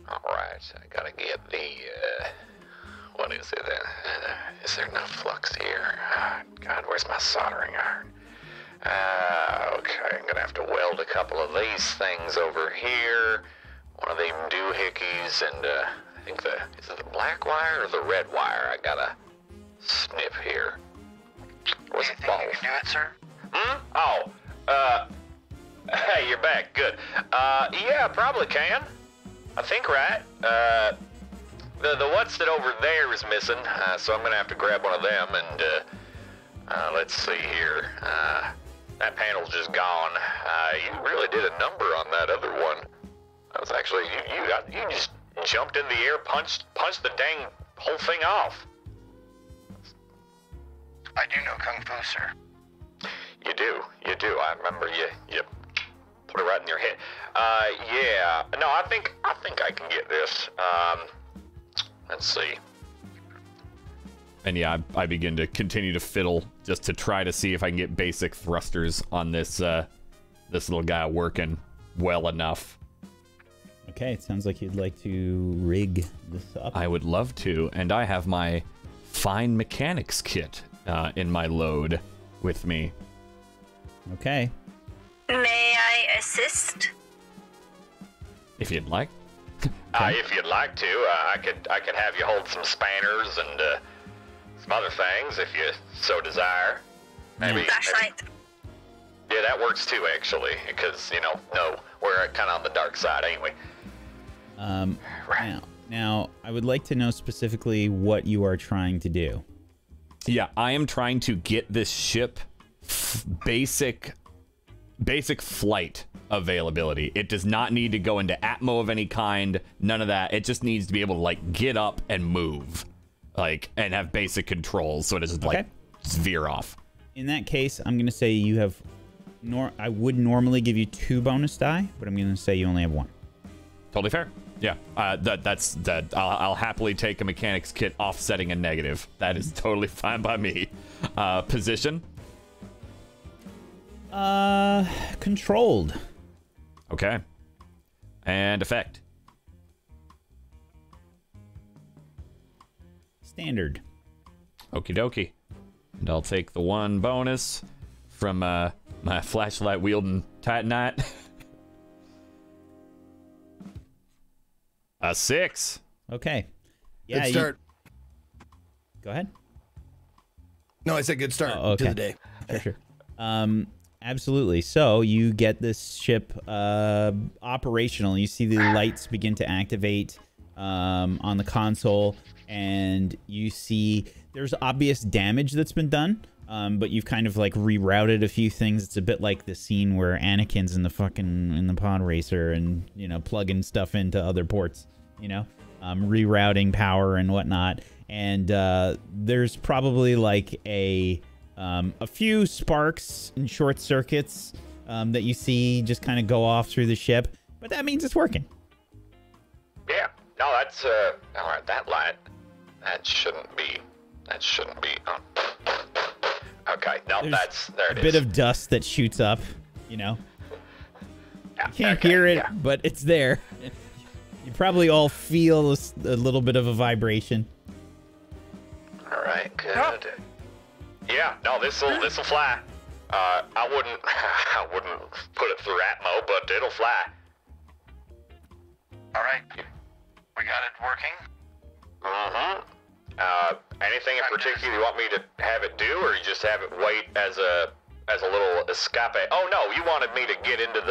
Alright, I gotta get the, what is it? Is there enough flux here? God, where's my soldering iron? Okay, I'm gonna have to weld a couple of these things over here. One of them doohickeys, and I think is it the black wire or the red wire? I gotta snip here. Or was it both? You can do it, sir? Oh, hey, you're back, good. Yeah, probably can. I think, right? The what's that over there is missing, so I'm gonna have to grab one of them, and, let's see here. That panel's just gone. You really did a number on that other one. That was actually, you just jumped in the air, punched the dang whole thing off. I do know Kung Fu, sir. You do. I remember you put it right in your head. Yeah. No, I think I can get this. Let's see. And yeah, I begin to continue to fiddle just to try to see if I can get basic thrusters on this this little guy working well enough. Okay, it sounds like you'd like to rig this up. I would love to, and I have my fine mechanics kit in my load with me. Okay. May I assist? If you'd like. If you'd like to, I could have you hold some spanners and some other things if you so desire. Maybe. Flashlight. Yeah, that works too, actually, because we're kind of on the dark side, ain't we? Right. Now, I would like to know specifically what you are trying to do. Yeah, I am trying to get this ship basic flight availability. It does not need to go into atmo of any kind, none of that. It just needs to be able to like get up and move, like, and have basic controls so it doesn't like veer off. In that case, I'm gonna say you have I would normally give you 2 bonus die, but I'm gonna say you only have 1. Totally fair. Yeah, that's I'll happily take a mechanics kit offsetting a negative. That is totally fine by me. Position? Controlled. Okay. And effect? Standard. Okie dokie. And I'll take the 1 bonus from my flashlight wielding Titanite. A 6. Okay. Yeah. Good start. Go ahead. No, I said good start to the day. Sure. Absolutely. So you get this ship operational. You see the lights begin to activate on the console, and you see there's obvious damage that's been done. But you've kind of like rerouted a few things. It's a bit like the scene where Anakin's in the pod racer and, plugging stuff into other ports, rerouting power and whatnot. And there's probably like a few sparks and short circuits that you see just kind of go off through the ship, but that means it's working. Yeah. No, that's all right. That light, that shouldn't be on. Okay, no, there it is. A bit of dust that shoots up, Yeah, you can't hear it, but it's there. You probably all feel a little bit of a vibration. All right, good. Yeah, no, this'll fly. I wouldn't put it through atmo, but it'll fly. All right, we got it working. Mm-hmm. Anything in particular you want me to have it do, or you just have it wait as a little escape? Oh no, you wanted me to get into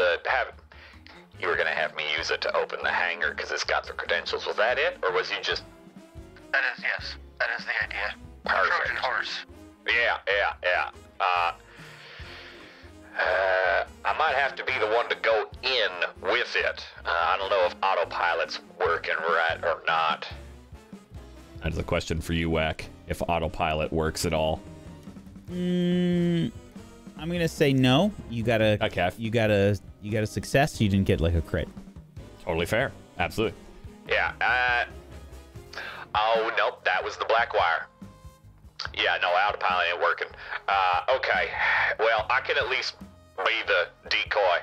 you were gonna have me use it to open the hangar because it's got the credentials. Was that it, or was you just? Yes, that is the idea. Perfect. Trojan horse. Yeah. I might have to be the one to go in with it. I don't know if autopilot's working right or not. That is a question for you, Whack. If autopilot works at all. I'm gonna say no. You got a success. You didn't get like a crit. Totally fair. Absolutely. Yeah. Oh nope, that was the black wire. Yeah, no, autopilot ain't working. Okay. Well, I can at least be the decoy.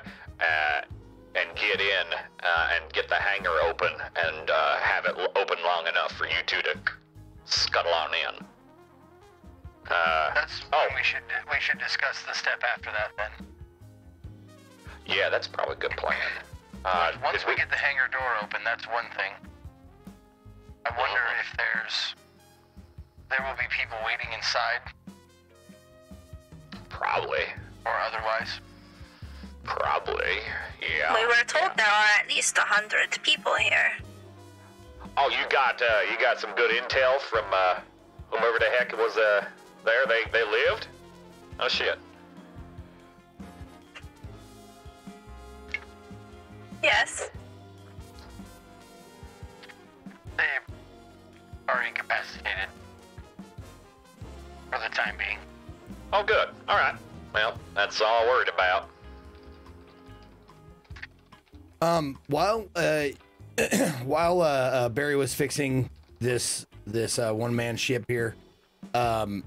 and get in and get the hangar open and have it open long enough for you two to scuttle on in. That's when we should discuss the step after that then. Yeah, that's probably a good plan. Once we get the hangar door open, that's one thing. I wonder if there will be people waiting inside. Probably. Or otherwise. Probably, yeah. We were told there are at least 100 people here. Oh, you got some good intel from whomever the heck was there. They lived? Oh shit. Yes. They are incapacitated. For the time being. Oh, good. All right. Well, that's all I'm worried about. While Barry was fixing this one-man ship here, or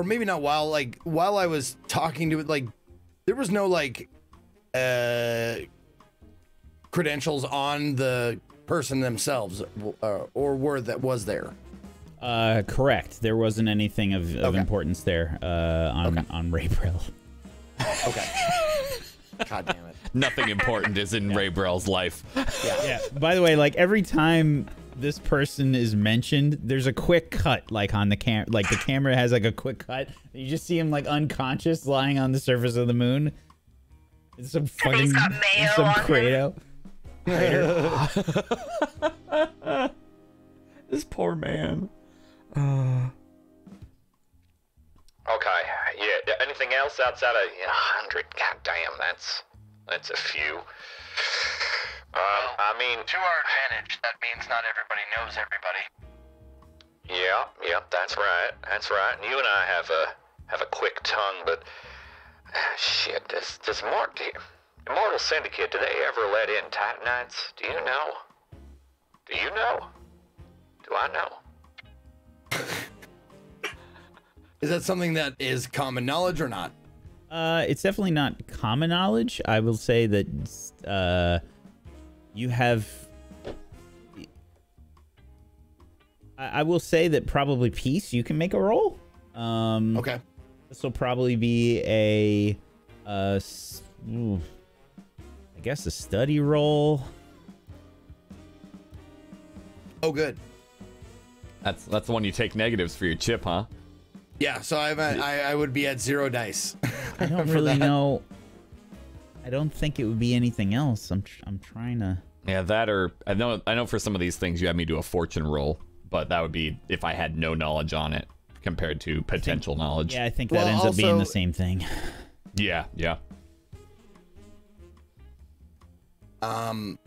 maybe not while I was talking to it, like there was no credentials on the person themselves, or was there? Correct. There wasn't anything of importance there on Ray Brill. Okay. God damn it. Nothing important is in Ray Brell's life. Yeah. By the way, like every time this person is mentioned, there's a quick cut, like on the camera. Like the camera has like a quick cut. You just see him like unconscious, lying on the surface of the moon. It's some fucking He's got mayo some on Kratos. This poor man. Okay. Yeah. Anything else outside of 100? God damn, that's a few. I mean, to our advantage, that means not everybody knows everybody. Yeah, that's right. That's right. And you and I have a quick tongue, but shit, does Immortal Syndicate, do they ever let in Titanites? Do you know? Do you know? Do I know? Is that something that is common knowledge or not? It's definitely not common knowledge. I will say that you have. I will say that probably Peace, you can make a roll. Okay. This will probably be I guess a study roll. Oh, good. That's the one you take negatives for your chip, huh? Yeah, so I would be at 0 dice. I don't really know. I don't think it would be anything else. I'm trying to. Yeah, that or I know for some of these things you have me do a fortune roll, but that would be if I had no knowledge on it compared to potential knowledge. Yeah, I think that ends up being the same thing. Yeah. I'm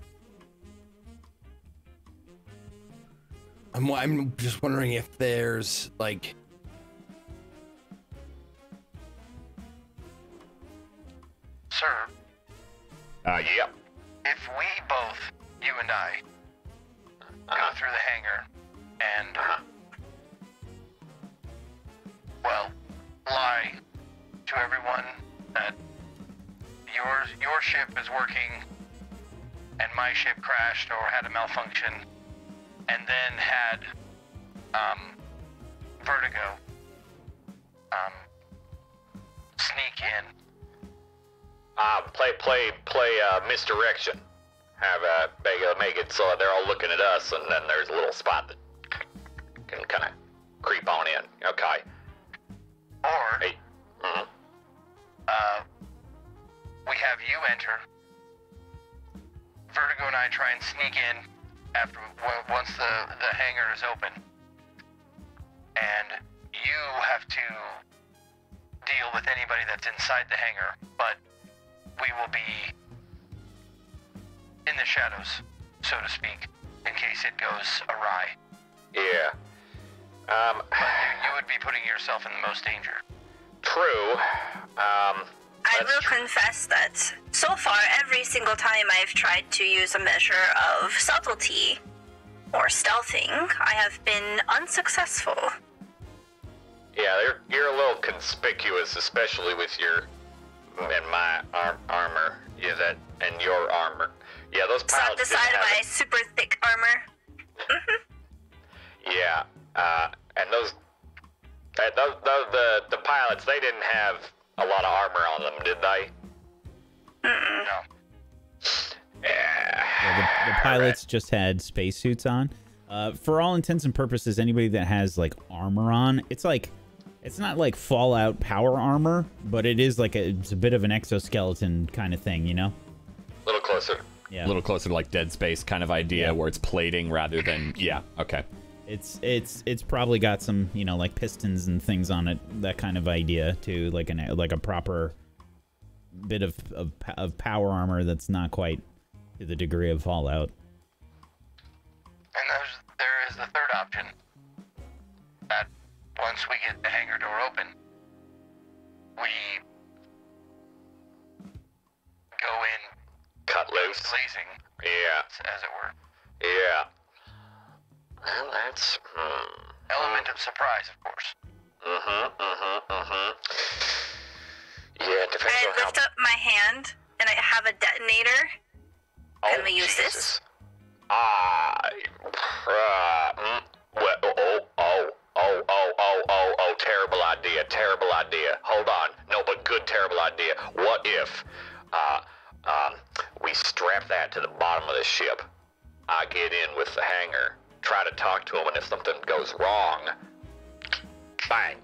just wondering if there's like. Sir, Yep. if we both, you and I, go through the hangar and, well, lie to everyone that your ship is working and my ship crashed or had a malfunction and then had, Vertigo, sneak in. Play misdirection. Have make it so they're all looking at us, and then there's a little spot that can kind of creep on in. Okay. Or, Hey. Mhm. we have you enter. Vertigo and I try and sneak in once the hangar is open. And you have to deal with anybody that's inside the hangar, but we will be in the shadows, so to speak, in case it goes awry. Yeah. You would be putting yourself in the most danger. True. I will confess that so far, every single time I've tried to use a measure of subtlety or stealthing, I have been unsuccessful. Yeah, you're a little conspicuous, especially with your and my armor. Yeah, that and your armor. Yeah, those It's not pilots the didn't side of have my it. super thick armor. Yeah, and the pilots, they didn't have a lot of armor on them, did they? No. Yeah, the pilots just had spacesuits on. For all intents and purposes, anybody that has like armor on, it's not like Fallout power armor, but it is like it's a bit of an exoskeleton kind of thing, you know? A little closer. Yeah. A little closer to like Dead Space kind of idea, Yeah. where it's plating rather than okay. It's probably got some, you know, like pistons and things on it, that kind of idea too, like a proper bit of power armor that's not quite to the degree of Fallout. And there is the third option. That once we get the hangar door open, we go in Cut loose. blazing, Yeah, as it were. yeah. Well, that's... Element of surprise, of course. Yeah, it depends I on how... lift up my hand and I have a detonator. Can we use this? Jesus. Terrible idea, terrible idea. Hold on. No, but good, terrible idea. What if, we strap that to the bottom of the ship? I get in with the hangar, try to talk to him, and if something goes wrong, bang.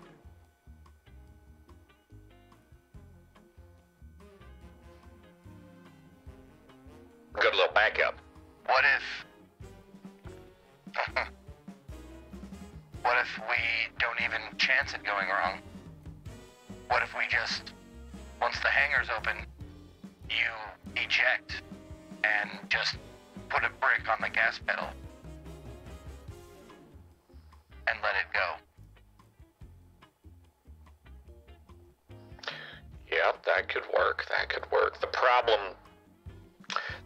Good little backup. What if... what if we don't even chance it going wrong? What if we just, once the hangar's open, you eject and just put a brick on the gas pedal and let it go? Yeah, that could work. That could work. The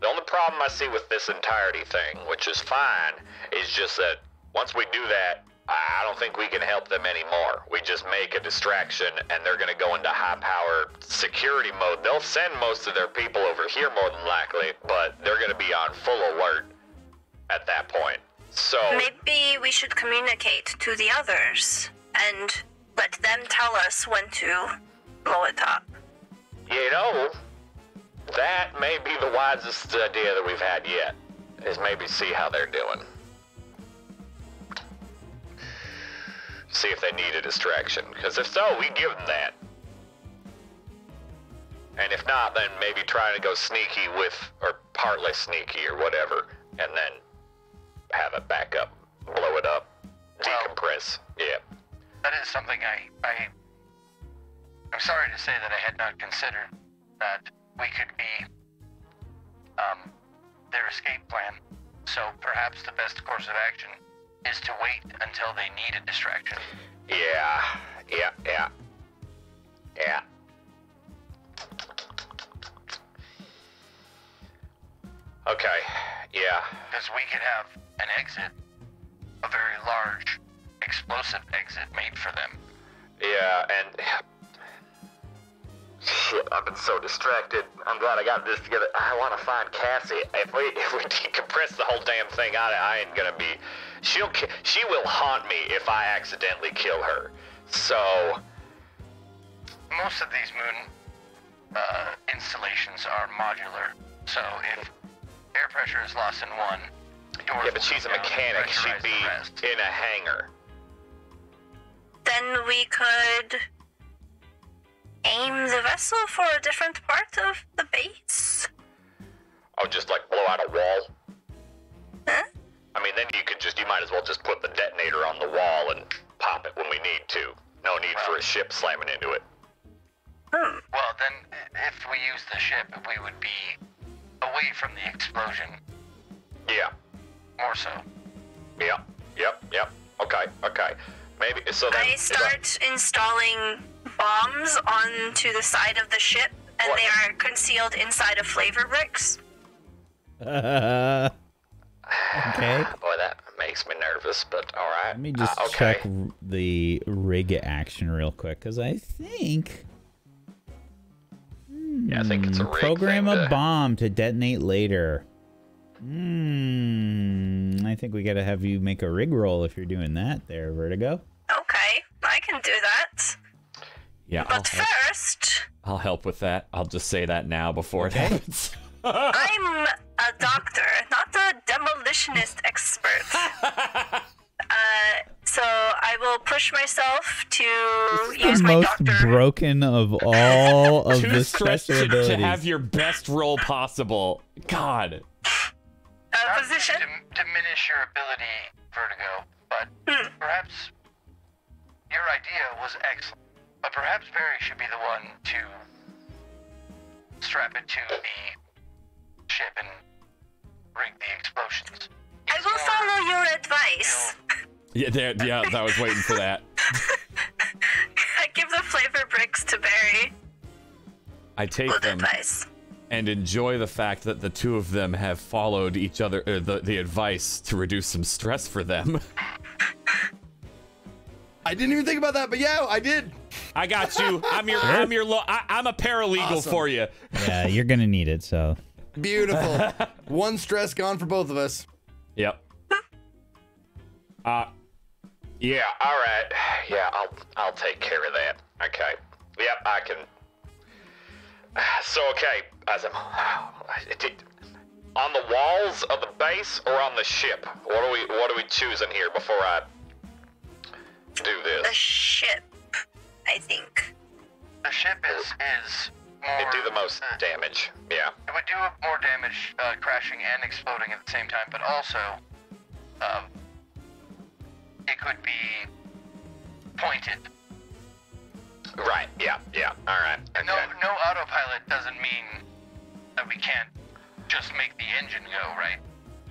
only problem I see with this entirety thing, which is fine, is just that once we do that, I don't think we can help them anymore. We just make a distraction, and they're going to go into high-power security mode. They'll send most of their people over here more than likely, but they're going to be on full alert at that point. So Maybe we should communicate to the others and let them tell us when to blow it up. you know, that may be the wisest idea that we've had yet, is maybe see how they're doing. See if they need a distraction, because if so, we give them that. And if not, then maybe try to go sneaky with, or partly sneaky or whatever, and then have it back up, blow it up, decompress. Yeah. That is something I'm sorry to say that I had not considered that we could be their escape plan. So perhaps the best course of action is to wait until they need a distraction. Yeah. Okay, yeah. Because we could have an exit, a very large, explosive exit made for them. Yeah, and shit, I've been so distracted. I'm glad I got this together. I want to find Cassie. If we decompress the whole damn thing, I ain't gonna be. She will haunt me if I accidentally kill her. So Most of these moon installations are modular. So if air pressure is lost in one, doors yeah, but she's a will go down, mechanic. She'd pressurize be the rest. in a hangar. Then we could aim the vessel for a different part of the base. Oh, just like blow out a wall. Huh? I mean, then you might as well just put the detonator on the wall and pop it when we need to. No need for a ship slamming into it. Hmm. Well, then, if we use the ship, we would be away from the explosion, Yeah. more so. Yep. Okay. Maybe, so then... I start installing bombs onto the side of the ship, and What? they are concealed inside of flavor bricks. Okay. Boy, that makes me nervous, but alright. Let me just okay. check the rig action real quick, because I think... Yeah, I think it's a rig Program thing a to- bomb to detonate later. I think we gotta have you make a rig roll if you're doing that there, Vertigo. Okay, I can do that. Yeah, But first, I'll help with that. I'll just say that now before it happens. I'm a doctor, not a demolitionist expert. So I will push myself to use The my most doctor. broken of all of Too the stressed special to abilities. have your best roll possible. God. Not Position. to diminish your ability, Vertigo, but perhaps your idea was excellent. But perhaps Barry should be the one to strap it to the ship and rig the explosions. I will follow your advice. Yeah, I was waiting for that. I give the flavor bricks to Barry. I take Good them advice. and enjoy the fact that the two of them have followed each other, the advice to reduce some stress for them. I didn't even think about that, but yeah, I did. I got you. I'm a paralegal Awesome. for you. Yeah, you're gonna need it. So Beautiful. One stress gone for both of us. Yep. Yeah, all right. Yeah, I'll take care of that. Okay. Yep, I can. So okay, as I'm on the walls of the base or on the ship. What are we choosing here before I do The this? ship, I think. The ship is more... It do the most damage. Yeah. It would do more damage crashing and exploding at the same time, but also it could be pointed. Right. Yeah. All right. And Okay. no autopilot doesn't mean that we can't just make the engine go, right?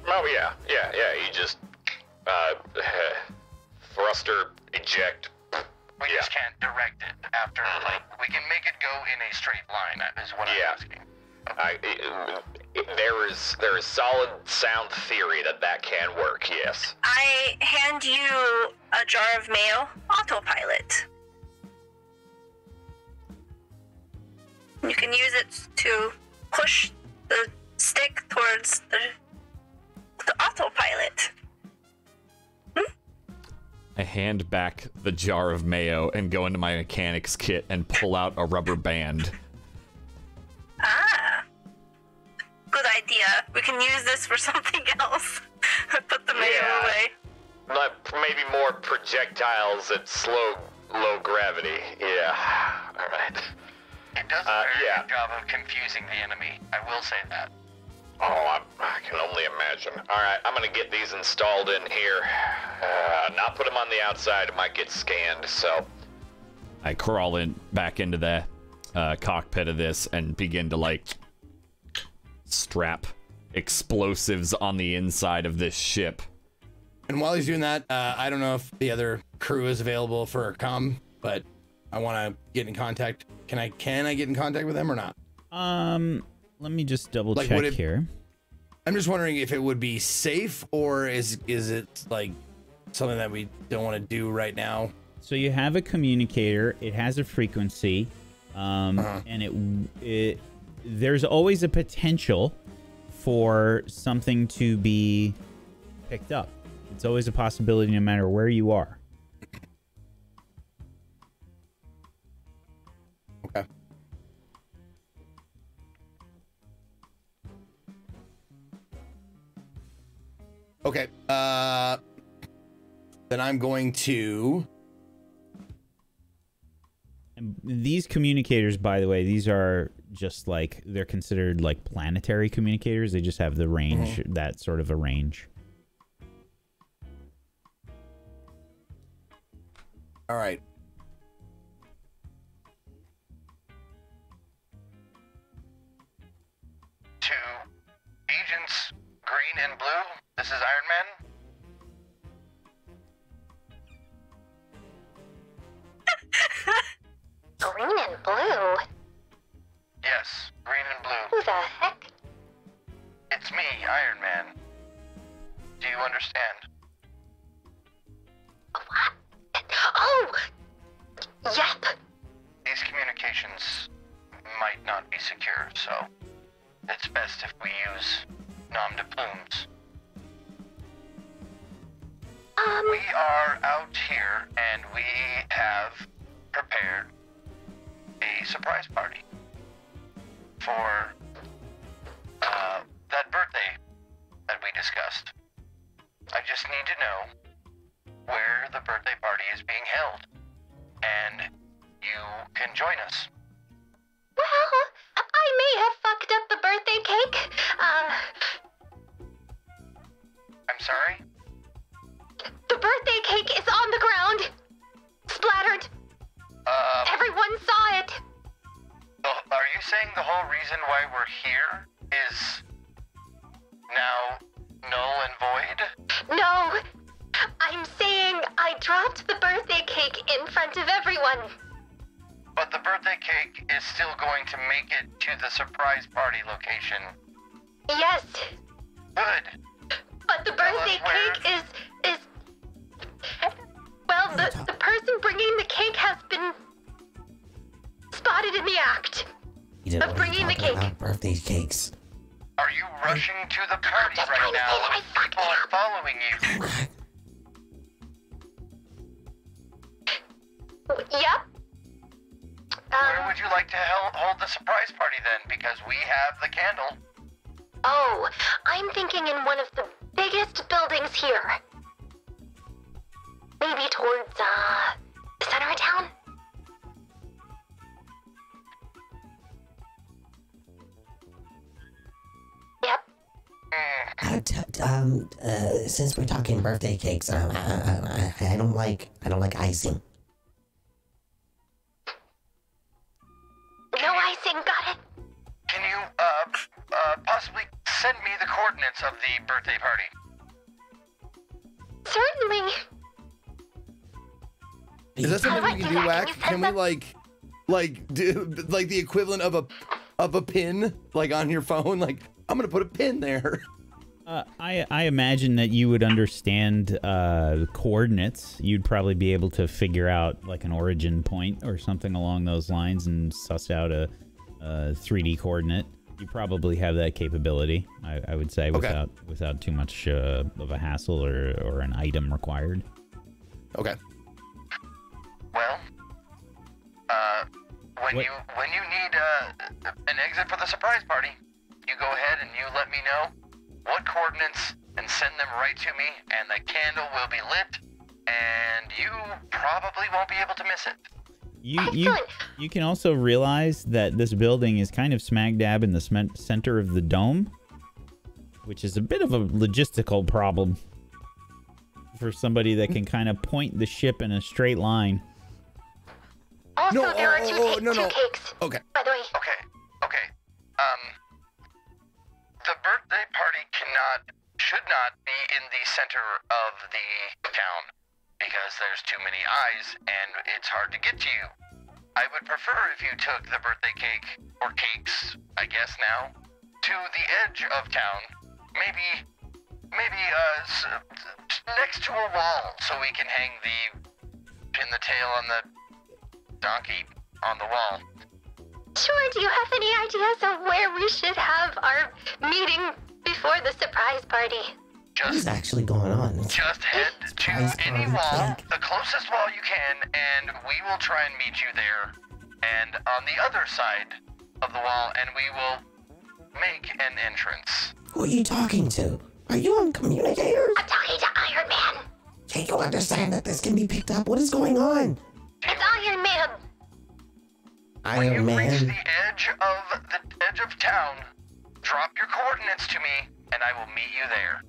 Oh yeah. You just thruster eject. We Yeah. just can't direct it after, like, we can make it go in a straight line, is what Yeah. I'm asking. There is solid sound theory that can work. Yes. I hand you a jar of mayo, autopilot. You can use it to push the stick towards the autopilot. I hand back the jar of mayo and go into my mechanics kit and pull out a rubber band. Ah. Good idea. We can use this for something else. Put the mayo Yeah. away. Maybe more projectiles at low gravity. Yeah. All right. It does a very yeah. good job of confusing the enemy, I will say that. Oh, I can only imagine. All right, I'm gonna get these installed in here. Not put them on the outside. It might get scanned. So. I crawl back into the cockpit of this and begin to strap explosives on the inside of this ship. And while he's doing that, I don't know if the other crew is available for a comm, but I want to get in contact. Can I get in contact with them or not? let me just double Like, check would it- here. I'm just wondering if it would be safe or is it like something that we don't want to do right now? So you have a communicator. It has a frequency, and it there's always a potential for something to be picked up. It's always a possibility, no matter where you are. Okay. Okay. Then I'm going to. And these communicators, by the way, these are just they're considered like planetary communicators. They just have the range, that sort of a range. All right. To Agents Green and Blue, this is Iron Man. Green and blue? Yes, Green and Blue. Who the heck? It's me, Iron Man. Do you understand? What? Oh! Yep. These communications might not be secure, so it's best if we use nom de plumes. We are out here, and we have prepared a surprise party for that birthday that we discussed. I just need to know where the birthday party is being held, and you can join us. Well, I may have fucked up the birthday cake. I'm sorry? The birthday cake is on the ground. Splattered. Everyone saw it. Are you saying the whole reason why we're here is now null and void? No. I'm saying I dropped the birthday cake in front of everyone. But the birthday cake is still going to make it to the surprise party location. Yes. Good. But the birthday cake is well, the person bringing the cake has been spotted in the act of bringing the cake. About birthday cakes. Are you rushing to the party just right trying to say now? that I fucked People it are up. following you. Yep. Where would you like to hold the surprise party then? Because we have the candle. Oh, I'm thinking in one of the biggest buildings here. Maybe towards, the center of town? Yep. Since we're talking birthday cakes, I don't like icing. No icing, got it. Can you, possibly send me the coordinates of the birthday party? Certainly. Is that something I'll we let can you do, back. Wack? You Can we do like the equivalent of a pin, like on your phone? Like, I'm gonna put a pin there. I imagine that you would understand coordinates. You'd probably be able to figure out like an origin point or something along those lines and suss out a 3D coordinate. You probably have that capability, I would say, Okay. without too much of a hassle or an item required. Okay. Well, when What- you need an exit for the surprise party, you go ahead and you let me know what coordinates and send them right to me, and the candle will be lit, and you probably won't be able to miss it. You can also realize that this building is kind of smack dab in the center of the dome, which is a bit of a logistical problem for somebody that can kind of point the ship in a straight line. Also, No, there are no. two cakes. Okay. By the way. Okay. The birthday party should not be in the center of the town, because there's too many eyes and it's hard to get to you. I would prefer if you took the birthday cake, or cakes, I guess now, to the edge of town. Maybe next to a wall, so we can pin the tail on the donkey on the wall. Sure, do you have any ideas of where we should have our meeting before the surprise party? What is actually going on? Just head to Surprise any party wall, cake. the closest wall you can, and we will try and meet you there. And on the other side of the wall, and we will make an entrance. Who are you talking to? Are you on communicators? I'm talking to Iron Man. Can't you understand that this can be picked up? What is going on? It's Iron Man. When you Iron reach Man. the edge of town, drop your coordinates to me, and I will meet you there.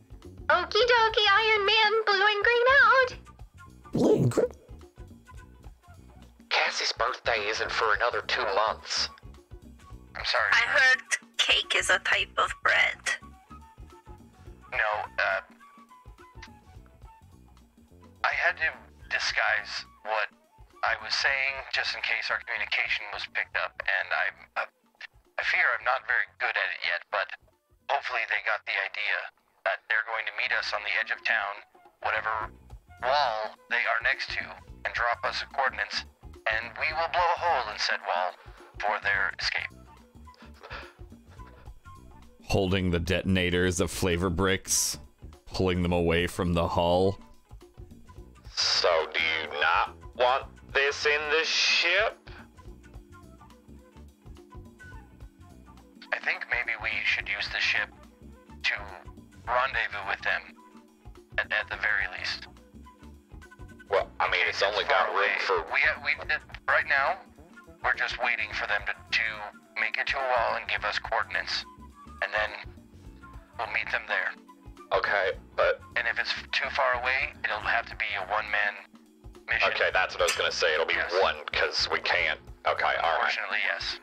Okie dokie, Iron Man, blue and green out. Blue and green. Cassie's birthday isn't for another 2 months. I'm sorry. I heard cake is a type of bread. No, I had to disguise what I was saying just in case our communication was picked up, and I fear I'm not very good at it yet, but hopefully they got the idea that they're going to meet us on the edge of town, whatever wall they are next to, and drop us coordinates, and we will blow a hole in said wall for their escape. Holding the detonators of flavor bricks, pulling them away from the hull. So, do you not want this in the ship? I think maybe we should use the ship to rendezvous with them, at the very least. Well, I mean, it's only got room for... Right now, we're just waiting for them to make it to a wall and give us coordinates. And then we'll meet them there. Okay, but... And if it's too far away, it'll have to be a one-man mission. Okay, that's what I was gonna say. It'll be one, because we can't. Okay, alright. Unfortunately, yes.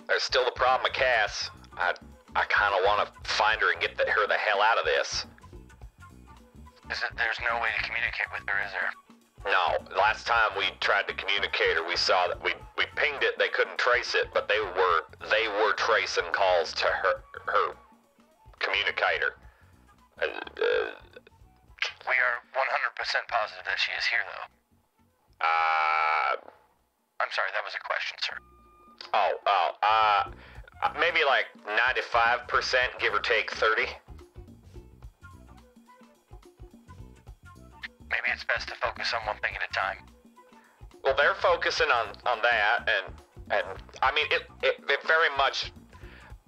There's still the problem with Cass. I kind of want to find her and get her the hell out of this. There's no way to communicate with her, is there? No. Last time we tried to communicate her, we saw that we pinged it. They couldn't trace it, but they were tracing calls to her communicator. We are 100% positive that she is here, though. I'm sorry, that was a question, sir. Maybe like 95%, give or take 30. Maybe it's best to focus on one thing at a time. Well, they're focusing on that, and I mean, it very much,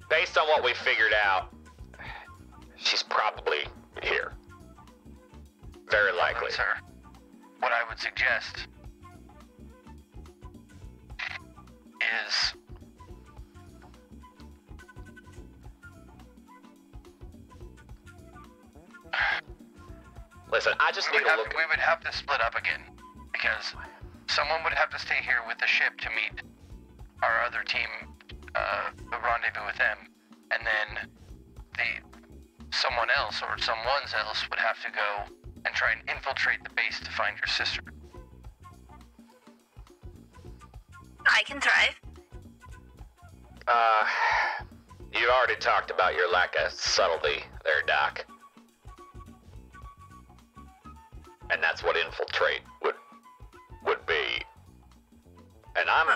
based on what we figured out, she's probably here. Very likely. Well, sir, what I would suggest is... Listen, I just need to look... We would have to split up again, because someone would have to stay here with the ship to meet our other team, rendezvous with them, and then someone else or someone's else would have to go and try and infiltrate the base to find your sister. I can drive. You already talked about your lack of subtlety there, Doc. And that's what infiltrate would be. And I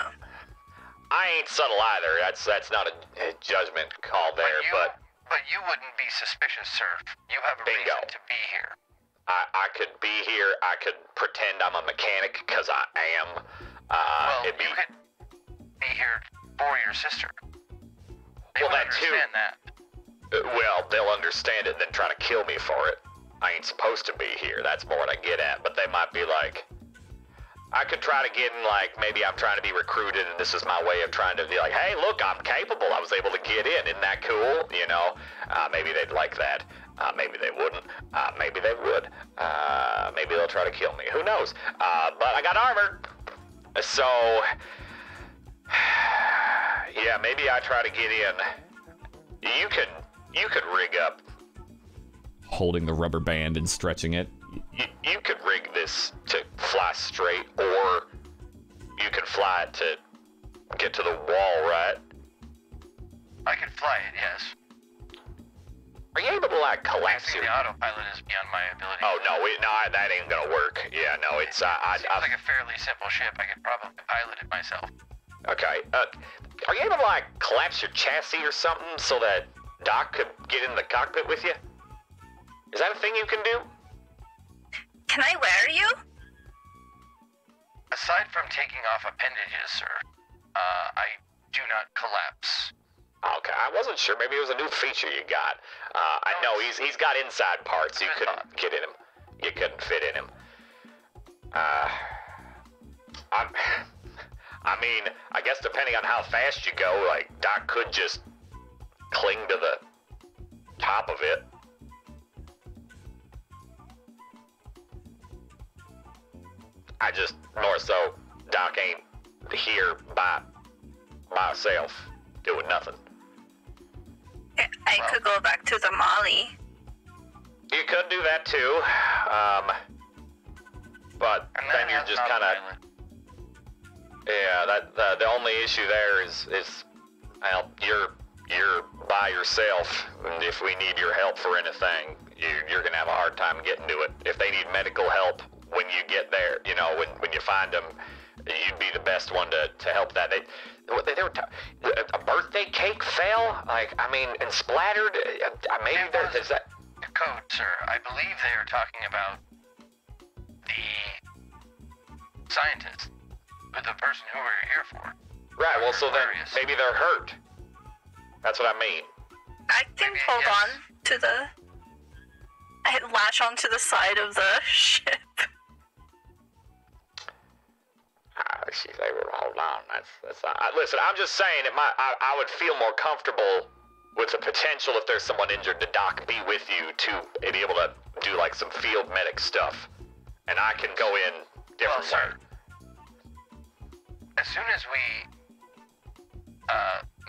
ain't subtle either. That's not a judgment call there, but you wouldn't be suspicious, sir. You have a bingo. reason to be here. I could be here. I could pretend I'm a mechanic, because I am. You could be here for your sister. They well, would that understand too. that. Well, they'll understand it, then try to kill me for it. I ain't supposed to be here. That's more what I get at. But they might be like, I could try to get in, like, maybe I'm trying to be recruited and this is my way of trying to be like, hey, look, I'm capable. I was able to get in. Isn't that cool? You know, maybe they'd like that. Maybe they wouldn't. Maybe they would. Maybe they'll try to kill me. Who knows? But I got armor. So, yeah, maybe I try to get in. You could rig up. Holding the rubber band and stretching it. You could rig this to fly straight, or you could fly it to get to the wall, right? I could fly it, yes. Are you able to, like, collapse the autopilot is beyond my ability. Oh, no, that ain't gonna work. Yeah, no, it's, It seems like a fairly simple ship. I could probably pilot it myself. Okay, are you able to, like, collapse your chassis or something so that Doc could get in the cockpit with you? Is that a thing you can do? Can I wear you? Aside from taking off appendages, sir, I do not collapse. Okay, I wasn't sure. Maybe it was a new feature you got. I know he's got inside parts. You couldn't get in him. You couldn't fit in him. I mean, I guess depending on how fast you go, like, Doc could just cling to the top of it. I just, more so, Doc ain't here by myself doing nothing. I could go back to the Molly. You could do that too, but then you're just kind of, yeah. The only issue there is well, you're by yourself, and if we need your help for anything, you're gonna have a hard time getting to it. If they need medical help when you get there, you know, when you find them, you'd be the best one to help that. They were a birthday cake fell? Like, I mean, and splattered? Maybe is that... Code, sir. I believe they are talking about the scientist, the person who we're here for. Right, well, so then maybe they're hurt. That's what I mean. I can hold on to the... I latch onto the side of the ship. They were hold on. That's listen, I'm just saying I would feel more comfortable with the potential if there's someone injured to be with you to be able to do like some field medic stuff. And I can go in different sir, as soon as we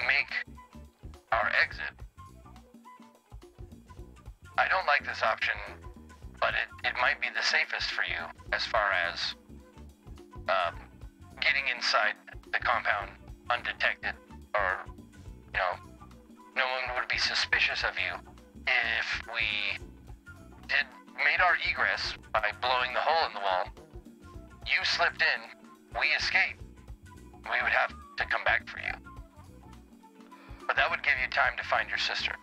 make our exit, I don't like this option, but it might be the safest for you as far as getting inside the compound undetected, or, you know, no one would be suspicious of you if we made our egress by blowing the hole in the wall. You slipped in, we escaped. We would have to come back for you. But that would give you time to find your sister.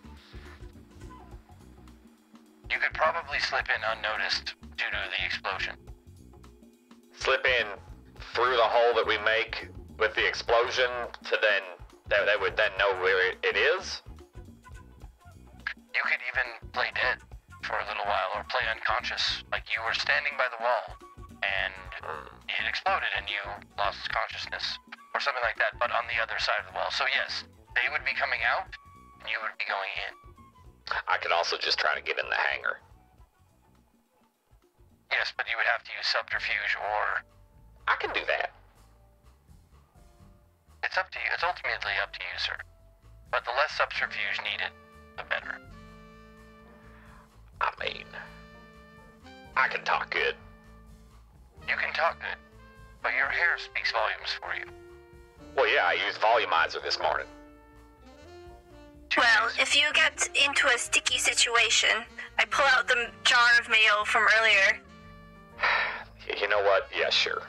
You could probably slip in unnoticed due to the explosion. Slip in through the hole that we make with the explosion to then, they would then know where it is? You could even play dead for a little while, or play unconscious, like you were standing by the wall and it exploded and you lost consciousness, or something like that, but on the other side of the wall. So yes, they would be coming out and you would be going in. I could also just try to get in the hangar. Yes, but you would have to use subterfuge, or... I can do that. It's up to you. It's ultimately up to you, sir. But the less subterfuge needed, the better. I mean, I can talk good. You can talk good, but your hair speaks volumes for you. Well, yeah, I used volumizer this morning. Well, if you get into a sticky situation, I pull out the jar of mayo from earlier. You know what? Yeah, sure.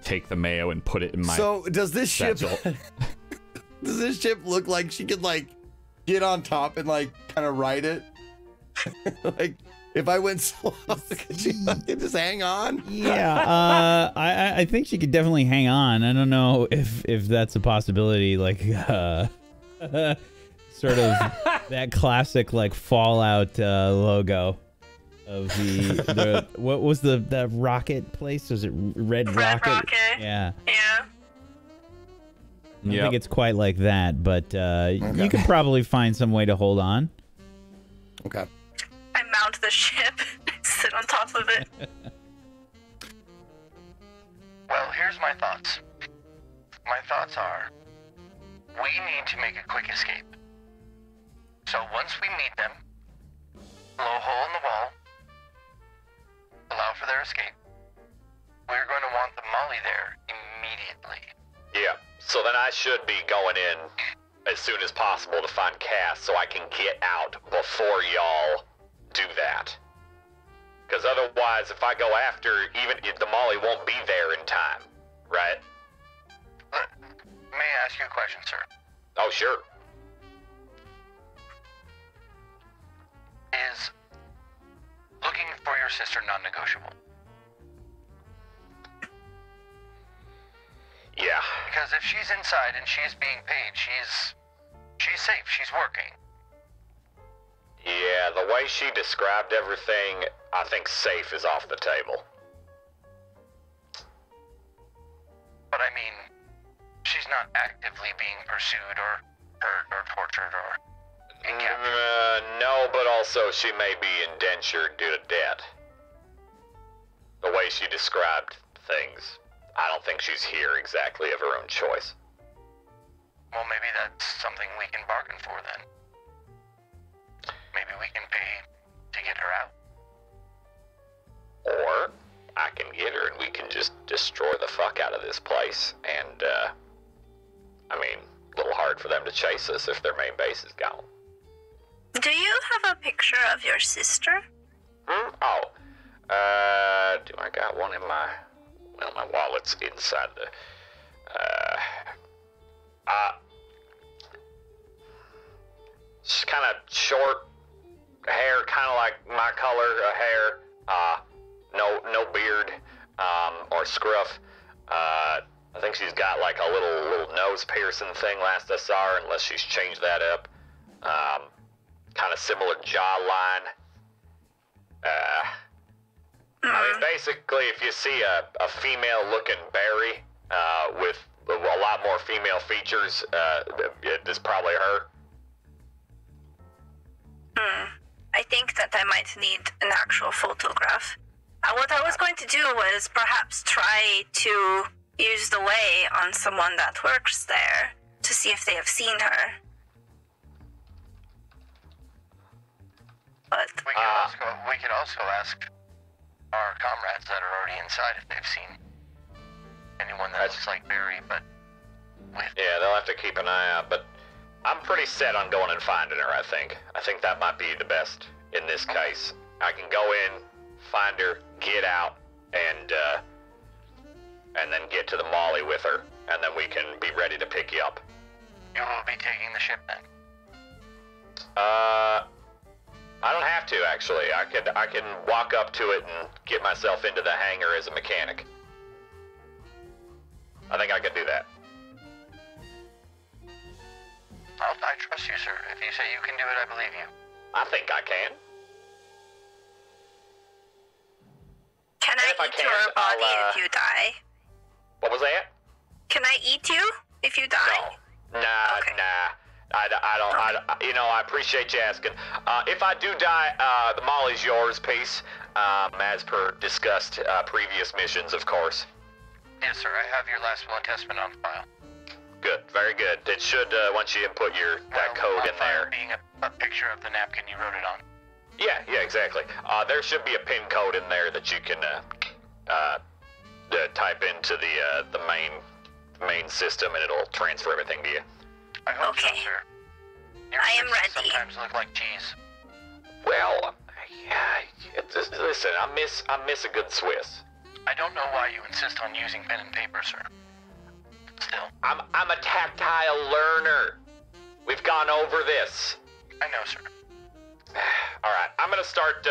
Take the mayo and put it in my... So, does this ship... satchel. Does this ship look like she could, like, get on top and, like, kind of ride it? Like, if I went slow, could she fucking just hang on? Yeah, I think she could definitely hang on. I don't know if that's a possibility. Like, sort of that classic like Fallout logo of the what was the rocket place? Was it Red Rocket? Yeah. Yeah. I think it's quite like that, but you could probably find some way to hold on. Okay. I mount the ship, sit on top of it. Well, here's my thoughts. My thoughts are, we need to make a quick escape. So once we meet them, blow a hole in the wall, allow for their escape. We're going to want the Molly there immediately. Yeah, so then I should be going in as soon as possible to find Cass so I can get out before y'all do that. Because otherwise, if I go after, even the Molly won't be there in time, right? May I ask you a question, sir? Oh, sure. Is looking for your sister non-negotiable? Yeah. Because if she's inside and she's being paid, she's safe, she's working. Yeah, the way she described everything, I think safe is off the table. But I mean, she's not actively being pursued or hurt or tortured or captured. No, but also she may be indentured due to debt. The way she described things, I don't think she's here exactly of her own choice. Well, maybe that's something we can bargain for then. Maybe we can pay to get her out. Or I can get her and we can just destroy the fuck out of this place. And, I mean, a little hard for them to chase us if their main base is gone. Do you have a picture of your sister? Oh, do I got one in my Well, my wallet's inside the... She's kind of short hair, kind of like my color of hair. No beard, or scruff. I think she's got like a little nose piercing thing last I saw her, unless she's changed that up. Kind of similar jawline. I mean, basically, if you see a female-looking berry with a lot more female features, it's probably her. I think that I might need an actual photograph. What I was going to do was perhaps try to use the way on someone that works there to see if they have seen her. But we could also ask our comrades that are already inside if they've seen anyone that looks like Barry, but yeah, they'll have to keep an eye out, but I'm pretty set on going and finding her, I think. I think that might be the best in this case. I can go in, find her, get out, and then get to the Molly with her, and then we can be ready to pick you up. You will be taking the ship then? I don't have to, actually. I can walk up to it and get myself into the hangar as a mechanic. I think I can do that. I trust you, sir. If you say you can do it, I believe you. I think I can. Can I eat your body if you die? What was that? Can I eat you if you die? No. Nah, Okay. nah. I appreciate you asking. If I do die, the Molly's yours, Peace. As per discussed previous missions, of course. Yes, sir. I have your last will and testament on file. Good, very good. It should, once you input that code in there. Being a picture of the napkin you wrote it on. Yeah, exactly. There should be a PIN code in there that you can type into the main system, and it'll transfer everything to you. I hope so, Okay. sir. Your I am ships ready. Sometimes look like cheese. Well, yeah. Listen, I miss a good Swiss. I don't know why you insist on using pen and paper, sir. Still. I'm a tactile learner. We've gone over this. I know, sir. All right, I'm gonna start.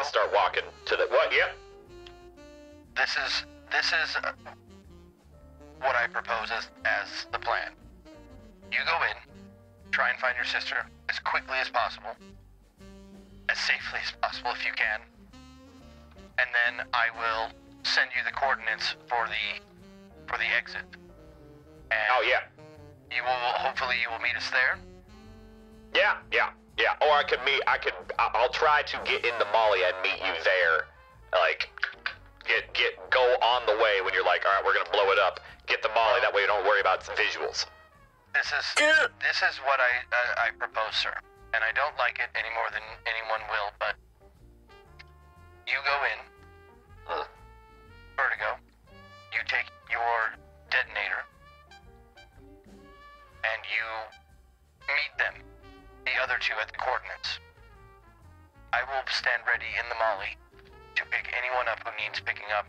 Start walking to the what? Yep. This is what I propose as the plan. You go in, try and find your sister as quickly as possible, as safely as possible if you can, and then I will send you the coordinates for the exit. And Oh yeah. hopefully you will meet us there. Yeah. Or I'll try to get in the Molly and meet you there. Like, go on the way when you're like, all right, we're gonna blow it up. Get the Molly, that way you don't worry about some visuals. This is what I propose, sir. And I don't like it any more than anyone will, but you go in, Vertigo, you take your detonator, and you meet them, the other two at the coordinates. I will stand ready in the Molly to pick anyone up who needs picking up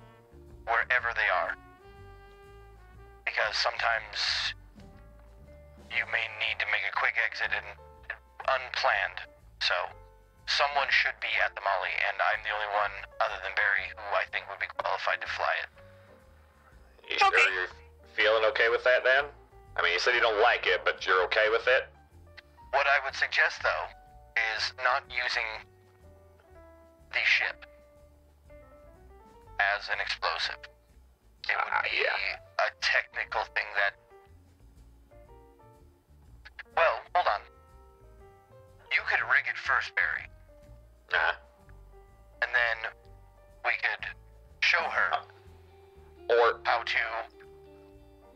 wherever they are. Because sometimes you may need to make a quick exit and unplanned. So someone should be at the Molly, and I'm the only one other than Barry who I think would be qualified to fly it. You sure you're feeling okay with that then? I mean, you said you don't like it, but you're okay with it? What I would suggest, though, is not using the ship as an explosive. It would be a technical thing that... Well, hold on. You could rig it first, Barry. And then we could show her Or how to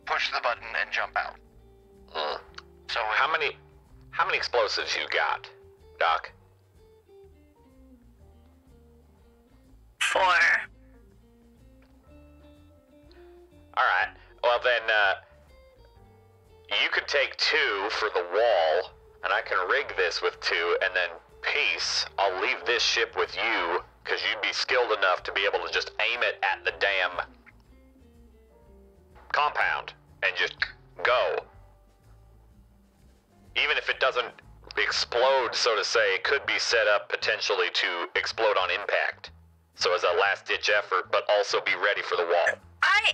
push the button and jump out. So how many explosives you got, Doc? 4. All right. Well then, you could take 2 for the wall, and I can rig this with 2, and then Peace, I'll leave this ship with you, because you'd be skilled enough to be able to just aim it at the damn compound and just go. Even if it doesn't explode, so to say, it could be set up potentially to explode on impact. So as a last-ditch effort, but also be ready for the wall. I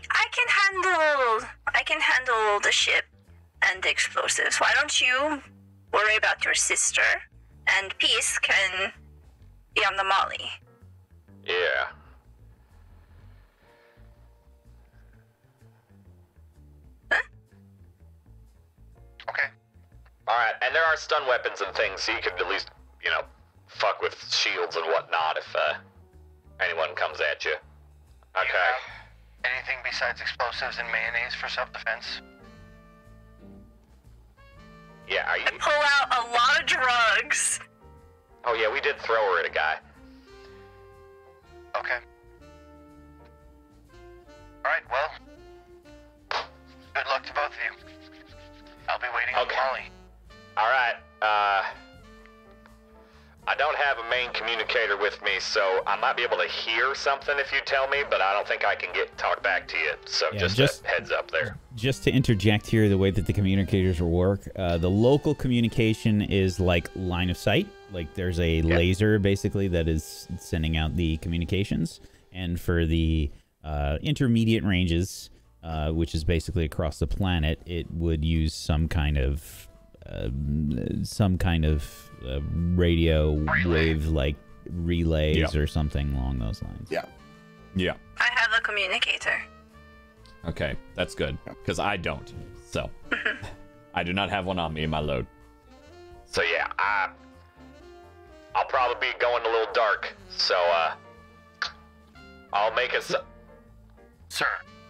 can handle the ship and the explosives. Why don't you worry about your sister, and Peace can be on the Molly. Yeah. Huh? Okay. Alright, and there are stun weapons and things, so you could at least, you know, fuck with shields and whatnot if anyone comes at you. Okay. Do you have anything besides explosives and mayonnaise for self-defense? Yeah, are you... I pull out a lot of drugs. Oh yeah, we did throw her at a guy. Okay. Alright, well, good luck to both of you. I'll be waiting on Molly. Alright, I don't have a main communicator with me, so I might be able to hear something if you tell me, but I don't think I can talk back to you, so Yeah, just a heads up there. Just to interject here, the way that the communicators will work, the local communication is like line of sight. Like there's a laser basically that is sending out the communications. And for the intermediate ranges, which is basically across the planet, it would use some kind of radio wave like relays or something along those lines. Yeah. Yeah. I have a communicator. Okay, that's good, because I don't. So, I do not have one on me in my load. So yeah, I'll probably be going a little dark, so I'll make it. Sir,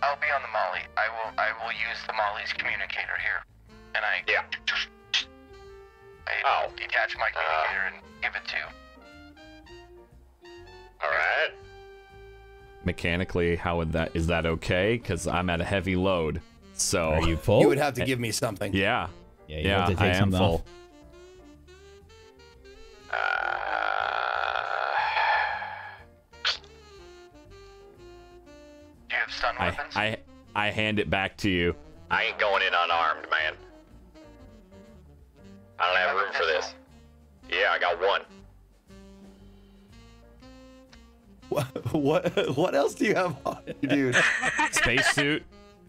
I'll be on the Molly. I will use the Molly's communicator here, and I detach my communicator and give it to you. All right. Mechanically, is that okay? Because I'm at a heavy load. So are you full? You would have to give me something. Yeah. You have to take I am something full. off. Do you have stun weapons? I hand it back to you. I ain't going in unarmed, man. I don't have room for this. Yeah, I got one. What else do you have on you, dude? Spacesuit,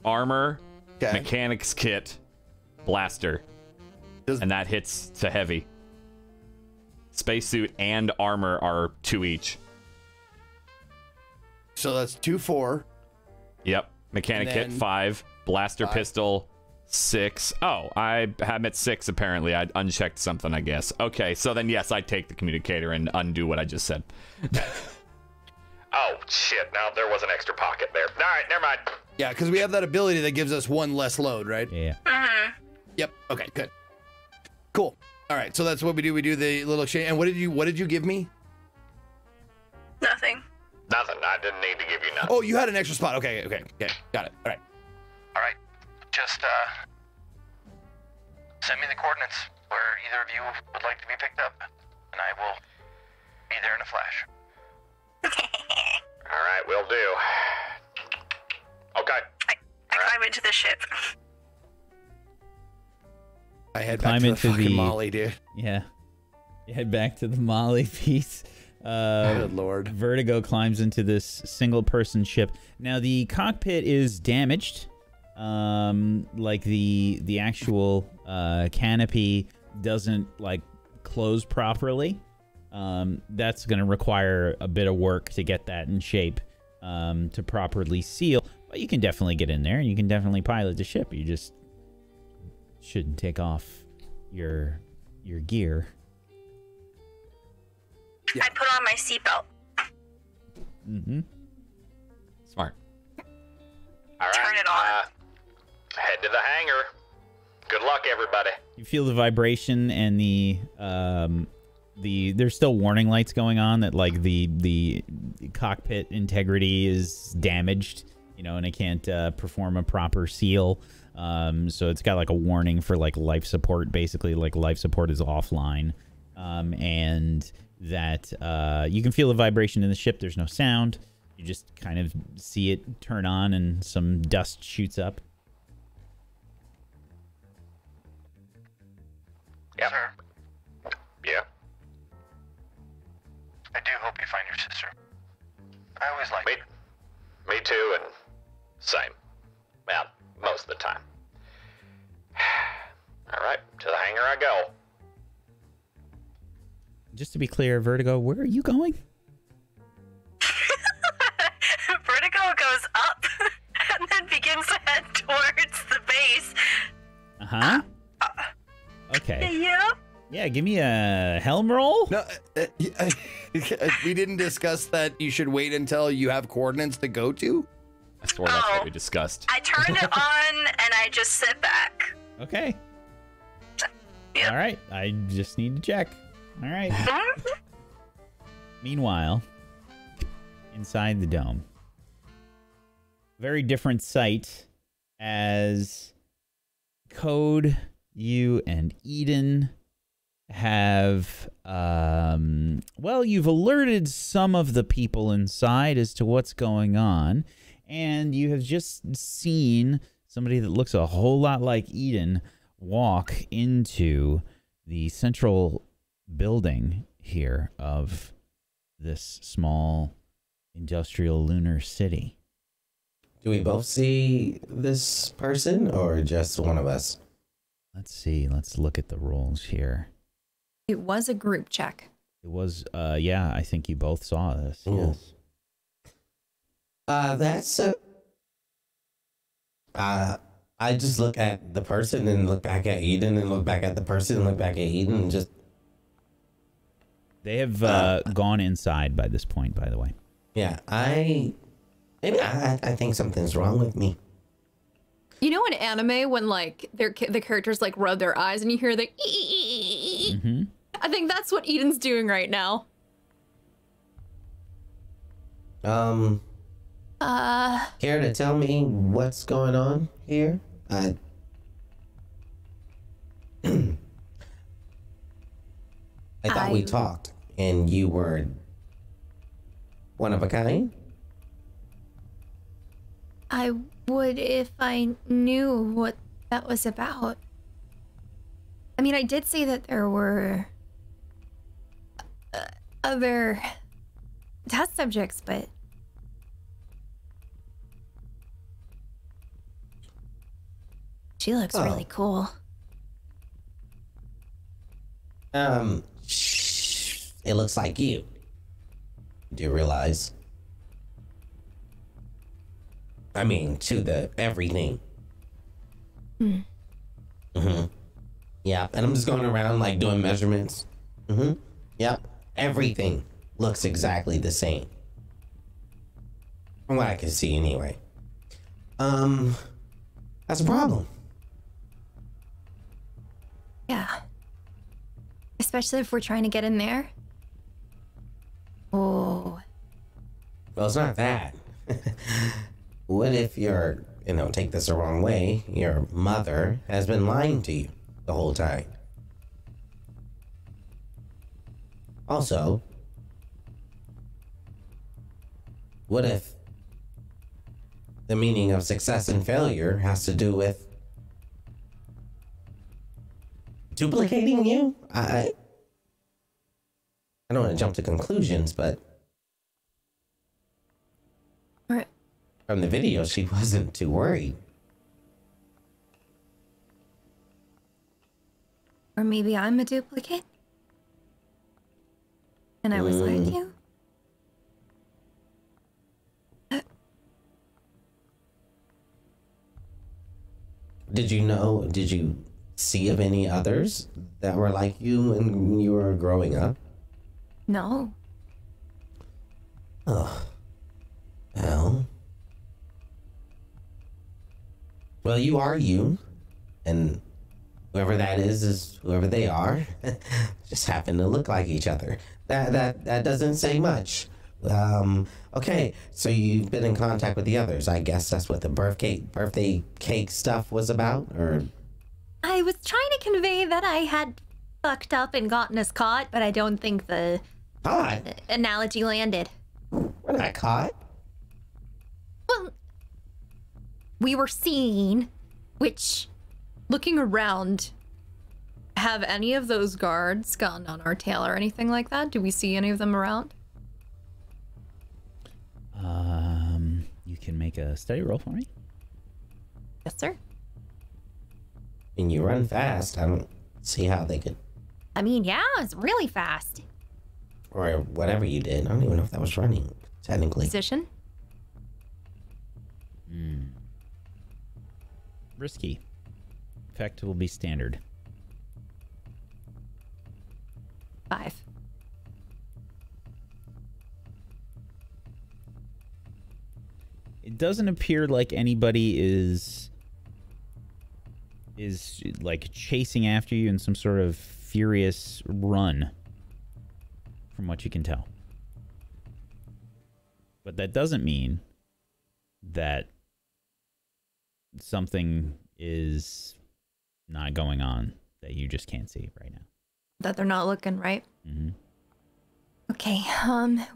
armor, Okay. mechanics kit, blaster. And that hits to heavy. Spacesuit and armor are 2 each. So that's 2, 4. Yep. Mechanic And kit then 5, blaster 5. pistol 6. Oh, I have at 6 apparently. I unchecked something, I guess. Okay, so then yes, I take the communicator and undo what I just said. Oh shit! Now there was an extra pocket there. All right, never mind. Yeah, because we have that ability that gives us 1 less load, right? Yeah. Yep. Okay. Good. Cool. All right. So that's what we do. We do the little exchange. And what did you give me? Nothing. Nothing. I didn't need to give you nothing. Oh, you had an extra spot. Okay. Okay. Got it. All right. All right. Just send me the coordinates where either of you would like to be picked up, and I will be there in a flash. All right, will do. Okay. I climb into the ship. I head Climb back to the into fucking the- Molly, dude. Yeah. You head back to the Molly piece. Good lord. Vertigo climbs into this single-person ship. Now, the cockpit is damaged. Like the actual canopy doesn't like close properly. That's going to require a bit of work to get that in shape to properly seal. But you can definitely get in there, and you can definitely pilot the ship. You just shouldn't take off your gear. I put on my seatbelt. Mm-hmm. Smart. All right. Turn it on. Head to the hangar. Good luck, everybody. You feel the vibration and the there's still warning lights going on that like the cockpit integrity is damaged, you know, and it can't perform a proper seal. So it's got like a warning for like life support, basically like life support is offline. And that you can feel the vibration in the ship. There's no sound. You just kind of see it turn on and some dust shoots up. Yep. Sir, Yeah. I do hope you find your sister. I always liked Me, her. me too, and same. Well, most of the time. All right, to the hangar I go. Just to be clear, Vertigo, where are you going? Vertigo goes up and then begins to head towards the base. Uh-huh. Okay. Yeah. Yeah, give me a helm roll. No, we didn't discuss that you should wait until you have coordinates to go to. I swore that's what we discussed. I turn it on and I just sit back. Okay. Yep. All right. I just need to check. All right. Meanwhile, inside the dome, very different sight as Code, you, and Eden have, well, you've alerted some of the people inside as to what's going on, and you have just seen somebody that looks a whole lot like Eden walk into the central building here of this small industrial lunar city. Do we both see this person or just one of us? Let's see. Let's look at the rolls here. It was a group check. It was, yeah, I think you both saw this. Ooh. Yes. That's I just look at the person and look back at Eden and look back at the person and look back at Eden and just. They have gone inside by this point, by the way. Yeah, I think something's wrong with me. You know in anime when like the characters like rub their eyes and you hear the Mm-hmm. I think that's what Eden's doing right now. Care to tell me what's going on here? I thought we talked and you were one of a kind. I would if I knew what that was about. I mean, I did say that there were other test subjects, but she looks really cool. It looks like you. Do you realize? I mean, to the everything. Yeah, and I'm just going around like doing measurements. Yep, everything looks exactly the same. From what I can see, anyway. That's a problem. Yeah. Especially if we're trying to get in there. Oh. Well, it's not that. What if you're, take this the wrong way, your mother has been lying to you the whole time? Also, what if the meaning of success and failure has to do with duplicating you? I don't want to jump to conclusions, but from the video, she wasn't too worried. Or maybe I'm a duplicate? And I was like you? Did you see of any others that were like you when you were growing up? No. Oh. Well, you are you, and whoever that is whoever they are. Just happen to look like each other. That doesn't say much. Okay, so you've been in contact with the others. I guess that's what the birthday cake stuff was about, or? I was trying to convey that I had fucked up and gotten us caught, but I don't think the analogy landed. We're not caught. Well, we were seen, which, looking around, Have any of those guards gotten on our tail or anything like that? Do we see any of them around? You can make a study roll for me. Yes, sir. And you run fast. I don't see how they could. I mean, yeah, it's really fast. Or whatever you did. I don't even know if that was running, technically. Position? Risky. Effect will be standard. 5. It doesn't appear like anybody is like chasing after you in some sort of furious run, from what you can tell. But that doesn't mean that something is not going on that you just can't see right now. That they're not looking, right? Mm-hmm. Okay,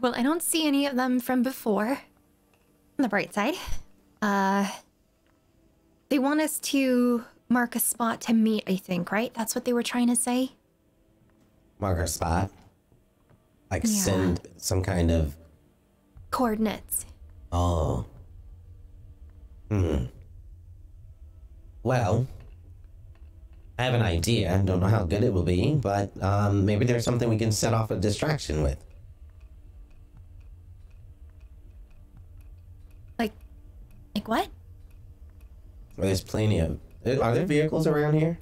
well, I don't see any of them from before. On the bright side. They want us to mark a spot to meet, I think, right? That's what they were trying to say? Mark our spot? Like Yeah. send some kind of... Coordinates. Oh. Well, I have an idea. I don't know how good it will be, but maybe there's something we can set off a distraction with. Like what? Well, there's plenty of... Are there vehicles around here?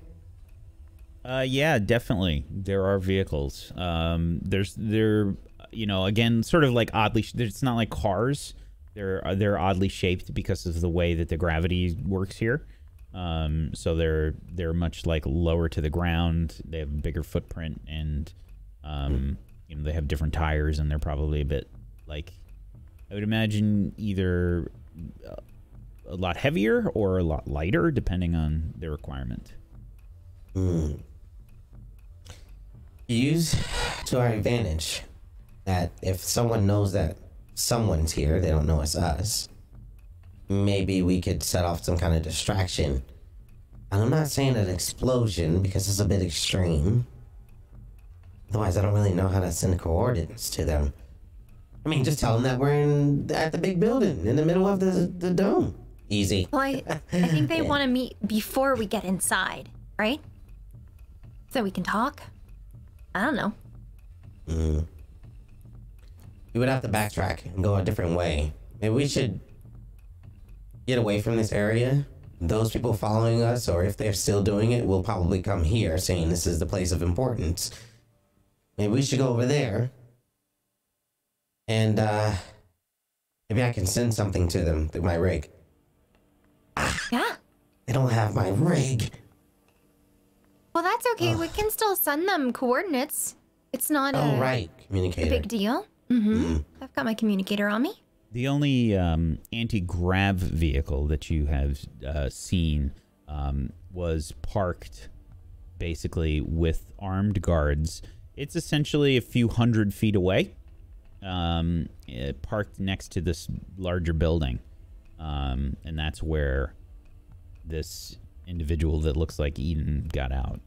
Yeah, definitely. There are vehicles. They're again, sort of like oddly, it's not like cars. They're oddly shaped because of the way that the gravity works here. So they're much like lower to the ground. They have a bigger footprint, and they have different tires, and they're probably a bit like, I would imagine, either a lot heavier or a lot lighter, depending on their requirement. Use to our advantage that if someone knows that someone's here, they don't know it's us. Maybe we could set off some kind of distraction. And I'm not saying an explosion because it's a bit extreme. Otherwise, I don't really know how to send coordinates to them. I mean, just tell them that we're at the big building in the middle of the dome. Easy. Well, I think they want to meet before we get inside, right? So we can talk? I don't know. We would have to backtrack and go a different way. Maybe we should get away from this area. Those people following us, or if they're still doing it, will probably come here saying this is the place of importance. Maybe we should go over there. And, maybe I can send something to them through my rig. Yeah. They don't have my rig. Well, that's okay. We can still send them coordinates. It's not right. a Communicator. big deal. I've got my communicator on me. The only anti-grav vehicle that you have seen was parked basically with armed guards. It's essentially a few 100 feet away, parked next to this larger building. And that's where this individual that looks like Eden got out.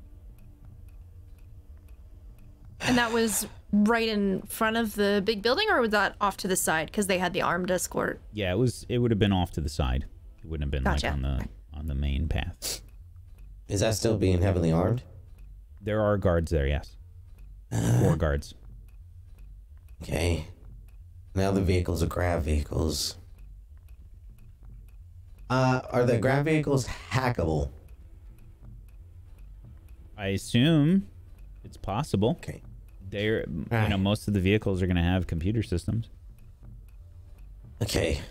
And that was right in front of the big building, or was that off to the side because they had the armed escort? Yeah, it would have been off to the side. It wouldn't have been Gotcha. like on the main path. Is that still being heavily armed? There are guards there, yes. 4 guards. Okay. Now the vehicles are grav vehicles. Are the grav vehicles hackable? I assume it's possible. Okay. They're, most of the vehicles are going to have computer systems. Okay.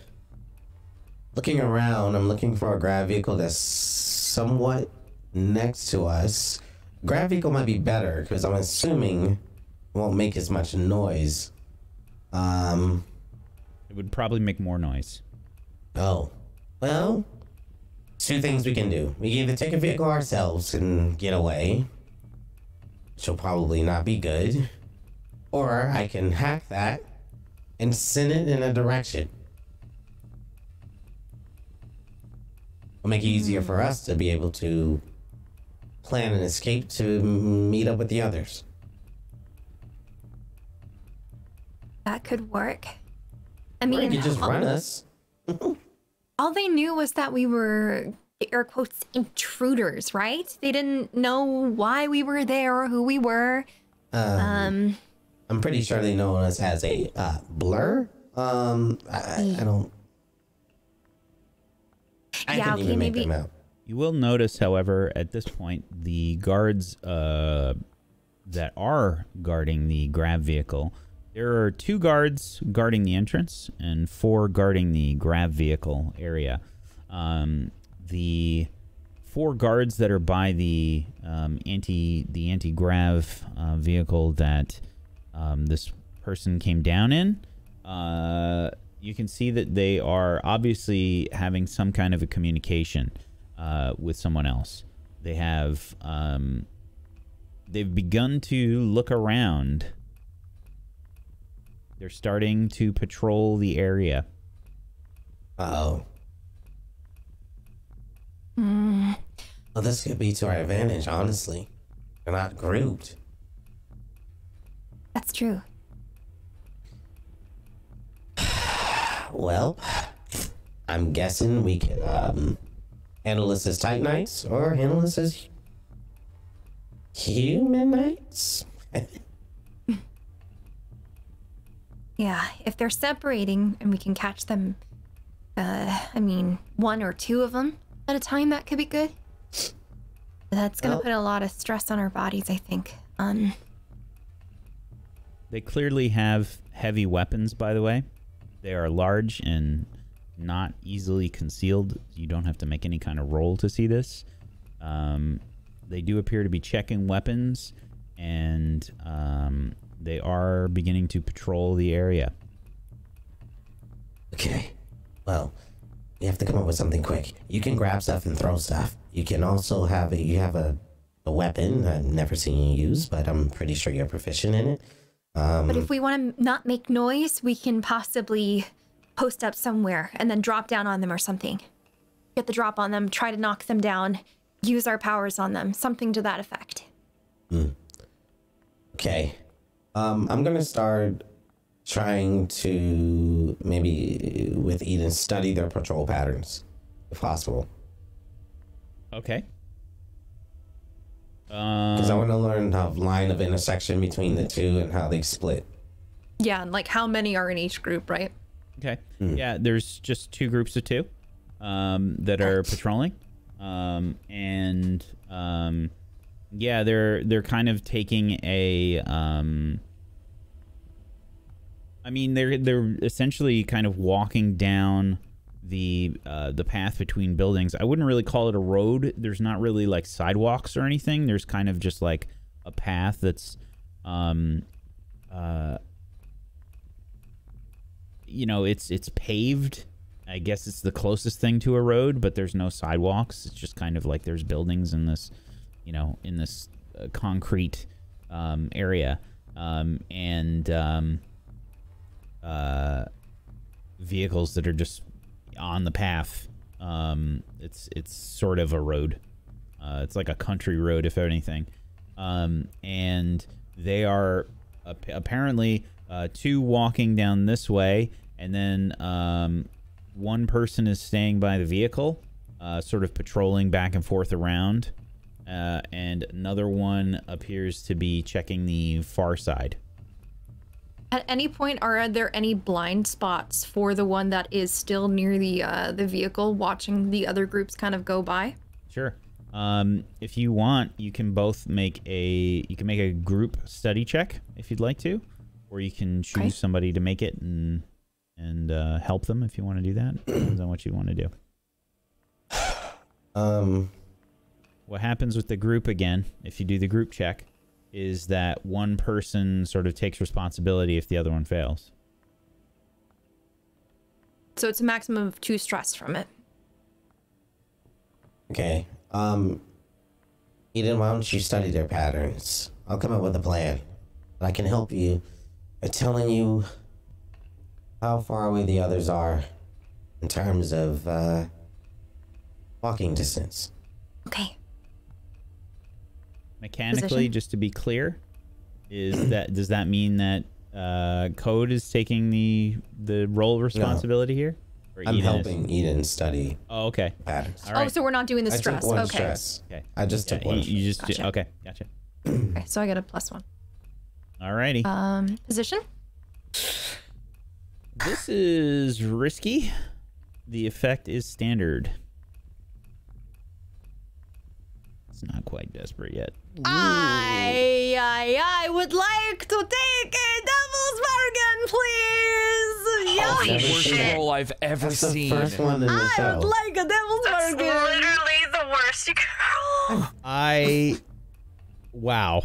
Looking around, I'm looking for a grav vehicle that's somewhat next to us. Grav vehicle might be better because I'm assuming it won't make as much noise. It would probably make more noise. Oh. Well, 2 things we can do. We can either take a vehicle ourselves and get away, which will probably not be good, or I can hack that and send it in a direction. It'll make it easier for us to be able to plan an escape to meet up with the others. That could work. I Or mean, you could just run us. all they knew was that we were, air quotes, intruders, right? They didn't know why we were there or who we were. I'm pretty sure they know us as a blur. I don't. I Yeah, couldn't okay, even make maybe- them out. You will notice, however, at this point, the guards that are guarding the grab vehicle, there are 2 guards guarding the entrance and 4 guarding the grab vehicle area. The 4 guards that are by the anti-grav vehicle that this person came down in, you can see that they are obviously having some kind of a communication with someone else. They have they've begun to look around. They're starting to patrol the area. Uh-oh. Well, this could be to our advantage, honestly. We're not grouped. That's true. Well, I'm guessing we could handle this as Tight Knights or handle this as Human Knights. Yeah, if they're separating and we can catch them, I mean, 1 or 2 of them at a time, that could be good. That's gonna put a lot of stress on our bodies, I think. They clearly have heavy weapons, by the way. They are large and not easily concealed. You don't have to make any kind of roll to see this. They do appear to be checking weapons, and they are beginning to patrol the area. Okay. Well, we have to come up with something quick. You can grab stuff and throw stuff. You can also have a weapon I've never seen you use, but I'm pretty sure you're proficient in it. But if we want to not make noise, we can possibly post up somewhere and then drop down on them or something. Get the drop on them, try to knock them down, use our powers on them, something to that effect. Okay. I'm gonna start trying to maybe with Eden study their patrol patterns, if possible. Okay. Because I want to learn the line of intersection between the two and how they split. Yeah, and like how many are in each group, right? Okay. Yeah, there's just 2 groups of 2 that are patrolling. Yeah, they're kind of taking a I mean, they're essentially kind of walking down the path between buildings. I wouldn't really call it a road. There's not really like sidewalks or anything. There's kind of just like a path that's you know, it's paved. I guess it's the closest thing to a road, but there's no sidewalks. It's just kind of like there's buildings in this, you know, in this concrete area, and vehicles that are just on the path. It's sort of a road. It's like a country road, if anything. And they are apparently 2 walking down this way, and then 1 person is staying by the vehicle, sort of patrolling back and forth around, and another one appears to be checking the far side. At any point, are there any blind spots for the one that is still near the vehicle, watching the other groups kind of go by? Sure. If you want, you can both make a group study check if you'd like to, or you can choose somebody to make it and help them if you want to do that. Depends on what you want to do. What happens with the group again, if you do the group check, is that 1 person sort of takes responsibility if the other one fails. So it's a maximum of 2 stress from it. Okay. Eden, why don't you study their patterns? I'll come up with a plan. I can help you by telling you how far away the others are in terms of walking distance. Okay. Mechanically, position? just to be clear, does that mean that Code is taking the role responsibility here? Or I'm Eden helping Eden study Oh, okay. patterns. All right. Oh, so we're not doing the I stress. took one Okay. stress. Okay. I just took one. You just Gotcha. okay. Gotcha. Okay, so I get a +1. Alrighty. Position? This is risky. The effect is standard. It's not quite desperate yet. I would like to take a devil's bargain, please. The Yes. worst roll I've ever That's the seen. first one in the I show. would like a devil's That's bargain. literally the worst you can roll. Wow.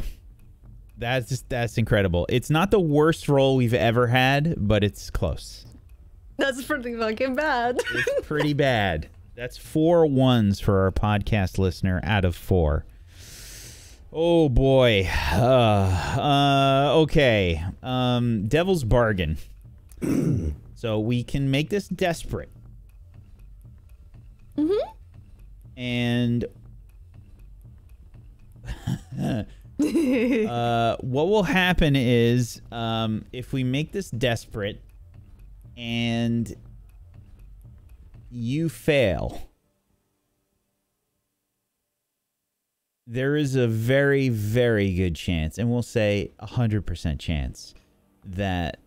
That's incredible. It's not the worst roll we've ever had, but it's close. That's pretty fucking bad. It's pretty bad. That's 4 1s for our podcast listener out of 4. Oh boy. Okay. Devil's bargain. So we can make this desperate. And what will happen is if we make this desperate and you fail, there is a very, very good chance, and we'll say 100% chance, that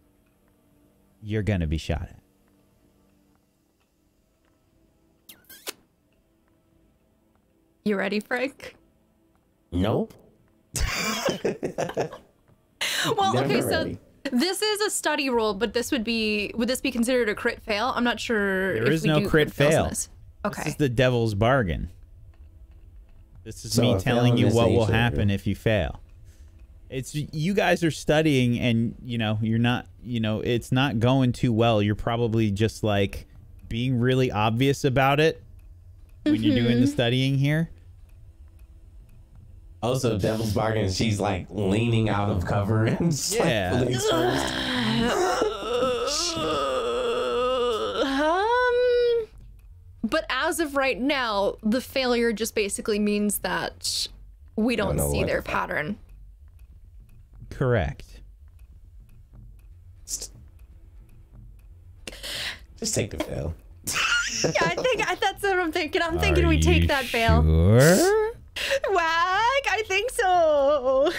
you're going to be shot at. You ready, Frank? Nope. Well, Never okay, so ready. this is a study roll, but would this be considered a crit fail? I'm not sure. There if is we no do crit fails in fail. this. This Okay. is the devil's bargain. This is So me a telling fail you in what this will nature. happen if you fail. It's you guys are studying and you're not, it's not going too well. You're probably just like being really obvious about it when you're doing the studying here. Also, Devil's Bargain, she's like leaning out of cover and just, Yeah. like, fully exposed. But as of right now, the failure just basically means that we don't know see what their the fuck. pattern. Correct. Just take the fail. Yeah, I think that's what I'm thinking. I'm thinking Are we take you that fail. Sure? Whack! I think so.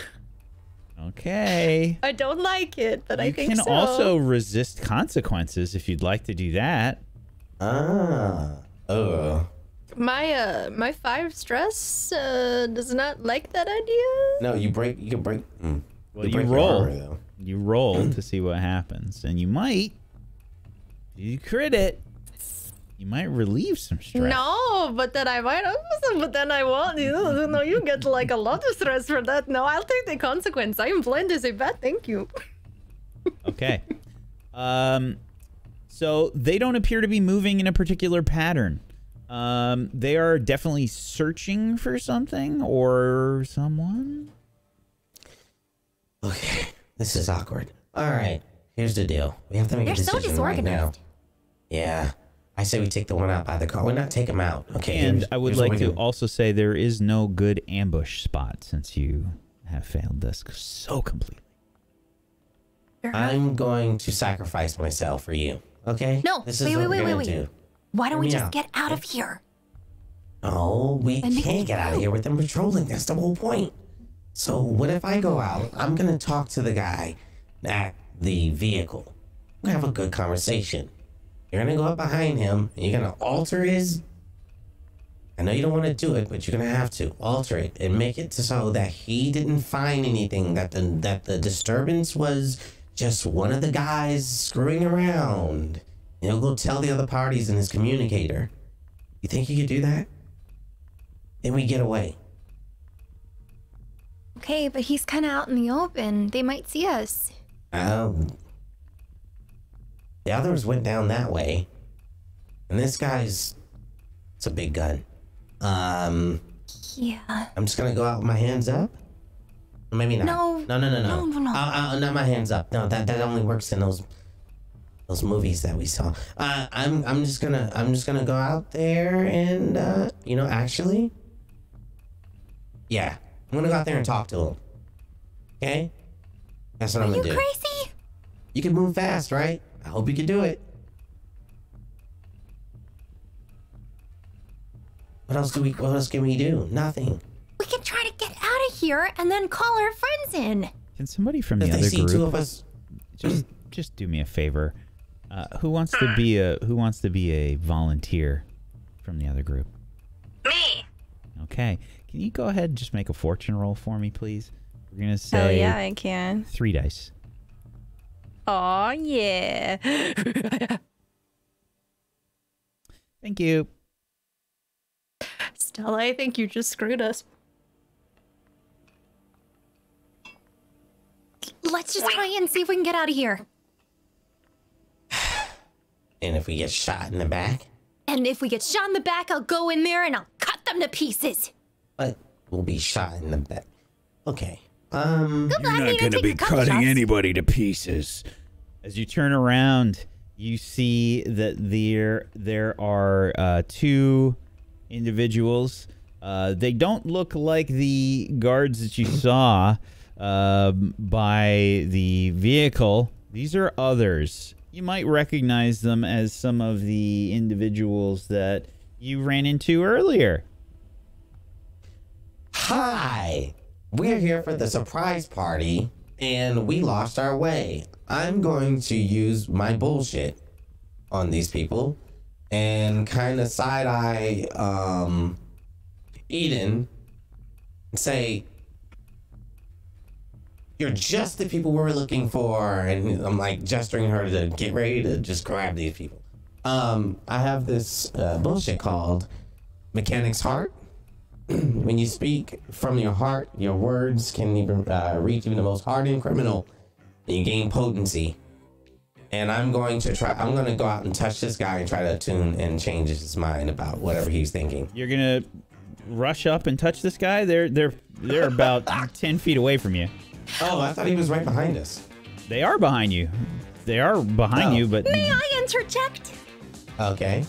Okay. I don't like it, but I You think can so. also resist consequences if you'd like to do that. Ah. Oh. My 5 stress does not like that idea. No, you can break. Well, You you break your roll. armor, though. You roll to see what happens, and you might. You crit it. You might relieve some stress. No, but then I might also, but then I won't. No, you get like a lot of stress for that. No, I'll take the consequence. I am blind as a bat. Thank you. Okay. So they don't appear to be moving in a particular pattern. They are definitely searching for something or someone. Okay, this is awkward. All right, here's the deal. We have to make They're a so decision right now. disorganized. Yeah, I say we take the one out by the car. We're not take him out. Okay. And here's- I would here's what like we to do. also say there is no good ambush spot since you have failed this so completely. I'm going to sacrifice myself for you. Okay. No, This is wait, what wait, we're wait, gonna wait. do. Why don't we Hear me just out. get out of here? Oh, we And make can't it get out of through. here with them patrolling. That's the whole point. So what if I go out? I'm gonna talk to the guy at the vehicle. We're gonna have a good conversation. You're gonna go up behind him and you're gonna alter his. I know you don't want to do it, but you're gonna have to alter it and make it so that he didn't find anything. That the disturbance was just one of the guys screwing around. And he'll go tell the other parties in his communicator. You think you could do that? Then we get away. Okay, but he's kind of out in the open. They might see us. The others went down that way. And this guy's... It's a big gun. Yeah. I'm just gonna go out with my hands up? Or maybe not. No. No. No. Not my hands up. No, that only works in those movies that we saw. I'm just gonna go out there and actually... Yeah. I'm gonna go out there and talk to him. Okay? That's what I'm gonna do. Are you crazy? You can move fast, right? I hope you can do it. What else can we do? Nothing. We can try to get out of here and then call our friends in. Can somebody from the If they other see group two of us, just do me a favor? Who wants to be a volunteer from the other group? Me. Okay. Can you go ahead and just make a fortune roll for me, please? We're gonna say Oh yeah, I can. 3 dice. Oh yeah. Thank you. Stella, I think you just screwed us. Let's just try and see if we can get out of here. and if we get shot in the back, And if we get shot in the back, I'll go in there and I'll cut them to pieces. but we'll be shot in the back. Okay. You're not going to be cutting anybody to pieces. As you turn around, you see that there are 2 individuals. They don't look like the guards that you saw by the vehicle. These are others. You might recognize them as some of the individuals that you ran into earlier. Hi! We're here for the surprise party, and we lost our way. I'm going to use my bullshit on these people and kind of side-eye Eden and say, you're just the people we're looking for, and I'm like gesturing her to get ready to just grab these people. I have this bullshit called Mechanic's Heart. When you speak from your heart, your words can even reach even the most hardened criminal, and you gain potency. And I'm going to go out and touch this guy and try to attune and change his mind about whatever he's thinking. You're gonna rush up and touch this guy? They're about 10 feet away from you. Oh, I thought he was right behind us. They are behind you. They are behind you, but May I interject? Okay.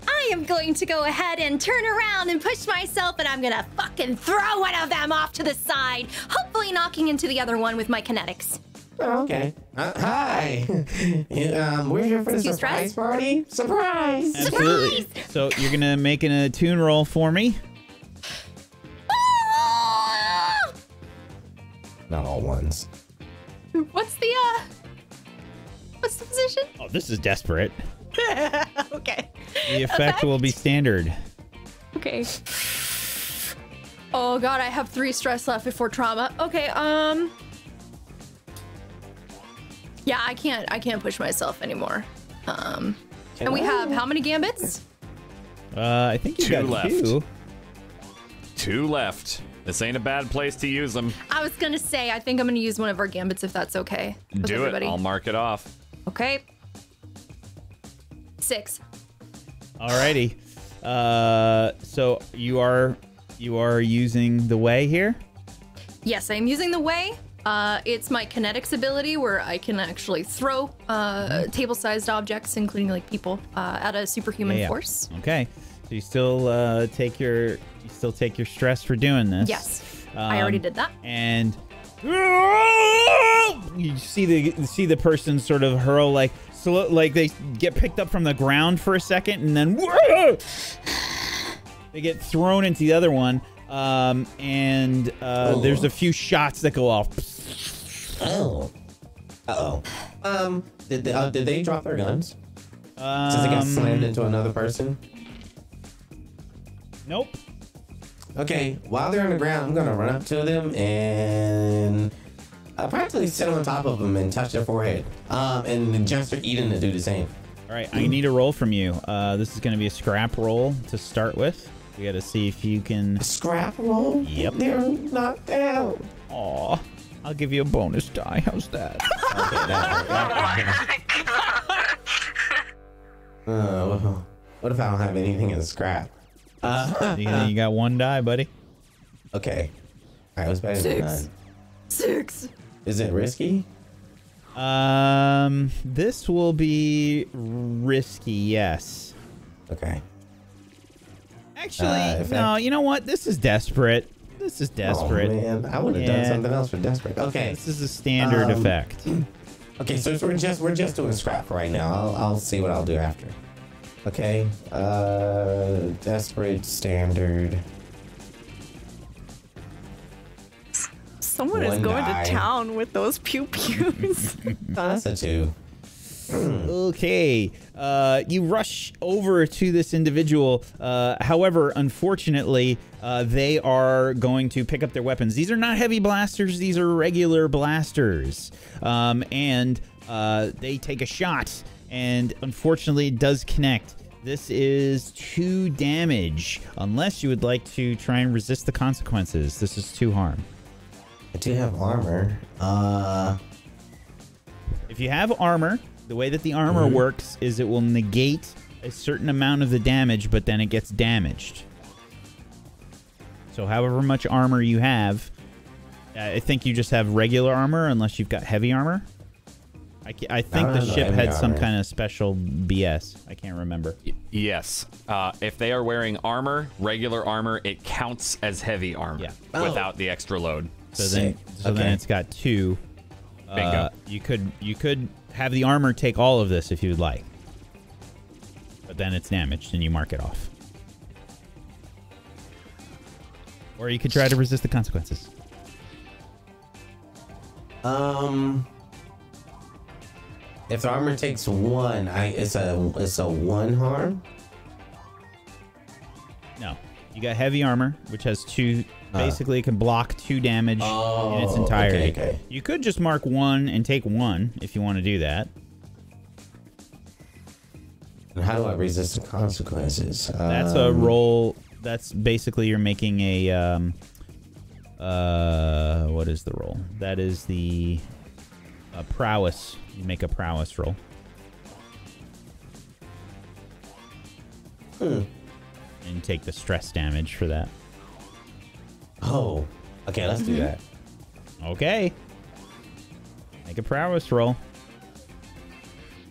I am going to go ahead and turn around and push myself, and I'm gonna fucking throw one of them off to the side, hopefully knocking into the other one with my kinetics. Oh, okay. Hi. We're here for the You surprise stressed? party. Surprise! absolutely. So you're gonna make an attune roll for me. Ah! Not all ones. What's the position? Oh, this is desperate. Okay. The effect will be standard. Okay. Oh god, I have 3 stress left before trauma. Okay, yeah, I can't push myself anymore. And we have how many gambits? I think you 2 got left. 2. 2 left. This ain't a bad place to use them. I was gonna say, I think I'm gonna use one of our gambits if that's okay. with Do everybody. it. I'll mark it off. Okay. 6. Alrighty. So you are using the way here? Yes, I am using the way. It's my kinetics ability where I can actually throw table-sized objects, including like people, at a superhuman force. Okay. So you still take your stress for doing this. Yes, I already did that. And you see the person sort of hurl like they get picked up from the ground for a second, and then they get thrown into the other one. And there's a few shots that go off. Oh. Did they drop their guns? Since they got slammed into another person? Nope. Okay, while they're on the ground, I'm gonna run up to them and practically sit on top of them and touch their forehead. And gesture Eden to do the same. All right, I need a roll from you. This is going to be a scrap roll to start with. We got to see if you can. A scrap roll? Yep. They're knocked down. Aw, I'll give you a bonus die. How's that? What if I don't have anything in scrap? You got 1 die, buddy. Okay. All right, what's better than none? 6. Is it risky? This will be risky, yes. Okay. Actually, no, you know what? This is desperate. This is desperate. Oh man, I would have done something else for desperate. Okay. This is a standard effect. Okay, so we're just doing scrap for right now. I'll see what I'll do after. Okay. Desperate standard. Someone is going to town with those pew pews. Oh, that's a 2. Okay. You rush over to this individual. However, unfortunately, they are going to pick up their weapons. These are not heavy blasters. These are regular blasters. And they take a shot. And unfortunately, it does connect. This is 2 damage. Unless you would like to try and resist the consequences. This is 2 harm. I do have armor. If you have armor, the way that the armor works is it will negate a certain amount of the damage, but then it gets damaged. So however much armor you have, I think you just have regular armor unless you've got heavy armor. I think the ship had some kind of special BS. I can't remember. Yes. If they are wearing armor, regular armor, it counts as heavy armor without the extra load. So then it's got 2. Bingo. You could have the armor take all of this if you would like. But then it's damaged and you mark it off. Or you could try to resist the consequences. If the armor takes 1, it's a 1 harm? No. You got heavy armor, which has 2. Basically, it can block 2 damage in its entirety. Okay. You could just mark 1 and take 1 if you want to do that. And how do I resist the consequences? That's a roll. That's basically you're making a what is the roll? That is the prowess. You make a prowess roll. And take the stress damage for that. Oh, okay, let's do that. Okay. Make a prowess roll.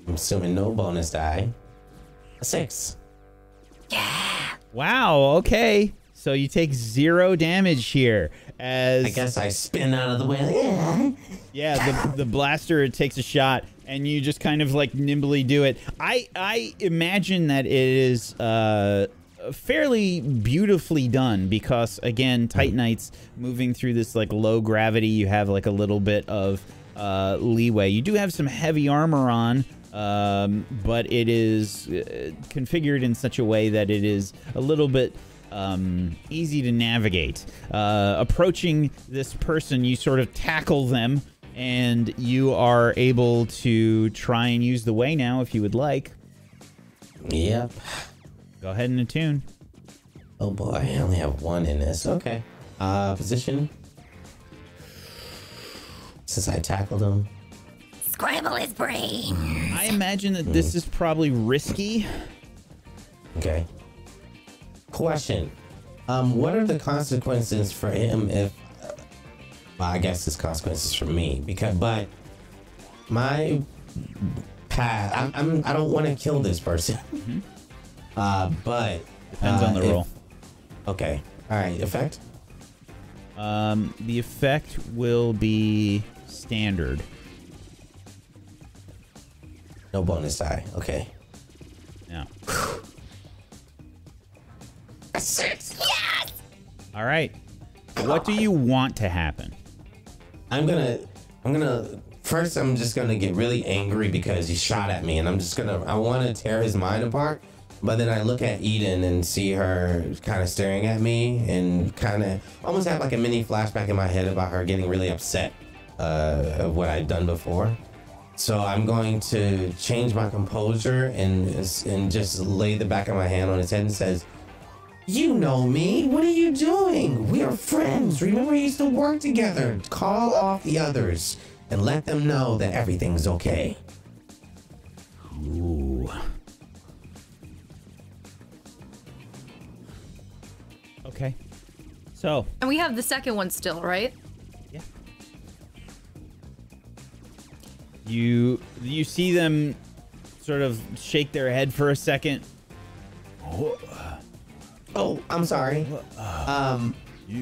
I'm assuming no bonus die. A 6. Wow, okay. So you take 0 damage here. As I guess I spin out of the way. Yeah, the blaster takes a shot, and you just kind of like nimbly do it. I imagine that it is fairly beautifully done because, again, Titanites moving through this like low gravity, you have like a little bit of leeway. You do have some heavy armor on, but it is configured in such a way that it is a little bit easy to navigate. Approaching this person, you sort of tackle them, and you are able to try and use the way now if you would like. Yep. Go ahead and attune. Oh boy, I only have 1 in this. Okay. Position. Since I tackled him. Scramble his brain. I imagine that this is probably risky. Okay. Question. What are the consequences for him if... well, I guess it's consequences for me. But my path... I don't want to kill this person. But... Depends on the roll. Okay. Alright, effect? The effect will be standard. No bonus die. Okay. Yeah. A 6. Yes! All right. What do you want to happen? I'm gonna first I'm just gonna get really angry because he shot at me, and I want to tear his mind apart, but then I look at Eden and see her kind of staring at me and kind of almost have like a mini flashback in my head about her getting really upset of what I'd done before. So I'm going to change my composure and just lay the back of my hand on his head and says, "You know me. What are you doing? We are friends. Remember we used to work together. Call off the others and let them know that everything's okay." Ooh. Okay. So. And we have the second one still, right? Yeah. You see them sort of shake their head for a second. Oh, I'm sorry.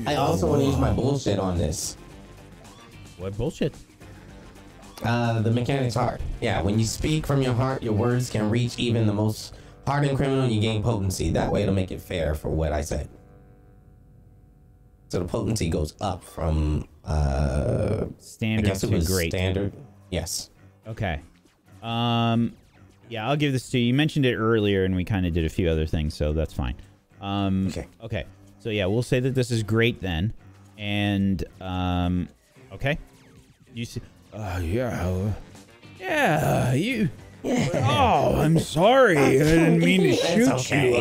I also want to use my bullshit on this. What bullshit? The mechanic's heart. Yeah, when you speak from your heart, your words can reach even the most hardened criminal. You gain potency. That way, it'll make it fair for what I said. So the potency goes up from standard to great. Standard. Yes. Okay. Yeah, I'll give this to you. You mentioned it earlier, and we kind of did a few other things, so that's fine. Okay. Okay. So yeah, we'll say that this is great then, and okay. You see? Yeah. You. Yeah. Oh, I'm sorry. I didn't mean to shoot you.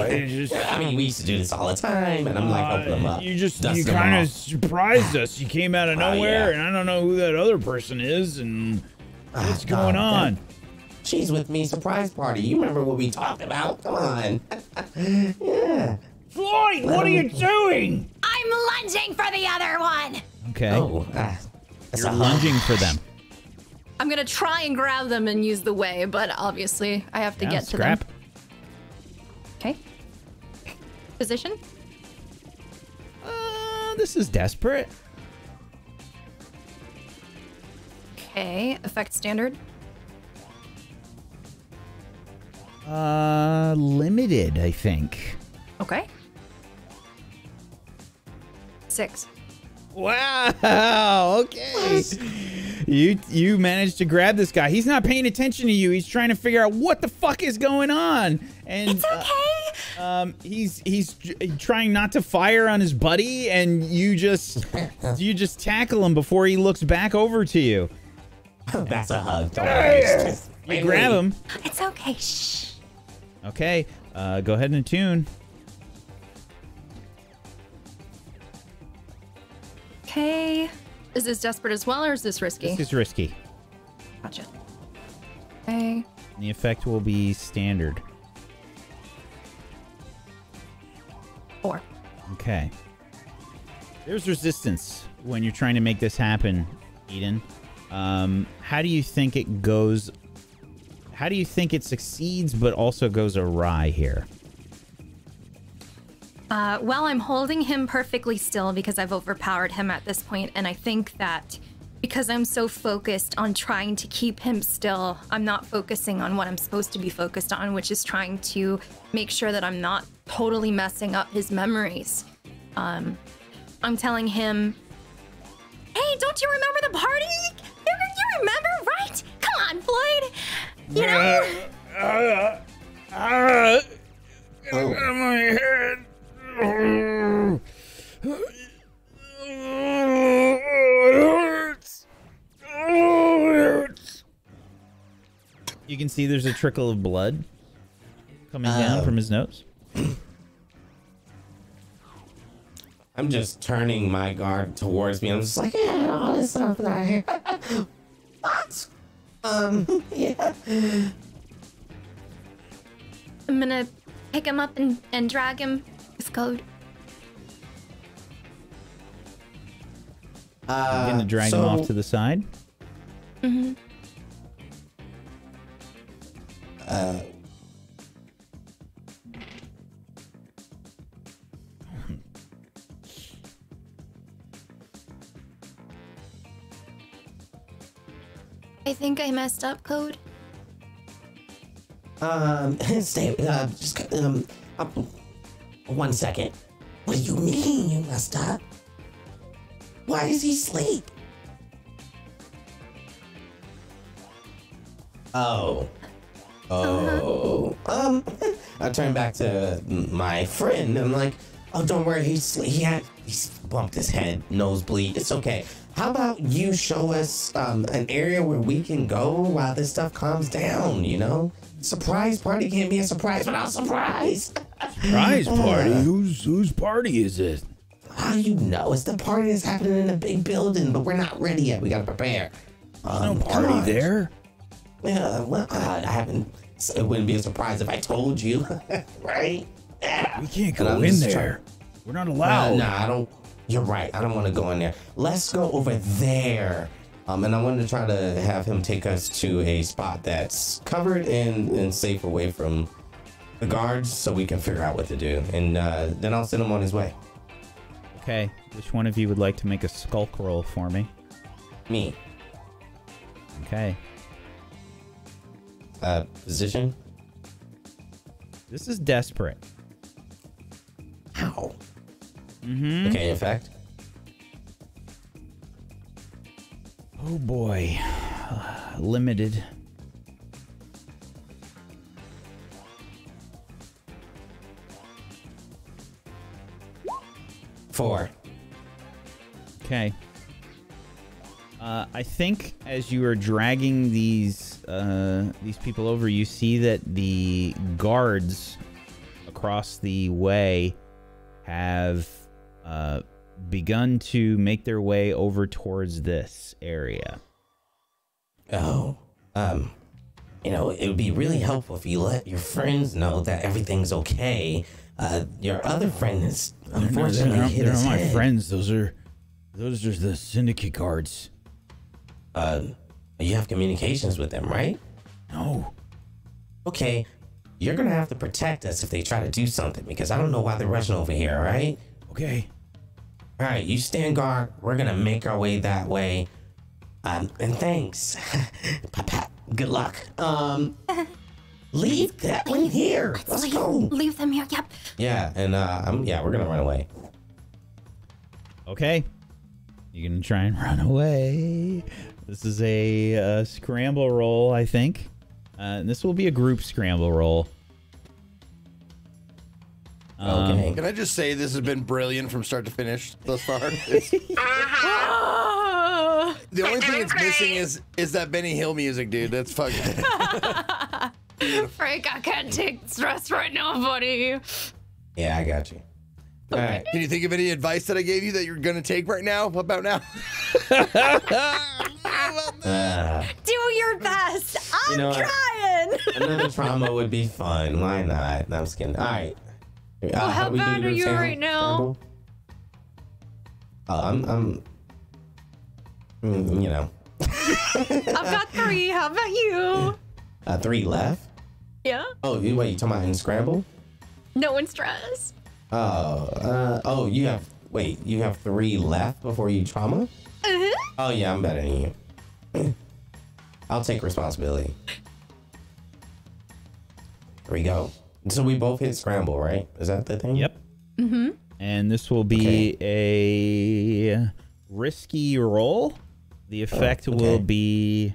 I mean, we used to do this all the time, and I'm like, open them up. You kind of surprised us. You came out of nowhere, and I don't know who that other person is, and what's going on? She's with me, surprise party. You remember what we talked about? Come on. Yeah. Floyd, what are you doing? I'm lunging for the other one. Okay. Oh, you're lunging for them. I'm gonna try and grab them and use the way, but obviously I have to get to them. Okay. Position? This is desperate. Okay, effect standard. Limited, I think. Okay. 6. Wow, okay. You managed to grab this guy. He's not paying attention to you. He's trying to figure out what the fuck is going on. And it's okay. He's trying not to fire on his buddy, and you just tackle him before he looks back over to you. That's a hug. Don't worry. You grab him. It's okay. Shh. Okay, go ahead and attune. Okay. Is this desperate as well, or is this risky? This is risky. Gotcha. Okay. The effect will be standard. 4. Okay. There's resistance when you're trying to make this happen, Eden. How do you think it goes? How do you think it succeeds but also goes awry here? Well, I'm holding him perfectly still because I've overpowered him at this point, and I think that because I'm so focused on trying to keep him still, I'm not focusing on what I'm supposed to be focused on, which is trying to make sure that I'm not totally messing up his memories. I'm telling him, hey, don't you remember the party? You remember, right? Come on, Floyd. You know? My head. You can see there's a trickle of blood coming down from his nose. I'm just turning my guard towards me. I'm just like, yeah, all this stuff that I hear. What? Yeah. I'm gonna pick him up and drag him with code. I'm gonna drag him off to the side. Mm-hmm. I think I messed up, Code. Stay, just, 1 second. What do you mean you messed up? Why is he asleep? Oh. I turn back to my friend. I'm like, oh, don't worry. He's bumped his head, nosebleed. It's okay. How about you show us an area where we can go while this stuff calms down, you know? Surprise party can't be a surprise without surprise. Surprise party? Whose party is it? How do you know? It's the party that's happening in a big building, but we're not ready yet. We gotta prepare. There's no party there. Yeah, well, I haven't. It wouldn't be a surprise if I told you, right? Yeah. We can't go in there. We're not allowed. No, I don't. You're right. I don't want to go in there. Let's go over there. And I wanted to try to have him take us to a spot that's covered and safe away from the guards so we can figure out what to do. And then I'll send him on his way. Okay. Which one of you would like to make a skulk roll for me? Me. Okay. Position? This is desperate. Ow. Mm-hmm. Okay, effect. Oh boy. Limited. Four. Okay. I think as you are dragging these people over, you see that the guards across the way have begun to make their way over towards this area. Oh, you know, it would be really helpful if you let your friends know that everything's okay. Your other friend is unfortunately hit his my head. friends. Those are the syndicate guards. You have communications with them, right? No. Okay, you're gonna have to protect us if they try to do something, because I don't know why they're rushing over here, all right? Okay. All right, you stand guard. We're gonna make our way that way. And thanks. Papa, good luck. Leave that one here. Let's go. Leave them here. Yep. Yeah, and we're gonna run away. Okay. You're gonna try and run away. This is a scramble roll, I think. And this will be a group scramble roll. Okay. Can I just say this has been brilliant from start to finish thus far? The only thing it's missing is that Benny Hill music, dude. That's fucking. Frank, I can't take stress right now, buddy. Yeah, I got you. All right. Can you think of any advice that I gave you that you're gonna take right now? About now? Do your best. I'm trying. Another trauma would be fun. Why not? No, I'm just kidding. All right. Well, how bad are you right now? I'm you know. I've got 3. How about you? 3 left? Yeah. Oh, you talking about in Scramble? No one's stressed. Oh, you have 3 left before you trauma? Uh-huh. Oh yeah, I'm better than you. I'll take responsibility. Here we go. So we both hit Scramble, right? Is that the thing? Yep. Mm-hmm. And this will be a risky roll. The effect will be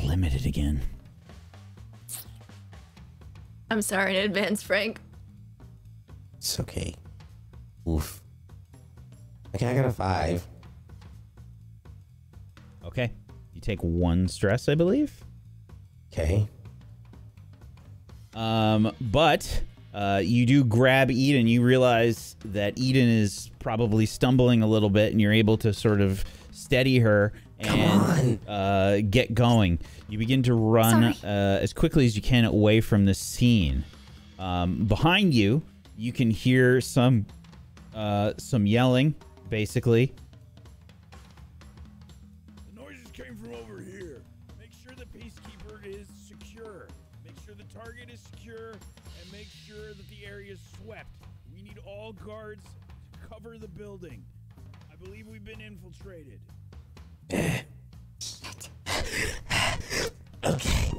limited again. I'm sorry in advance, Frank. It's okay. Oof. Okay, I got a 5. Okay. You take 1 stress, I believe. Okay. But you do grab Eden. You realize that Eden is probably stumbling a little bit, and you're able to sort of steady her and get going. You begin to run as quickly as you can away from the scene. Behind you, you can hear some yelling, basically. The noises came from over here. Make sure the peacekeeper is secure. Make sure the target is secure, and make sure that the area is swept. We need all guards to cover the building. I believe we've been infiltrated. Okay.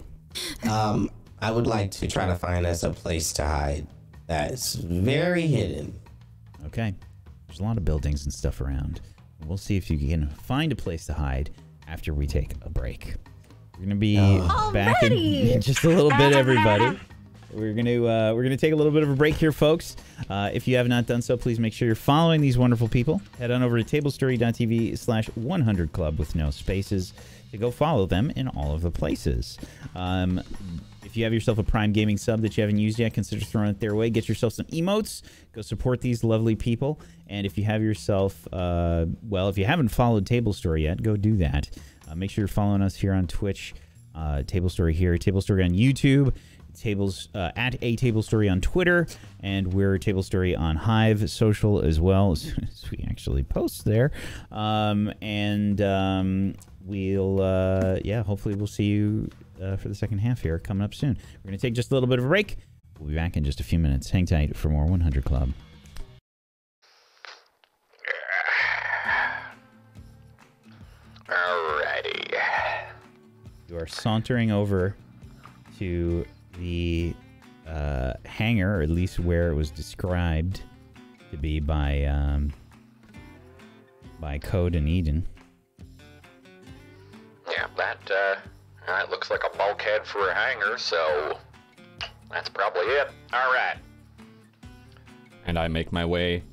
I would like to try to find us a place to hide that's very hidden. Okay. There's a lot of buildings and stuff around. We'll see if you can find a place to hide after we take a break. We're gonna be back in just a little bit, everybody. We're gonna take a little bit of a break here, folks. If you have not done so, please make sure you're following these wonderful people. Head on over to tablestory.tv/100club with no spaces to go follow them in all of the places. If you have yourself a Prime Gaming sub that you haven't used yet, consider throwing it their way. Get yourself some emotes. Go support these lovely people. And if you have yourself, if you haven't followed Tablestory yet, go do that. Make sure you're following us here on Twitch, Tablestory here, Tablestory on YouTube, at a Tablestory on Twitter, and we're Tablestory on Hive Social as well, as soon as we actually post there. Hopefully we'll see you for the second half here coming up soon. We're going to take just a little bit of a break. We'll be back in just a few minutes. Hang tight for more 100 Club. You are sauntering over to the hangar, or at least where it was described to be by Code and Eden. Yeah, that looks like a bulkhead for a hangar, so that's probably it. All right. And I make my way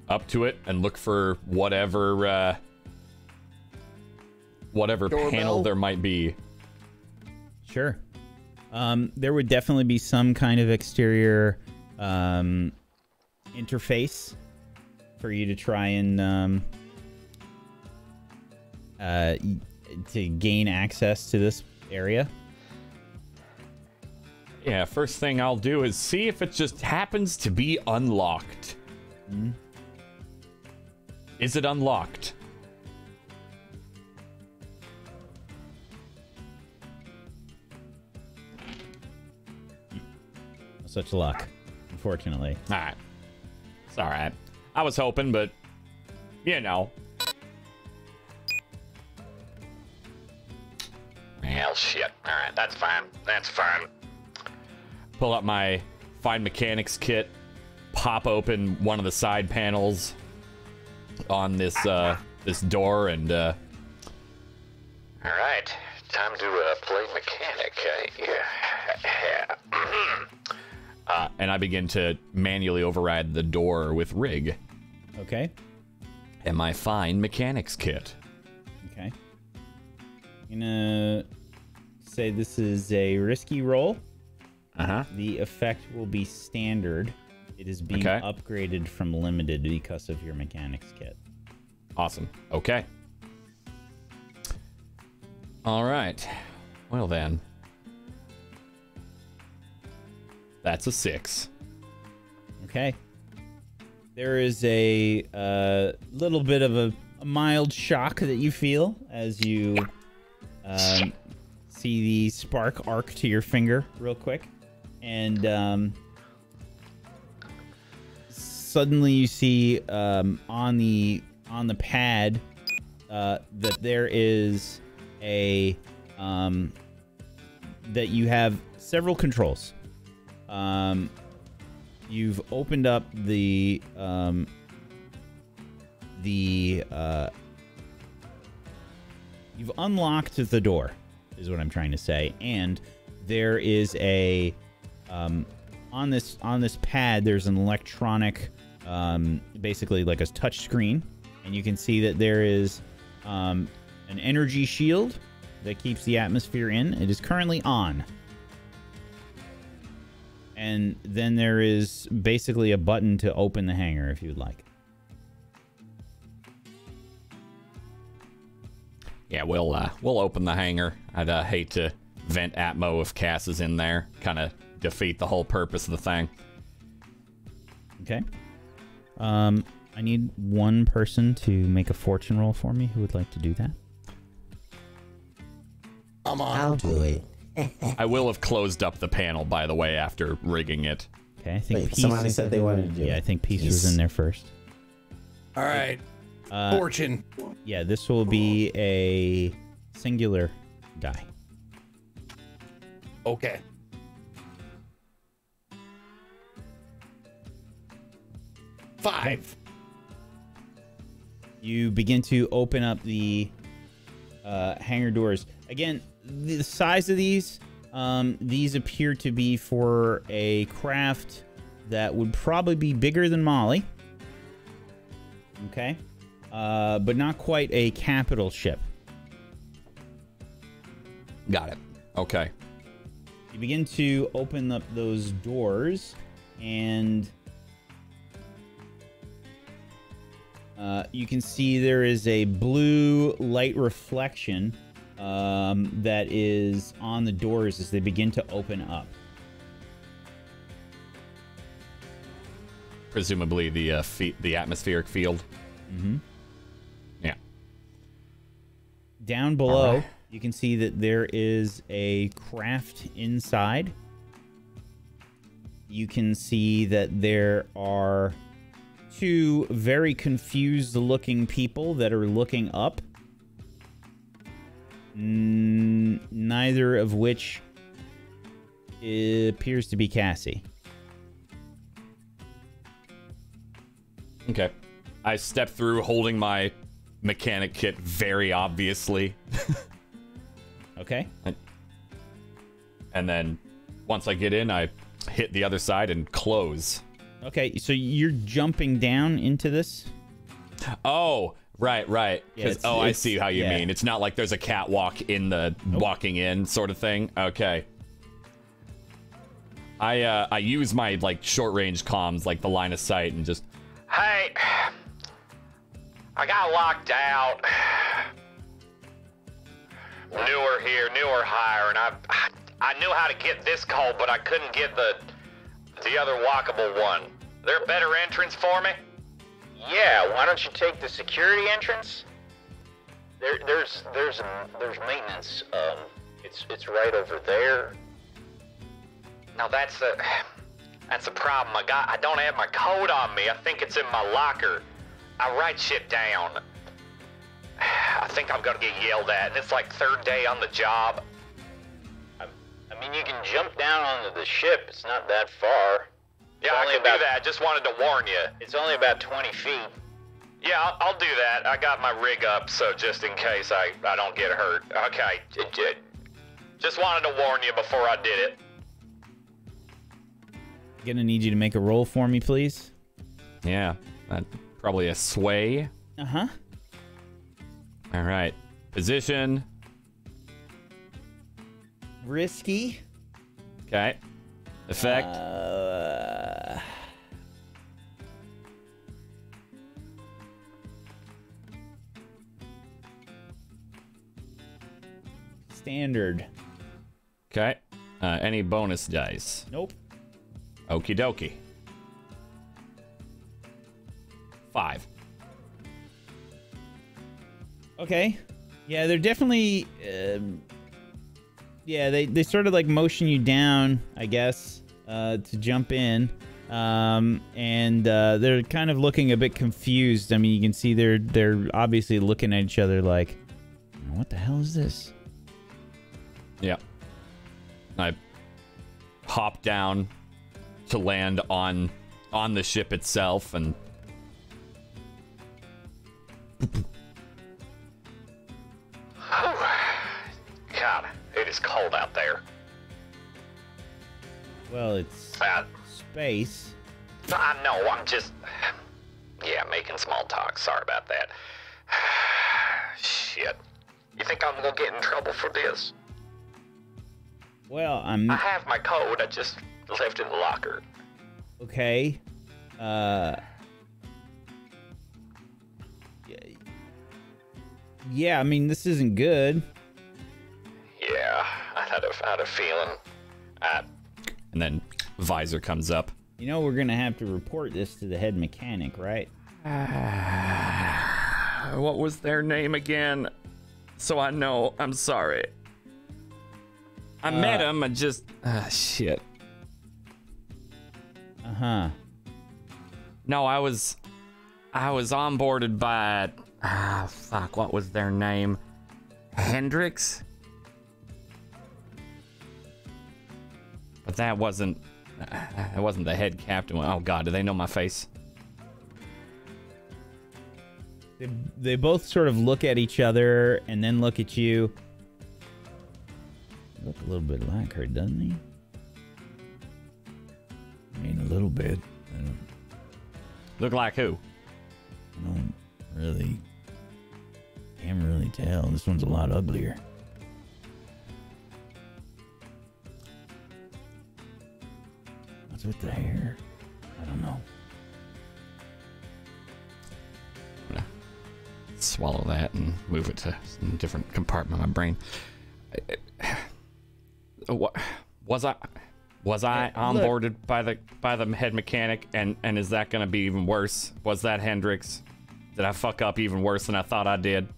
up to it and look for whatever panel there might be. Sure. There would definitely be some kind of exterior interface for you to try and to gain access to this area. Yeah, first thing I'll do is see if it just happens to be unlocked. Mm-hmm. Is it unlocked? Such luck, unfortunately. Alright. It's alright. I was hoping, but you know. Well, shit. All right, that's fine. That's fine. Pull up my Find Mechanics kit, pop open one of the side panels on this this door, and all right, time to play mechanic. and I begin to manually override the door with Rig. Okay. And my Find Mechanics kit. Okay. I'm gonna say this is a risky roll. Uh-huh. The effect will be standard. It is being upgraded from limited because of your mechanics kit. Awesome. Okay. All right. Well then. That's a 6. Okay. There is a little bit of a mild shock that you feel as you see the spark arc to your finger real quick. And suddenly you see on the pad that there is a that you have several controls. You've opened up you've unlocked the door, is what I'm trying to say, and there is a on this pad there's an electronic basically like a touch screen, and you can see that there is an energy shield that keeps the atmosphere in. It is currently on. And then there is basically a button to open the hangar if you'd like. Yeah, we'll open the hangar. I'd hate to vent Atmo if Cass is in there. Kind of defeat the whole purpose of the thing. Okay. I need one person to make a fortune roll for me. Who would like to do that? I'll do it. I will have closed up the panel, by the way, after rigging it. Okay, I think Peace, somebody said they wanted to do it. Yeah, I think Peace was in there first. All right. Fortune. Yeah, this will be a singular die. Okay. Five. You begin to open up the hangar doors. Again, the size of these appear to be for a craft that would probably be bigger than Molly. Okay. But not quite a capital ship. Got it. Okay. You begin to open up those doors, and you can see there is a blue light reflection that is on the doors as they begin to open up. Presumably the atmospheric field. Mm-hmm. Yeah. Down below, you can see that there is a craft inside. You can see that there are two very confused-looking people that are looking up. Neither neither of which appears to be Cassie. Okay. I step through holding my mechanic kit very obviously. Okay. And then once I get in, I hit the other side and close. Okay, so you're jumping down into this? Oh, right. Yeah, I see how you yeah. mean. It's not like there's a catwalk in the walking in sort of thing. Okay. I use my like short range comms, like the line of sight, and just. Hey, I got locked out. Newer here, newer higher, and I knew how to get this code, but I couldn't get the other walkable one. There a better entrance for me? Yeah, why don't you take the security entrance? There's maintenance. It's right over there. Now that's a problem. I don't have my code on me. I think it's in my locker. I write shit down. I think I'm gonna get yelled at, and it's like third day on the job. I mean, you can jump down onto the ship. It's not that far. Yeah, I can do that. Just wanted to warn you. It's only about 20 feet. Yeah, I'll do that. I got my rig up, so just in case I don't get hurt. Okay. Just wanted to warn you before I did it. Gonna need you to make a roll for me, please. Yeah, probably a sway. Uh-huh. All right. Position. Risky. Okay. Effect. Standard. Okay. Any bonus dice? Nope. Okie dokie. 5. Okay. Yeah, they're definitely... yeah, they sort of like motion you down, I guess, to jump in. And they're kind of looking a bit confused. I mean, you can see they're obviously looking at each other like, what the hell is this? Yeah. I hop down to land on the ship itself and God, it is cold out there. Well, it's space. I know, I'm just... Yeah, making small talk. Sorry about that. Shit. You think I'm gonna get in trouble for this? Well, I have my code, I just left it in the locker. Okay. Yeah, I mean, this isn't good. Yeah, I had a feeling. And then visor comes up. You know, we're gonna have to report this to the head mechanic, right? What was their name again? So I know. I'm sorry. I met him. I just... shit. Uh-huh. No, I was onboarded by... fuck, what was their name? Hendrix? But that wasn't the head captain. Oh god, do they know my face? They both sort of look at each other and then look at you. Look a little bit like her, doesn't he? I mean, a little bit. Look like who? I don't really... Can't really tell. This one's a lot uglier. What's with the hair? I don't know. I'm gonna swallow that and move it to a different compartment of my brain. What was I onboarded by the head mechanic, and is that gonna be even worse? Was that Hendrix? Did I fuck up even worse than I thought I did?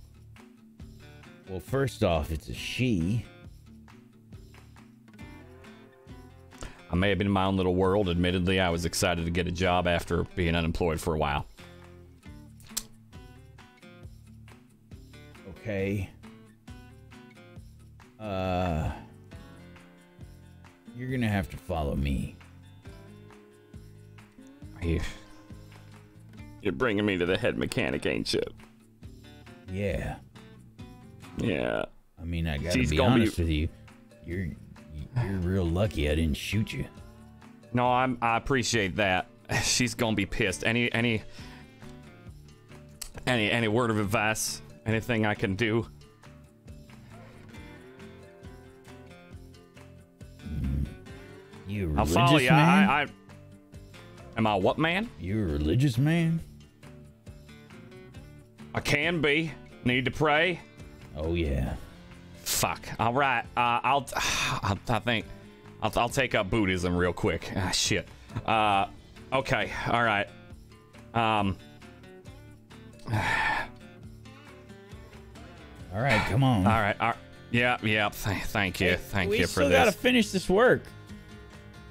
Well, first off, it's a she. I may have been in my own little world. Admittedly, I was excited to get a job after being unemployed for a while. Okay. You're gonna have to follow me. You're bringing me to the head mechanic, ain't you? Yeah. Yeah. I mean, I gotta be honest with you. You're real lucky I didn't shoot you. No, I appreciate that. She's gonna be pissed. Any word of advice? Anything I can do? You a religious I'll follow you. man? Am I what man? You a religious man? I can be. Need to pray? Oh yeah. Fuck. All right. I think I'll take up Buddhism real quick. Ah, shit. Okay. All right. All right. Come on. All right. Yeah. Thank you. Thank you for We still this. gotta finish this work.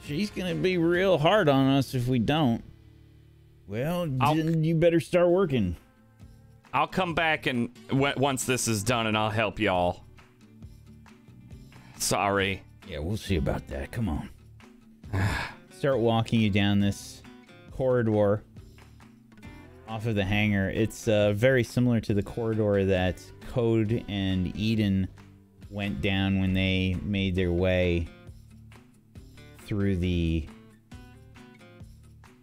She's gonna be real hard on us if we don't. Well, then you better start working. I'll come back and once this is done, and I'll help y'all. Sorry. Yeah, we'll see about that. Come on. Start walking you down this corridor off of the hangar. It's very similar to the corridor that Code and Eden went down when they made their way through the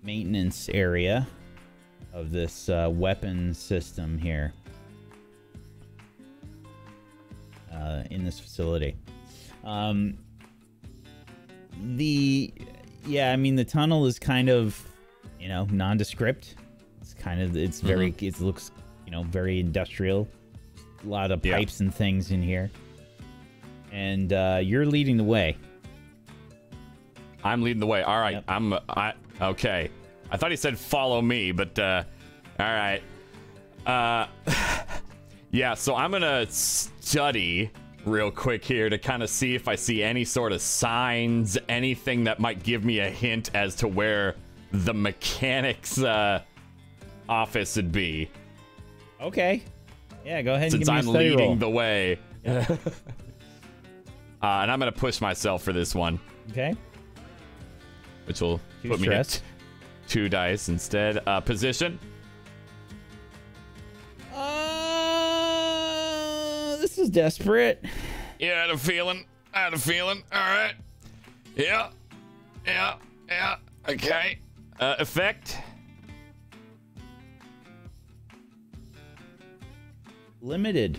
maintenance area of this weapon system here in this facility. The tunnel is kind of, nondescript. It's very, it looks, very industrial. A lot of pipes and things in here. And you're leading the way. I'm leading the way. All right. Yep. Okay. I thought he said follow me, but all right. Yeah, so I'm gonna study real quick here to kind of see if I see any sort of signs, anything that might give me a hint as to where the mechanic's office would be. Okay. Yeah, go ahead and Since give me a I'm study leading roll. the way. Yep. And I'm gonna push myself for this one. Okay. Which will Two put stress. me at 2 dice instead. Position. This is desperate. Yeah, I had a feeling. All right. Yeah. Okay. Effect. Limited.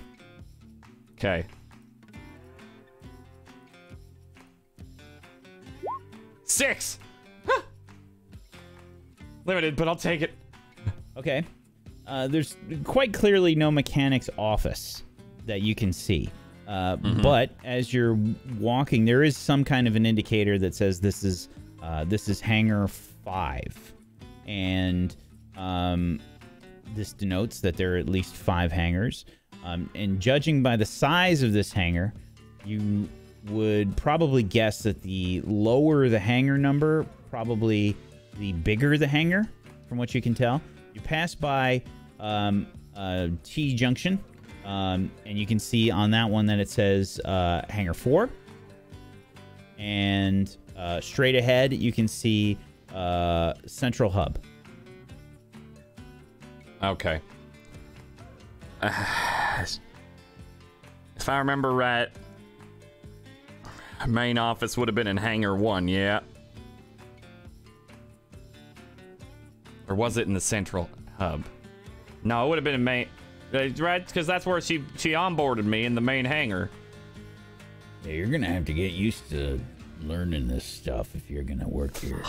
Okay. Six. Huh. Limited, but I'll take it. Okay. There's quite clearly no mechanic's office that you can see. But as you're walking, there is some kind of an indicator that says this is hangar 5. And this denotes that there are at least 5 hangars. And judging by the size of this hangar, you would probably guess that the lower the hangar number, probably the bigger the hangar, from what you can tell. You pass by T junction, and you can see on that one that it says hangar 4. And straight ahead, you can see central hub. Okay. If I remember right, main office would have been in hangar 1, yeah. Or was it in the central hub? No, it would have been in main, right? Because that's where she onboarded me, in the main hangar. Yeah, you're gonna have to get used to learning this stuff if you're gonna work here.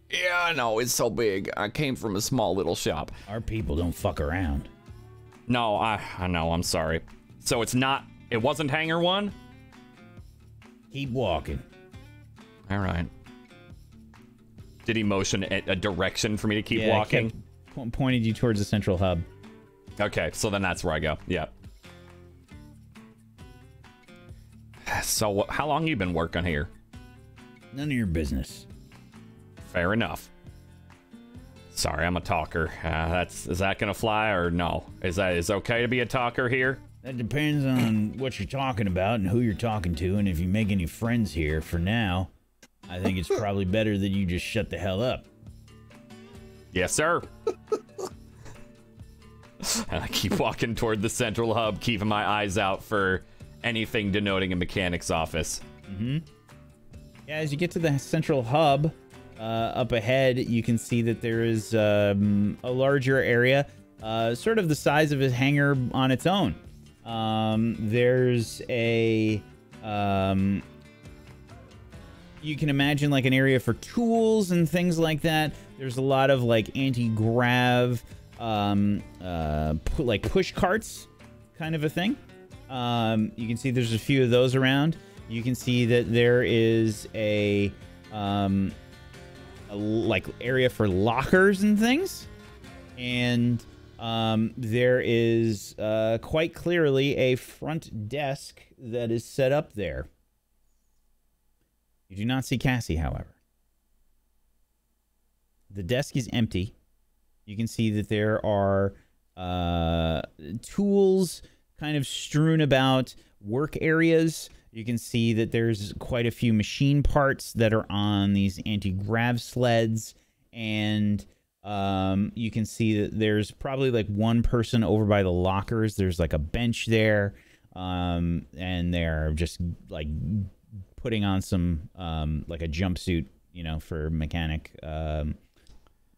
Yeah, I know, it's so big. I came from a small little shop. Our people don't fuck around. No, I know, I'm sorry. So it wasn't hangar 1? Keep walking. All right. Did he motion a direction for me to keep walking? Pointed you towards the central hub. Okay, so then that's where I go. Yeah. So how long you been working here? None of your business. Fair enough. Sorry, I'm a talker. Is that gonna fly or no? Is okay to be a talker here? That depends on what you're talking about and who you're talking to, and if you make any friends here. For now, I think it's probably better that you just shut the hell up. Yes, sir. And I keep walking toward the central hub, keeping my eyes out for anything denoting a mechanic's office. Mm-hmm. Yeah, as you get to the central hub, up ahead, you can see that there is a larger area, sort of the size of a hangar on its own. There's a... you can imagine like an area for tools and things like that. There's a lot of like anti-grav, like push carts kind of a thing. You can see there's a few of those around. You can see that there is a like area for lockers and things. And there is quite clearly a front desk that is set up there. You do not see Cassie, however. The desk is empty. You can see that there are tools kind of strewn about, work areas. You can see that there's quite a few machine parts that are on these anti-grav sleds. And you can see that there's probably like one person over by the lockers. There's like a bench there. And they're just like putting on some like a jumpsuit, you know, for mechanic,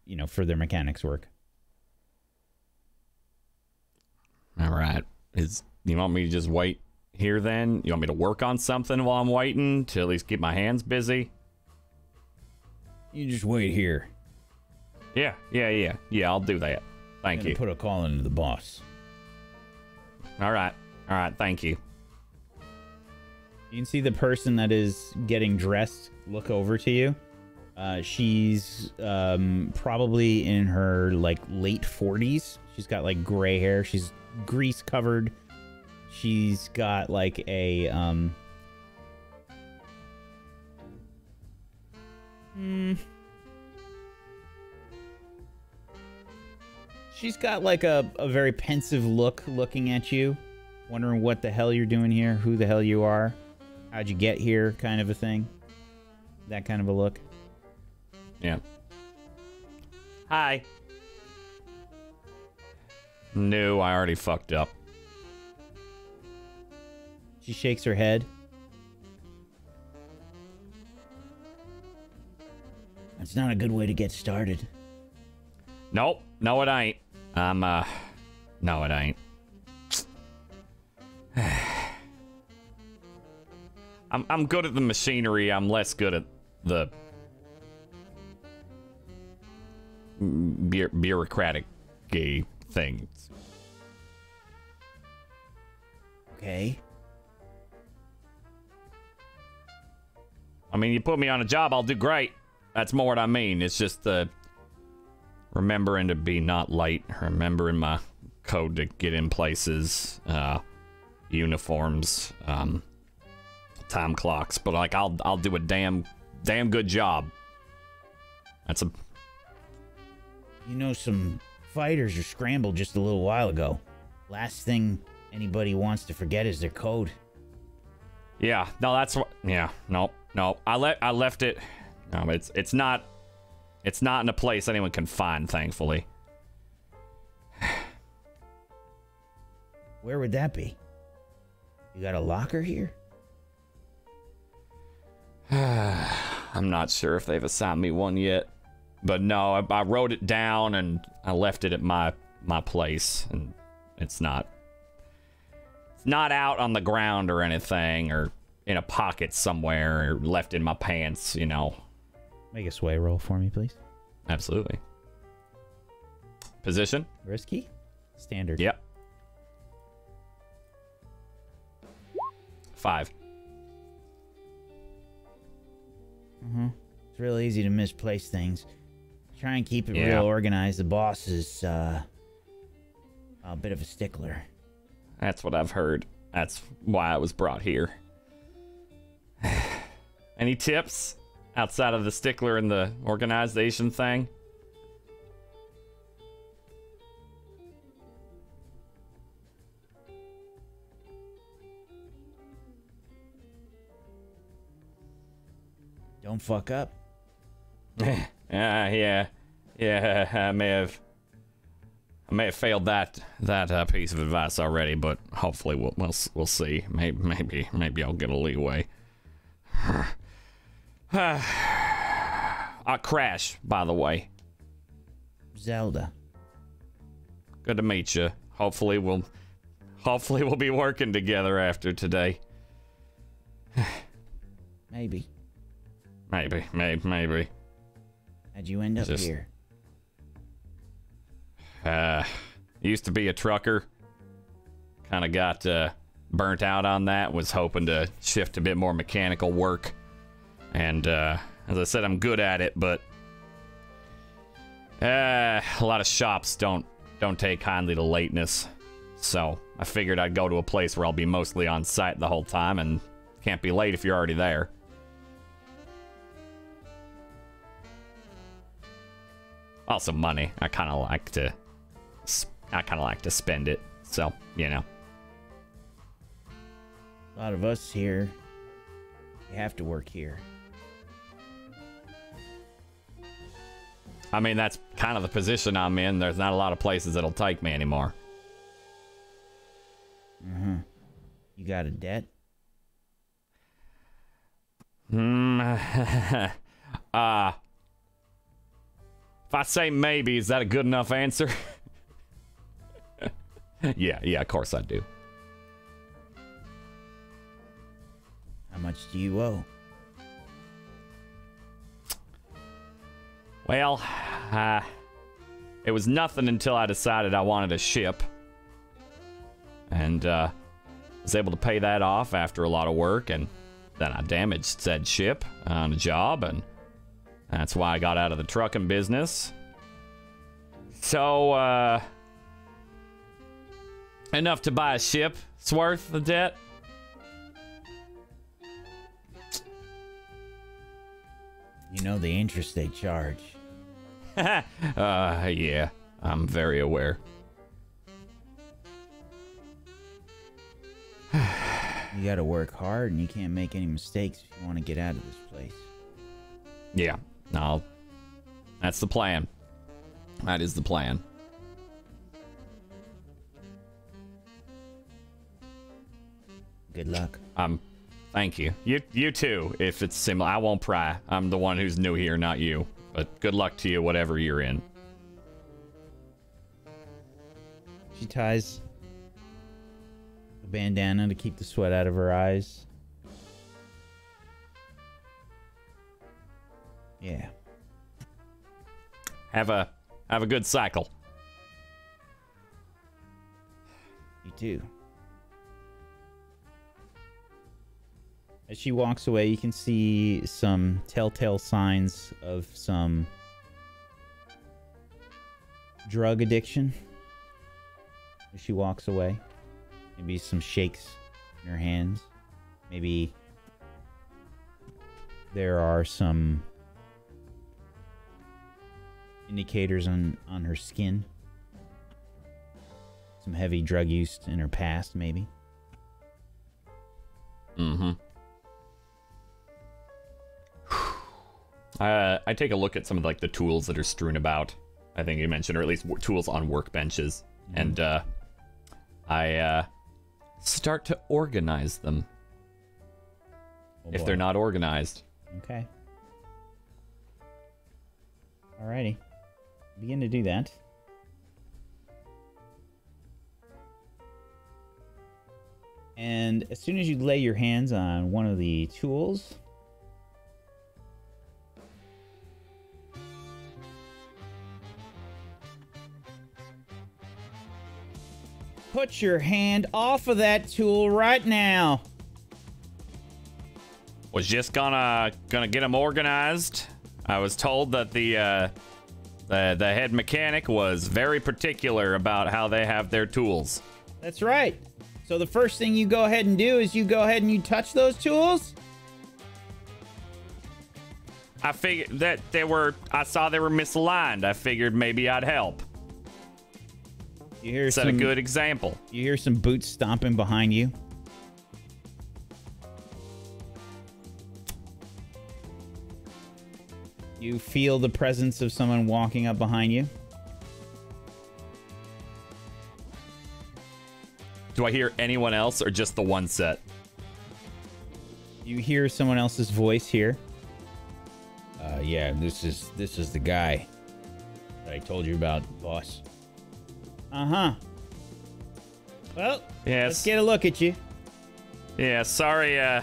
you know, for their mechanics work. All right. You want me to just wait here then? You want me to work on something while I'm waiting to at least keep my hands busy? You just wait here. Yeah, I'll do that. Thank you. Put a call into the boss. All right, thank you. You can see the person that is getting dressed look over to you. She's probably in her like late 40s. She's got like gray hair. She's grease covered. She's got like a she's got like a very pensive look looking at you, wondering what the hell you're doing here, who the hell you are, how'd you get here, kind of a thing. That kind of a look. Yeah. Hi. No, I already fucked up. She shakes her head. That's not a good way to get started. Nope. No, it ain't. No, it ain't. I'm good at the machinery. I'm less good at the bureaucratic gay things. Okay. I mean, you put me on a job, I'll do great. That's more what I mean. It's just the remembering to be not late, remembering my code to get in places, uniforms, time clocks. But like, I'll do a damn good job. That's a. You know, some fighters are scrambled just a little while ago. Last thing anybody wants to forget is their code. Yeah, no, that's what. Yeah, no. I left it. No, it's not in a place anyone can find, thankfully. Where would that be? You got a locker here? I'm not sure if they've assigned me one yet. But no, I wrote it down and I left it at my place, and it's not out on the ground or anything, or in a pocket somewhere, or left in my pants, you know. Make a sway roll for me, please. Absolutely. Position? Risky? Standard. Yep. 5. It's real easy to misplace things. Try and keep it real organized. The boss is a bit of a stickler. That's what I've heard. That's why I was brought here. Any tips outside of the stickler and the organization thing? Don't fuck up. Yeah. I may have failed that piece of advice already, but hopefully we'll see. Maybe I'll get a leeway. Crash, by the way. Zelda. Good to meet you. Hopefully we'll be working together after today. Maybe. Maybe. How'd you end up here? Used to be a trucker. Kind of got burnt out on that. Was hoping to shift a bit more mechanical work. And as I said, I'm good at it, but a lot of shops don't take kindly to lateness. So I figured I'd go to a place where I'll be mostly on site the whole time and can't be late if you're already there. Also money. I kind of like to spend it. So, you know. A lot of us here, you have to work here. I mean, that's kind of the position I'm in. There's not a lot of places that'll take me anymore. You got a debt? If I say maybe, is that a good enough answer? Yeah, of course I do. How much do you owe? Well, it was nothing until I decided I wanted a ship. And was able to pay that off after a lot of work, and then I damaged said ship on a job, and that's why I got out of the trucking business. So, enough to buy a ship. It's worth the debt. You know the interest they charge. Yeah, I'm very aware. You gotta work hard, and you can't make any mistakes if you want to get out of this place. Yeah, that's the plan. That is the plan. Good luck. Thank you. You too, if it's similar. I won't pry. I'm the one who's new here, not you. But good luck to you, whatever you're in. She ties a bandana to keep the sweat out of her eyes. Yeah. Have a good cycle. You too. As she walks away, you can see some telltale signs of some drug addiction as she walks away. Maybe some shakes in her hands. Maybe there are some indicators on her skin. Some heavy drug use in her past, maybe. I take a look at some of the tools that are strewn about. I think you mentioned, or at least tools on workbenches, and I start to organize them. If they're not organized. Okay. Alrighty. Begin to do that. And as soon as you lay your hands on one of the tools, put your hand off of that tool right now. Was just gonna get them organized. I was told that the head mechanic was very particular about how they have their tools. That's right. So the first thing you go ahead and do is you go ahead and you touch those tools. I figured that I saw they were misaligned. I figured maybe I'd help. You hear Set a good example. You hear some boots stomping behind you. You feel the presence of someone walking up behind you. Do I hear anyone else or just the one set? You hear someone else's voice here. Yeah, this is the guy that I told you about, boss. Uh-huh. Well, yes. Let's get a look at you. Yeah, sorry,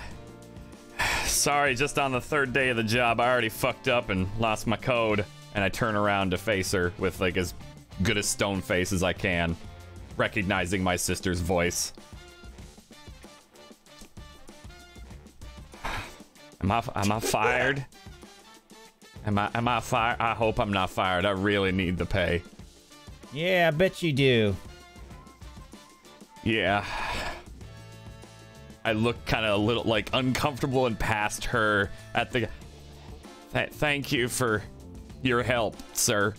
sorry, just on the third day of the job, I already fucked up and lost my code. And I turn around to face her with, like, as good a stone face as I can, recognizing my sister's voice. Am I fired? Am I fired? I hope I'm not fired. I really need the pay. Yeah, I bet you do. Yeah. I look kind of a little, like, uncomfortable and past her at the... Thank you for your help, sir.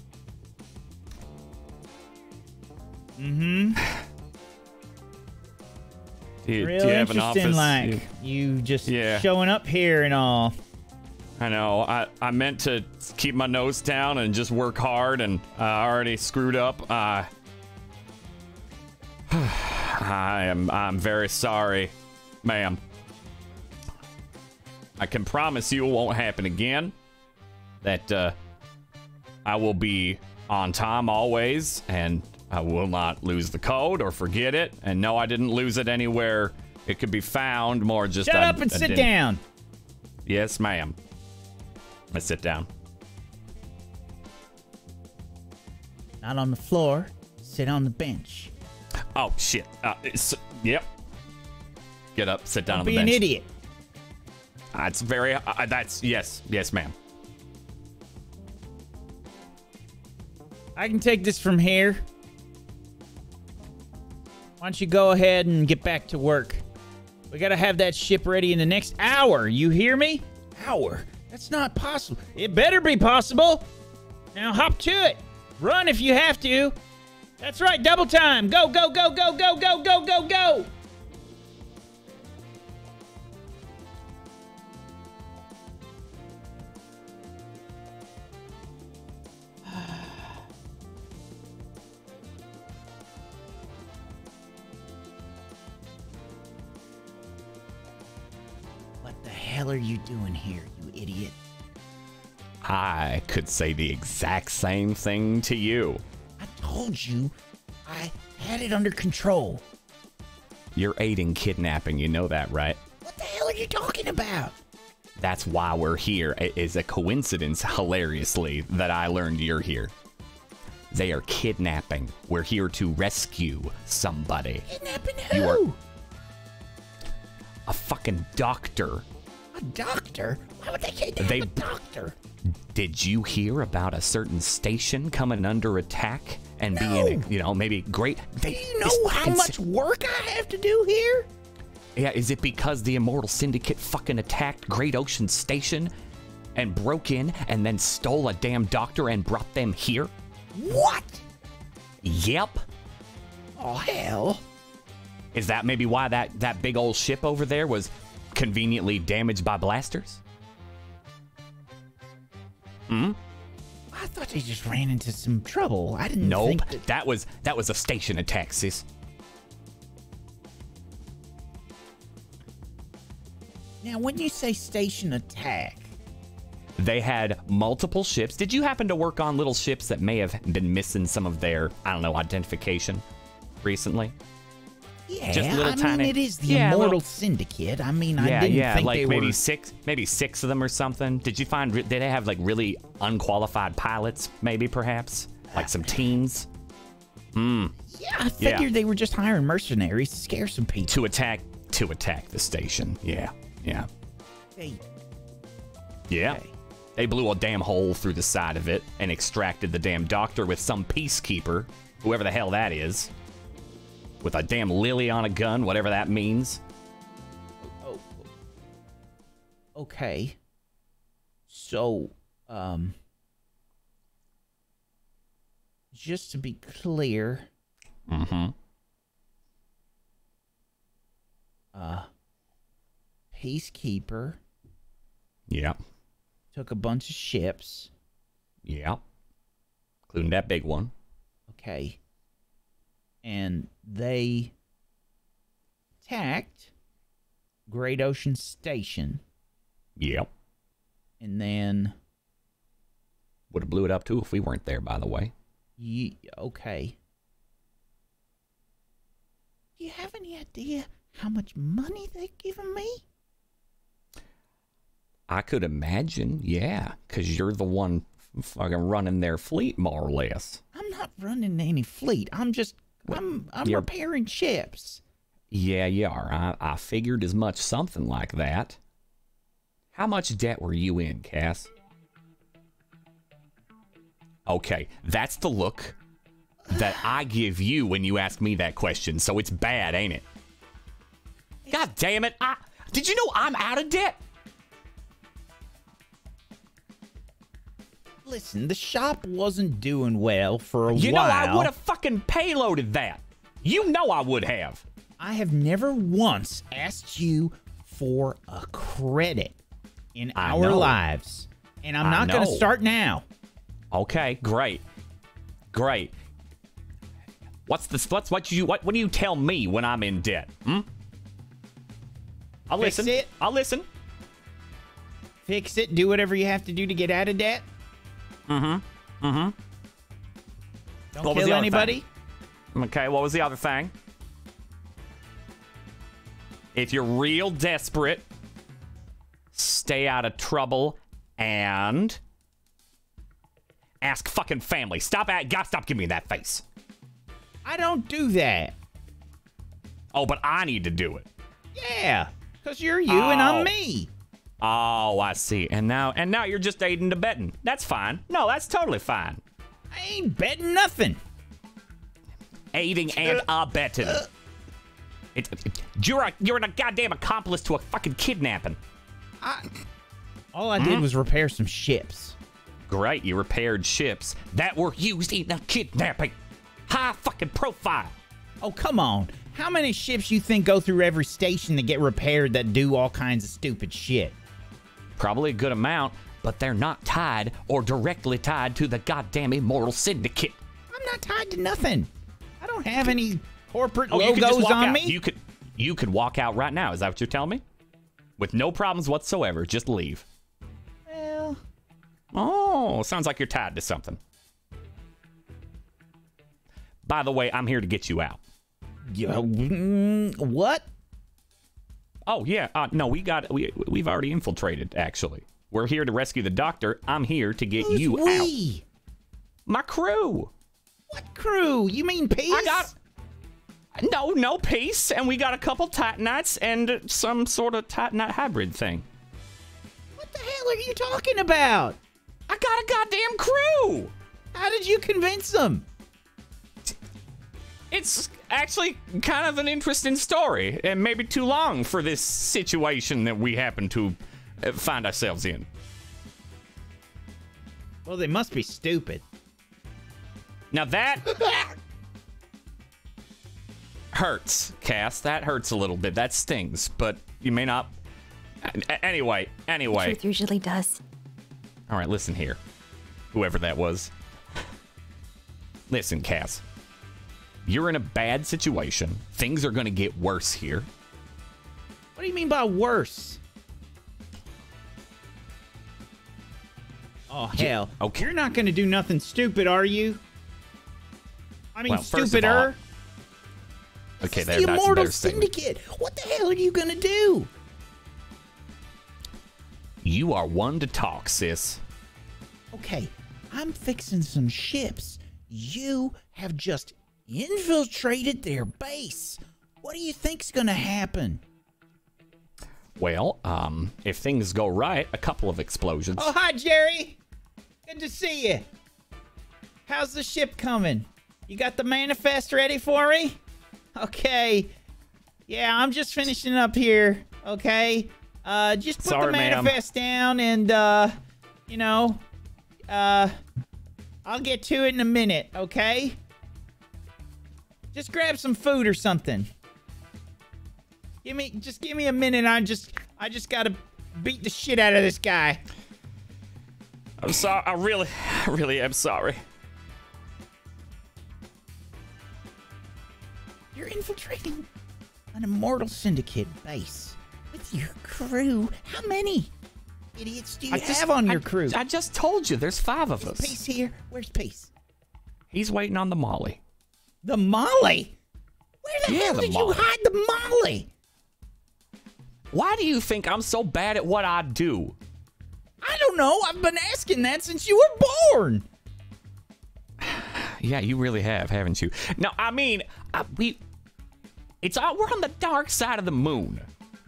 Mm-hmm. Do you Real have an interesting, office? like, you just showing up here and all. I know. I meant to keep my nose down and just work hard, and I already screwed up. I'm very sorry, ma'am. I can promise you it won't happen again. That I will be on time always, and I will not lose the code or forget it. And no, I didn't lose it anywhere it could be found. More just shut up and sit down. Yes, ma'am. I sit down. Not on the floor. Sit on the bench. Oh shit. Yep. Get up. Sit down on the Be bench. an idiot. That's very. That's yes, ma'am. I can take this from here. Why don't you go ahead and get back to work? We gotta have that ship ready in the next hour. You hear me? Hour. That's not possible. It better be possible. Now hop to it. Run if you have to. That's right, double time. Go, go, go, go, go, go, go, go, go. What the hell are you doing here, you idiot? I could say the exact same thing to you. I told you I had it under control. You're aiding kidnapping, you know that, right? What the hell are you talking about? That's why we're here. It is a coincidence, hilariously, that I learned you're here. They are kidnapping. We're here to rescue somebody. Kidnapping who? You are a fucking doctor. A doctor? Why would they kidnap a doctor? Did you hear about a certain station coming under attack and being, you know, maybe great? Do you know how much work I have to do here? Yeah, is it because the Immortal Syndicate fucking attacked Great Ocean Station and broke in and then stole a damn doctor and brought them here? What? Yep. Oh, hell. Is that maybe why that big old ship over there was conveniently damaged by blasters? Hmm? I thought they just ran into some trouble. I didn't Nope. think that was a station attack, sis. Now, when you say station attack, they had multiple ships. Did you happen to work on little ships that may have been missing some of their, I don't know, identification recently? Yeah, just little I tiny. mean, it is the Immortal Syndicate. I mean, I didn't think like they maybe were... six of them or something. Did you find? Did they have like really unqualified pilots? Maybe perhaps like some teens. Yeah, I figured they were just hiring mercenaries to scare some people to attack the station. Yeah. Hey. Yeah. Okay. They blew a damn hole through the side of it and extracted the damn doctor with some peacekeeper, whoever the hell that is. With a damn lily on a gun, whatever that means. Oh. Okay. So, just to be clear. Mm-hmm. Peacekeeper. Yeah. took a bunch of ships. Yeah. Including that big one. Okay. And they attacked Great Ocean Station. Yep. And then... Would have blew it up, too, if we weren't there, by the way. Okay. Do you have any idea how much money they've given me? I could imagine, yeah, because you're the one fucking running their fleet, more or less. I'm not running any fleet. I'm repairing ships. Yeah, you are. I figured as much, something like that. How much debt were you in, Cass? Okay, that's the look that I give you when you ask me that question, so it's bad, ain't it? God damn it. Did you know I'm out of debt? Listen, the shop wasn't doing well for a while. You know, I would have fucking payloaded that. You know I would have. I have never once asked you for a credit in our lives. And I'm not going to start now. Okay, great. Great. What do you tell me when I'm in debt? I'll listen. Fix it. I'll listen. Fix it. Do whatever you have to do to get out of debt. Don't kill anybody. Okay, what was the other thing? If you're real desperate, stay out of trouble and ask fucking family. Stop giving me that face. I don't do that. Oh, but I need to do it. Yeah, because you're you and I'm me. Oh, I see. And now you're just aiding and abetting. That's fine. No, that's totally fine. I ain't betting nothing. Aiding and abetting. You're a goddamn accomplice to a fucking kidnapping. All I did was repair some ships. Great, you repaired ships that were used in a kidnapping. High fucking profile. Oh, come on. How many ships you think go through every station that get repaired that do all kinds of stupid shit? Probably a good amount, but they're not tied or directly tied to the goddamn Immortal Syndicate. I'm not tied to nothing. I don't have any corporate logos on me. You could walk out right now. Is that what you're telling me? With no problems whatsoever. Just leave. Well. Oh, sounds like you're tied to something. By the way, I'm here to get you out. What? Oh, yeah. No, we've already infiltrated, actually. We're here to rescue the doctor. I'm here to get you out. My crew. What crew? You mean Peace? No Peace. And we got a couple Titanites and some sort of Titanite hybrid thing. What the hell are you talking about? I got a goddamn crew. How did you convince them? It's actually kind of an interesting story, and maybe too long for this situation that we happen to find ourselves in. Well, they must be stupid. Now that hurts, Cass. That hurts a little bit. That stings, but you may not. Anyway. The truth usually does. All right, listen here. Whoever that was. Listen, Cass. You're in a bad situation. Things are going to get worse here. What do you mean by worse? Oh, hell. Okay. You're not going to do nothing stupid, are you? I mean, well, stupider. Okay, there. The Immortal Syndicate. What the hell are you going to do? You are one to talk, sis. Okay, I'm fixing some ships. You have just infiltrated their base. What do you think's gonna happen? Well, if things go right, a couple of explosions. Oh, hi, Jerry. Good to see you. How's the ship coming? You got the manifest ready for me? Okay. Yeah, I'm just finishing up here. Okay. Just put the manifest down and, you know, I'll get to it in a minute, okay? Just grab some food or something. Just give me a minute. I just gotta beat the shit out of this guy. I'm sorry. I really am sorry. You're infiltrating an immortal syndicate base with your crew. How many idiots do you have on your crew? I just told you, there's 5 of us. Is Peace here? Where's Peace? He's waiting on the Molly. The Molly? Where the hell did you hide the Molly? Why do you think I'm so bad at what I do? I don't know. I've been asking that since you were born. Yeah, you really have, haven't you? No, I mean, we're on the dark side of the moon.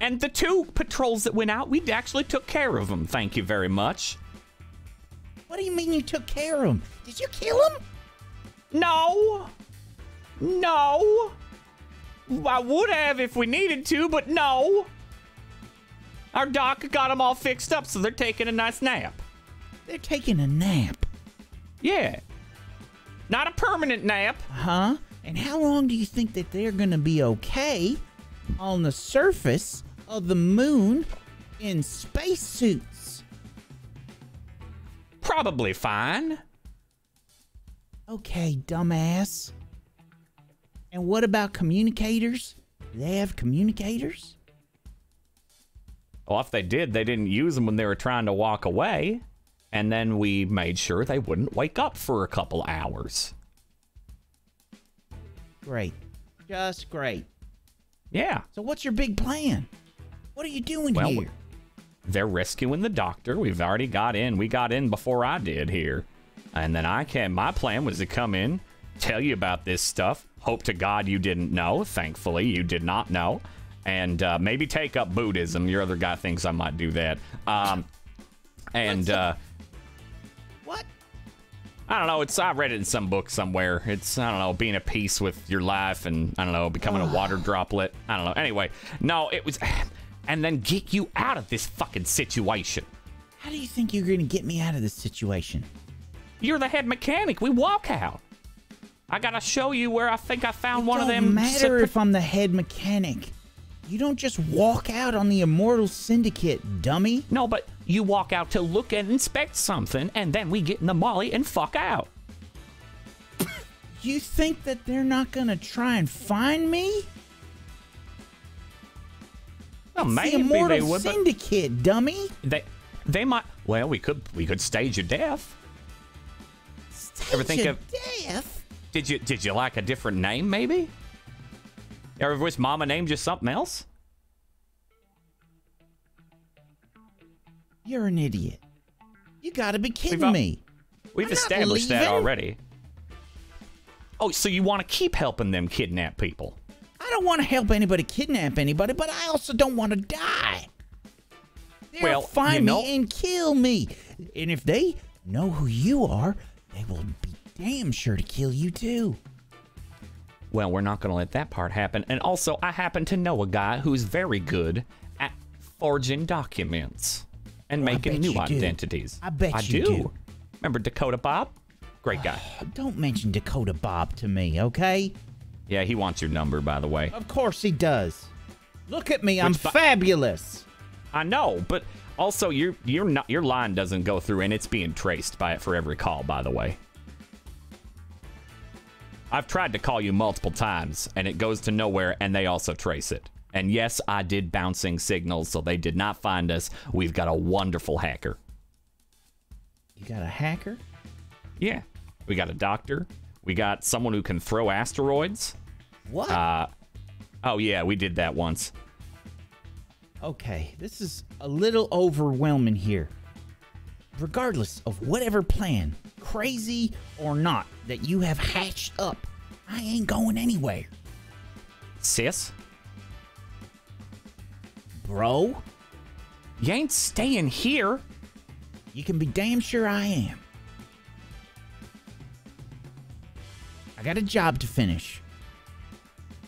And the 2 patrols that went out, we actually took care of them. Thank you very much. What do you mean you took care of them? Did you kill them? No. No. I would have if we needed to, but no. Our doc got them all fixed up, so they're taking a nice nap. They're taking a nap? Yeah. Not a permanent nap. Huh? And how long do you think that they're gonna be okay on the surface of the moon in spacesuits? Probably fine. Okay, dumbass. And what about communicators? Do they have communicators? Well, if they did, they didn't use them when they were trying to walk away. And then we made sure they wouldn't wake up for a couple hours. Great. Just great. Yeah. So what's your big plan? What are you doing here? They're rescuing the doctor. We've already got in. We got in before I did here. And then my plan was to come in, tell you about this stuff. Hope to God you didn't know. Thankfully, you did not know. And maybe take up Buddhism. Your other guy thinks I might do that. What? I don't know. I read it in some book somewhere. It's, I don't know, being at peace with your life and, I don't know, becoming a water droplet. I don't know. Anyway, no, it was... And then get you out of this fucking situation. How do you think you're going to get me out of this situation? You're the head mechanic. We walk out. I got to show you where I think I found one of them... It don't matter if I'm the head mechanic. You don't just walk out on the Immortal Syndicate, dummy. No, but you walk out to look and inspect something, and then we get in the molly and fuck out. You think that they're not gonna try and find me? Well, it's maybe the Immortal they would, Syndicate, dummy. They might. Well, we could stage your death. Ever think of death? Did you like a different name, maybe? Ever wish Mama named you something else? You're an idiot. You gotta be kidding me. We've established that already. Oh, so you want to keep helping them kidnap people? I don't want to help anybody kidnap anybody, but I also don't want to die. They'll find me and kill me. And if they know who you are, they will be damn sure to kill you too. Well, we're not going to let that part happen. And also, I happen to know a guy who's very good at forging documents and making new identities. I bet you do. Remember Dakota Bob? Great guy. Don't mention Dakota Bob to me, okay? Yeah, he wants your number, by the way. Of course he does. Look at me, I'm fabulous. I know, but also your line doesn't go through, and it's being traced by it for every call, by the way. I've tried to call you multiple times, and it goes to nowhere, and they also trace it. And yes, I did bouncing signals, so they did not find us. We've got a wonderful hacker. You got a hacker? Yeah. We got a doctor. We got someone who can throw asteroids. What? Oh, yeah, we did that once. Okay, this is a little overwhelming here. Regardless of whatever plan, crazy or not, that you have hatched up, I ain't going anywhere. Sis? Bro? You ain't staying here. You can be damn sure I am. I got a job to finish.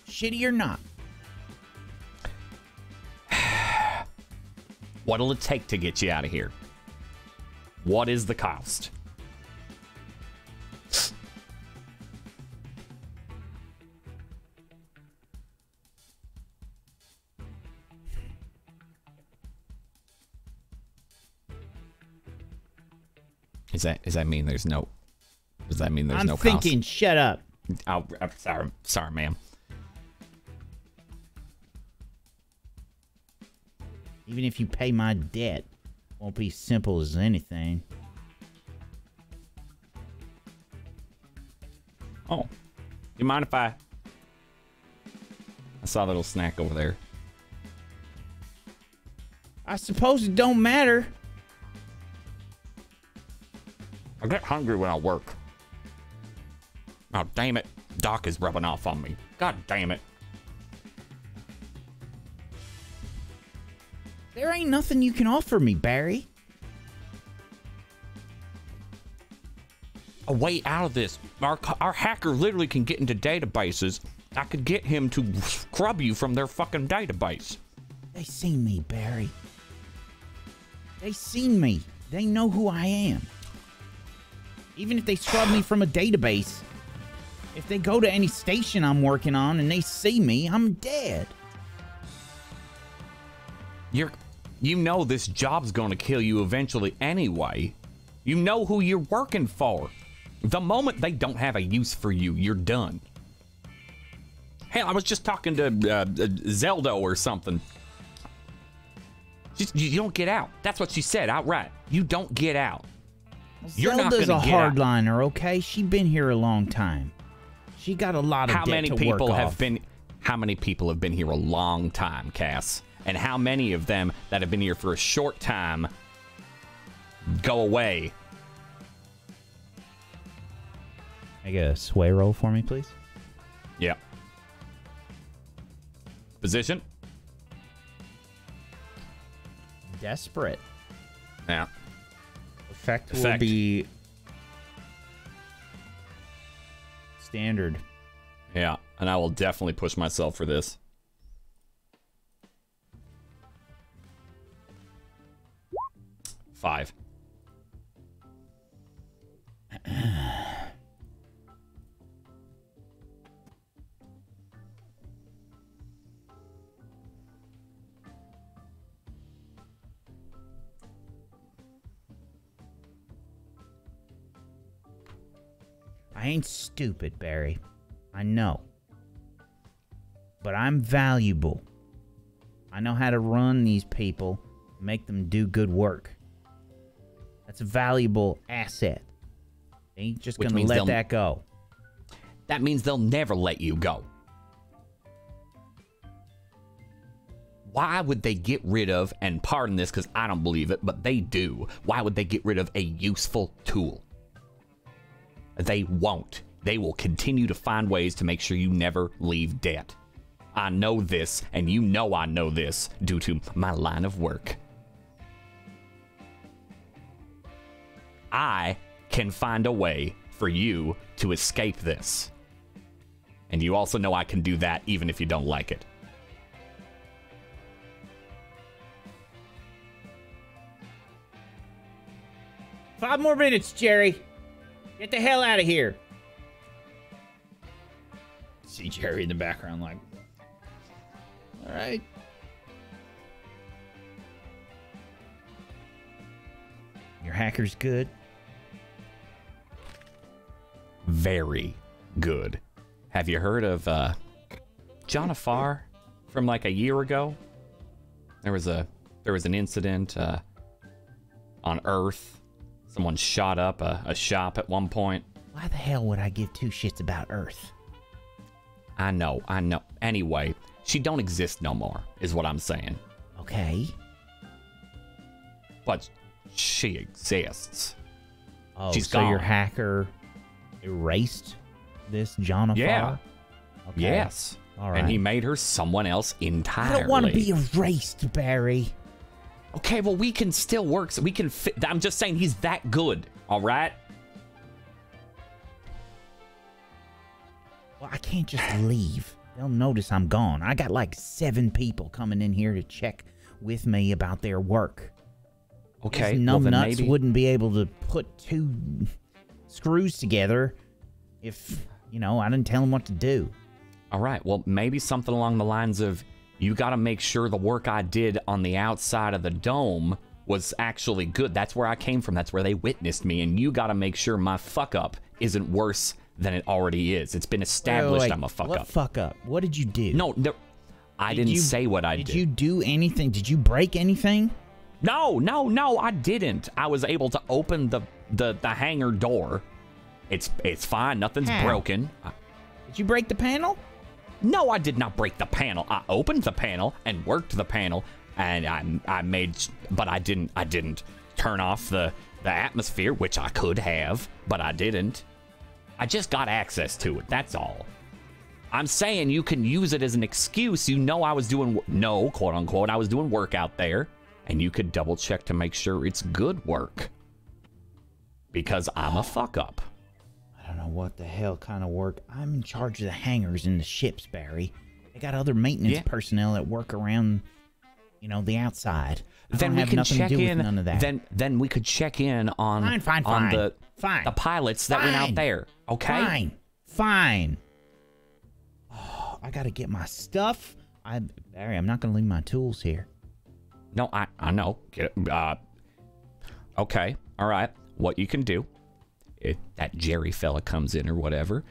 Shitty or not. What'll it take to get you out of here? What is the cost? Does that mean there's no? Does that mean there's I'm no? thinking. Shut up. Oh, I'm sorry, ma'am. Even if you pay my debt, won't be simple as anything. Oh, you mind if I saw a little snack over there. I suppose it don't matter. I get hungry when I work. Oh, damn it. Doc is rubbing off on me. God damn it. There ain't nothing you can offer me, Barry. A way out of this. Our hacker literally can get into databases. I could get him to scrub you from their fucking database. They seen me, Barry. They seen me. They know who I am. Even if they scrub me from a database, if they go to any station I'm working on and they see me, I'm dead. You know this job's gonna kill you eventually anyway. You know who you're working for. The moment they don't have a use for you, you're done. Hell, I was just talking to Zelda or something. You don't get out. That's what she said outright. You don't get out. You're not Zelda's gonna a get out. hardliner, okay? She been here a long time. She got a lot of How debt many to people work have off. been? How many people have been here a long time, Cass? And how many of them that have been here for a short time go away? Make a sway roll for me, please. Yeah. Position. Desperate. Yeah. Effect will be standard. Yeah, and I will definitely push myself for this. Five. I ain't stupid, Barry. I know. But I'm valuable. I know how to run these people, make them do good work. That's a valuable asset. They ain't just Which gonna means let they'll- that go. That means they'll never let you go. Why would they get rid of, and pardon this because I don't believe it, but they do. Why would they get rid of a useful tool? They won't. They will continue to find ways to make sure you never leave debt. I know this, and you know I know this due to my line of work. I can find a way for you to escape this. And you also know I can do that even if you don't like it. Five more minutes, Jerry. Get the hell out of here. See Jerry in the background like, all right. Your hacker's good. Very good. Have you heard of John Afar from like a year ago? There was an incident on Earth. Someone shot up a shop at one point. Why the hell would I give two shits about Earth? I know. Anyway, she don't exist no more, is what I'm saying. Okay. But she exists. Oh, She's so gone. your hacker erased this John Afar? Yeah. Okay. Yes. All right. And he made her someone else entirely. I don't want to be erased, Barry. Okay, well, we can still work. So we can fit. I'm just saying he's that good. All right. Well, I can't just leave. They'll notice I'm gone. I got like 7 people coming in here to check with me about their work. Okay. These well, then numbnuts maybe wouldn't be able to put 2 screws together if, you know, I didn't tell them what to do. All right. Well, maybe something along the lines of, you got to make sure the work I did on the outside of the dome was actually good. That's where I came from. That's where they witnessed me. And you got to make sure my fuck up isn't worse than it already is. It's been established Wait, I'm a fuck what up. Fuck up? What did you do? No, I didn't say what I did. Did you do anything? Did you break anything? No, I didn't. I was able to open the hangar door. It's fine. Nothing's broken. Did you break the panel? No, I did not break the panel. I opened the panel and worked the panel, and I made, but I didn't turn off the atmosphere, which I could have, but I didn't. I just got access to it. That's all. I'm saying you can use it as an excuse. You know I was doing, no, quote unquote, I was doing work out there, and you could double check to make sure it's good work. Because I'm a fuck up. I don't know what the hell kind of work. I'm in charge of the hangars in the ships, Barry. They got other maintenance personnel that work around, you know, the outside. Then we can check in. None of that. Then we could check in on the pilots that went out there. Okay. Fine. Oh, I gotta get my stuff. Barry, I'm not gonna leave my tools here. No, I know. Okay. All right. What you can do, if that Jerry fella comes in or whatever,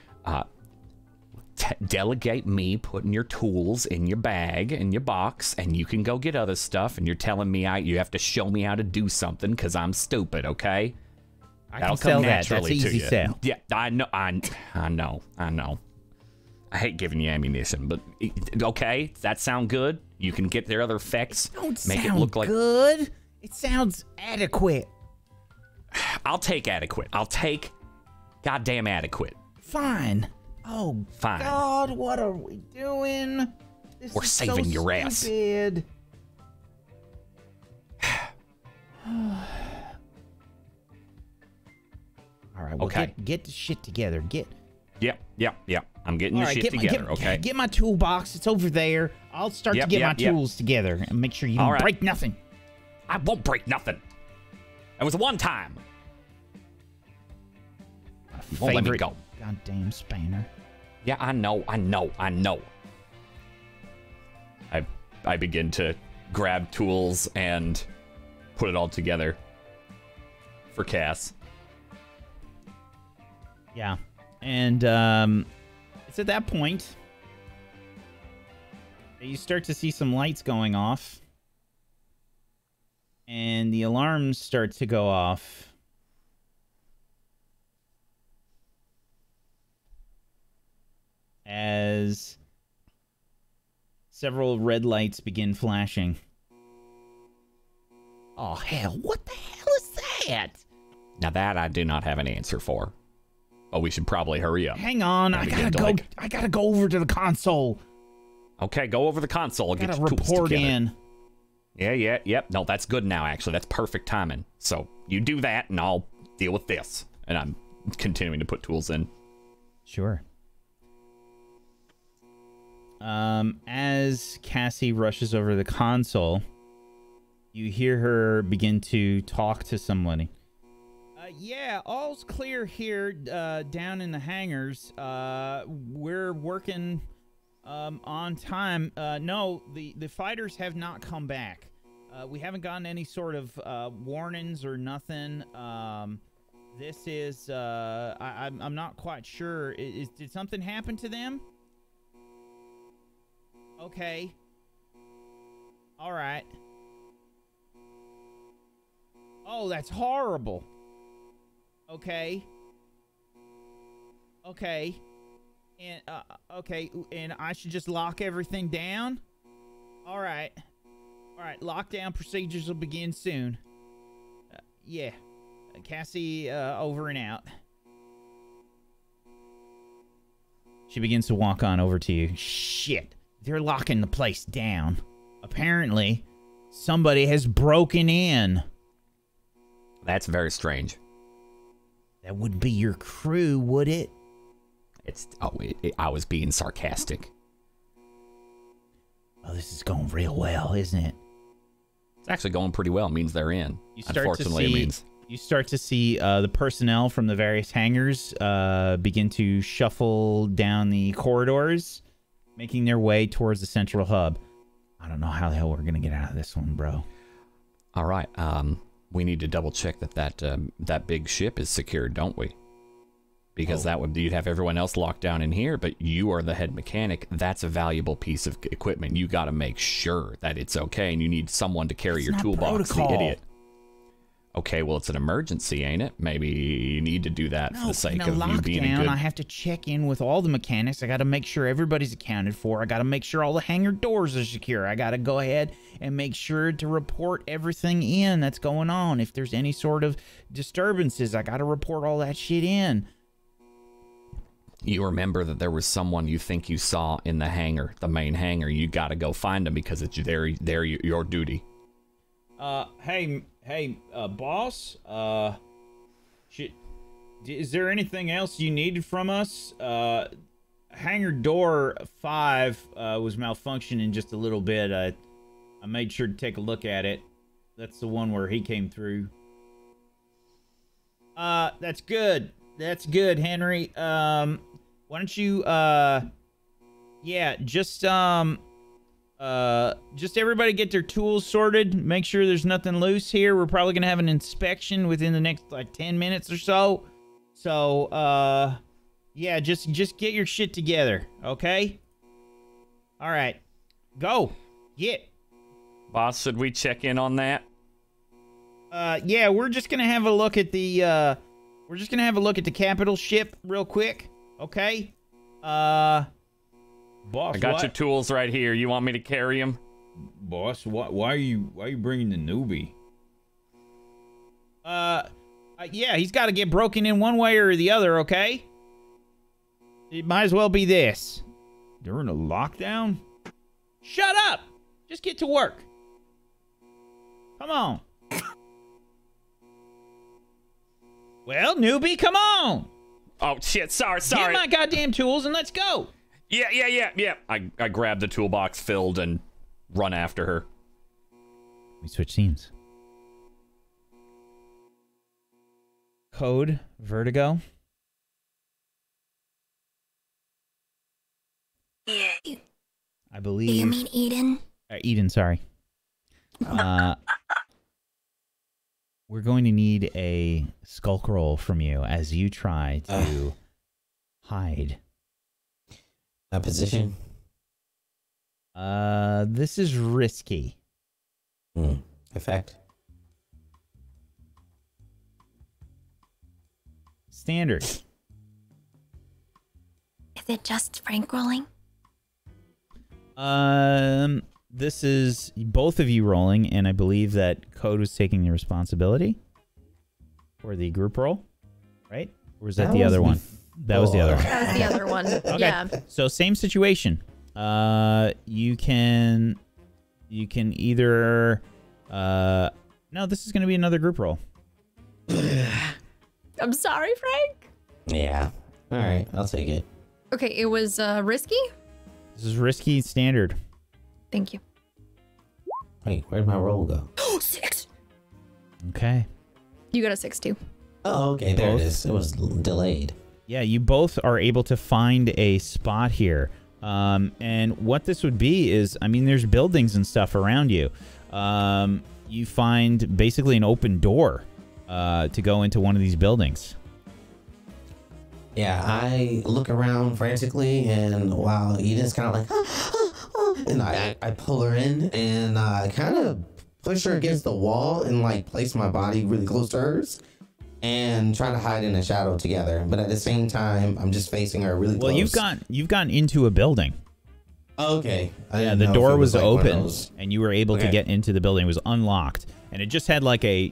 delegate me putting your tools in your bag, in your box, and you can go get other stuff, and you're telling me you have to show me how to do something because I'm stupid, okay? That'll come naturally to you. That's easy sell. Yeah, I know. I hate giving you ammunition, but okay, does that sound good? You can get their other effects, make it look like good. It sounds adequate. I'll take adequate. I'll take goddamn adequate. Fine. Oh, fine. God, what are we doing? We're saving so your stupid. ass. All right, well, okay. Get the shit together. Yep. I'm getting your shit together, okay? Get my toolbox. It's over there. I'll start to get my tools together and make sure you don't break nothing. I won't break nothing. It was one time. You won't let me go. Goddamn spanner. Yeah, I know. I begin to grab tools and put it all together for Cass. Yeah. And it's at that point that you start to see some lights going off. And the alarms start to go off. As several red lights begin flashing. Oh, hell. What the hell is that? Now that I do not have an answer for. But we should probably hurry up. Hang on. I gotta go over to the console. Okay, go over the console. Get your tools report in. Yep. No, that's good now, actually. That's perfect timing. So you do that, and I'll deal with this. And I'm continuing to put tools in. Sure. As Cassie rushes over the console, you hear her begin to talk to somebody. Yeah, all's clear here down in the hangars. We're working on time. No, the fighters have not come back. We haven't gotten any sort of warnings or nothing. This is I'm not quite sure. Did something happen to them? Okay. All right. Oh, that's horrible. Okay. And okay, and I should just lock everything down? All right. Lockdown procedures will begin soon. Yeah. Cassie, over and out. She begins to walk on over to you. Shit. They're locking the place down. Apparently, somebody has broken in. That's very strange. That wouldn't be your crew, would it? I was being sarcastic. Oh, this is going real well, isn't it? It's actually going pretty well. It means they're in. Unfortunately, it means... You start to see the personnel from the various hangars begin to shuffle down the corridors, making their way towards the central hub. I don't know how the hell we're going to get out of this one, bro. All right. We need to double check that big ship is secured, don't we? Because you'd have everyone else locked down in here, but you are the head mechanic. That's a valuable piece of equipment. You got to make sure that it's okay, and you need someone to carry your toolbox. The idiot. Okay, well, it's an emergency, ain't it? Maybe you need to do that for the sake of you being a good... I have to check in with all the mechanics. I got to make sure everybody's accounted for. I got to make sure all the hangar doors are secure. I got to go ahead and make sure to report everything in that's going on. If there's any sort of disturbances, I got to report all that shit in. You remember that there was someone you think you saw in the hangar, the main hangar. You got to go find them because it's your duty. Hey, boss. Shit. Is there anything else you needed from us? Hangar door 5 was malfunctioning just a little bit. I made sure to take a look at it. That's the one where he came through. That's good. That's good, Henry. Why don't you, yeah, just everybody get their tools sorted. Make sure there's nothing loose here. We're probably gonna have an inspection within the next, like, 10 minutes or so. So, yeah, just get your shit together, okay? All right. Go. Get. Boss, should we check in on that? Yeah, we're just gonna have a look at the, capital ship real quick, okay? Boss, I got your tools right here. You want me to carry them? Boss, why are you bringing the newbie? Yeah, he's got to get broken in one way or the other, okay? It might as well be this. During a lockdown? Shut up! Just get to work. Come on. Well, newbie, come on! Oh, shit, sorry. Get my goddamn tools and let's go! Yeah. I grab the toolbox filled and run after her. We switch scenes. Code Vertigo. Yeah. I believe. Do you mean Eden? Eden, sorry. We're going to need a skulk roll from you as you try to hide. A position? This is risky. Effect? Standard. Is it just Frank rolling? This is both of you rolling, and I believe that Code was taking the responsibility for the group roll, right? Or was that the other one? That was the other one. That was the other one. Okay. Yeah. So same situation. You can either no, this is going to be another group roll. I'm sorry, Frank. Yeah. All right, I'll take it. Okay, it was risky. This is risky standard. Thank you. Wait, where'd my roll go? Oh, 6. Okay. You got a 6 too. Oh, okay, there it is. It was delayed. Yeah, you both are able to find a spot here. And what this would be is, I mean, there's buildings and stuff around you. You find basically an open door to go into one of these buildings. Yeah, I look around frantically, and while Eden's kind of like, and I pull her in, and I kind of push her against the wall and like place my body really close to hers, and try to hide in the shadow together. But at the same time, I'm just facing her really close. Well, you've gone into a building. Okay. Yeah, the door was open, and you were able to get into the building. It was unlocked, and it just had like a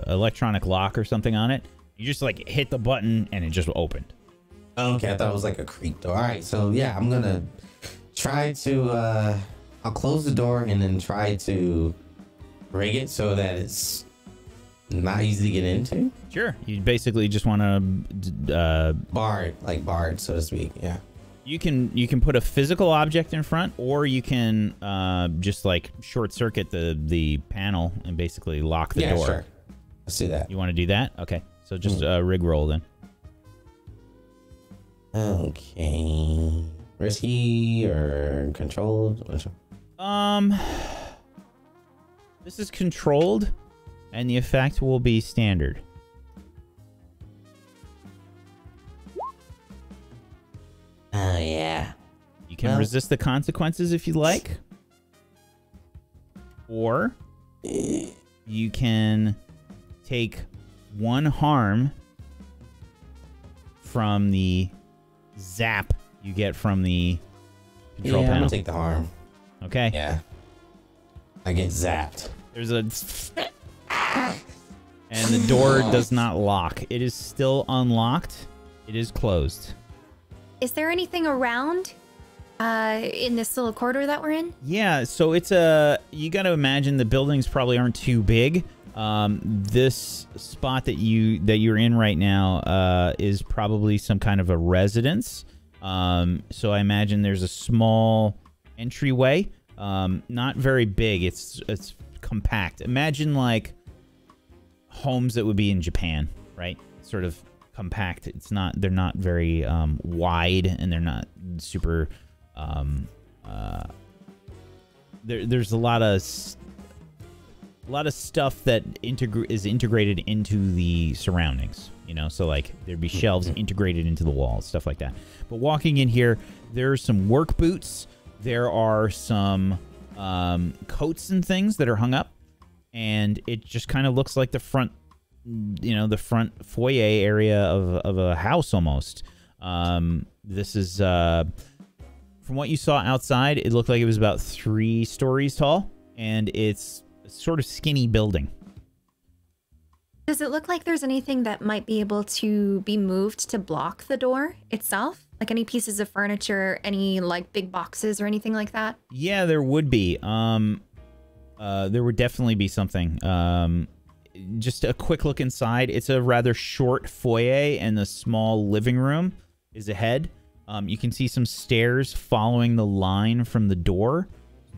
electronic lock or something on it. You just like hit the button, and it just opened. Okay, I thought it was like a creak door. All right, so yeah, I'm gonna try to. I'll close the door and then try to rig it so that it's not easy to get into. Sure. You basically just want to barred, so to speak. Yeah. You can put a physical object in front, or you can just like short circuit the panel and basically lock the door. Sure. Let's do that. You want to do that? Okay. So just rig roll then. Okay. risky or controlled? This is controlled, and the effect will be standard. Oh, yeah. You can resist the consequences if you like. Or you can take 1 harm from the zap you get from the control panel. I'm gonna take the harm. Okay. Yeah. I get zapped. There's a... And the door does not lock. It is still unlocked. It is closed. Is there anything around in this little corridor that we're in? Yeah, so it's a... You got to imagine the buildings probably aren't too big. This spot that you're in right now is probably some kind of a residence. So I imagine there's a small entryway. Not very big. It's compact. Imagine like homes that would be in Japan, right? Sort of compact. It's not. They're not very wide, and they're not super. There's a lot of stuff that is integrated into the surroundings. You know, so like there'd be shelves integrated into the walls, stuff like that. But walking in here, there's some work boots. There are some coats and things that are hung up, and it just kind of looks like the front, the front foyer area of a house almost. This is, from what you saw outside, it looked like it was about 3 stories tall, and it's a sort of skinny building. Does it look like there's anything that might be able to be moved to block the door itself? Like any pieces of furniture, any like big boxes or anything like that? Yeah, there would be. There would definitely be something. Just a quick look inside. It's a rather short foyer, and the small living room is ahead. You can see some stairs following the line from the door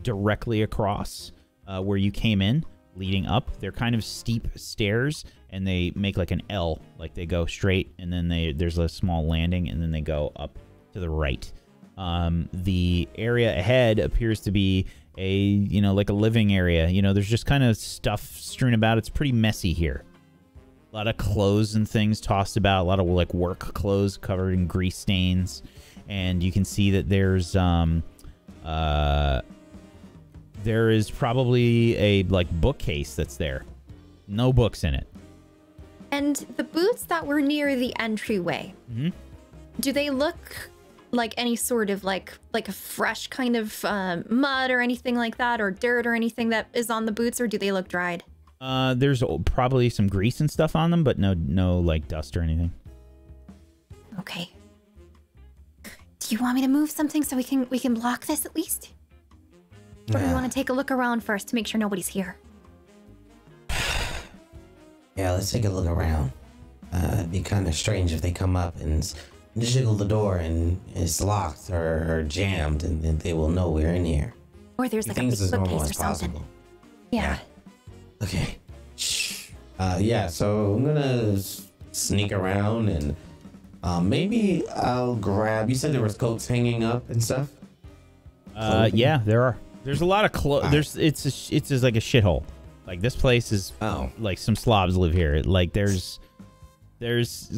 directly across where you came in, leading up. They're kind of steep stairs, and they make like an L, like they go straight, and then there's a small landing, and then they go up to the right. The area ahead appears to be like a living area. There's just kind of stuff strewn about. It's pretty messy here. A lot of clothes and things tossed about. A lot of like work clothes covered in grease stains, and you can see that there is probably a like bookcase that's there. No books in it. And the boots that were near the entryway, do they look like any sort of like a fresh kind of mud or anything like that, or dirt or anything that is on the boots, or do they look dried? There's probably some grease and stuff on them, but no like dust or anything. Okay. Do you want me to move something so we can block this at least? Or do we want to take a look around first to make sure nobody's here? Yeah, let's take a look around. It'd be kind of strange if they come up and jiggle the door and it's locked or jammed, and then they will know we're in here. Or there's like a big bookcase or something. Yeah. Okay. Shh. Yeah, so I'm gonna sneak around and maybe I'll grab. You said there was coats hanging up and stuff. Yeah, there are. There's a lot of clothes. It's just like a shithole. Like this place is like some slobs live here. Like there's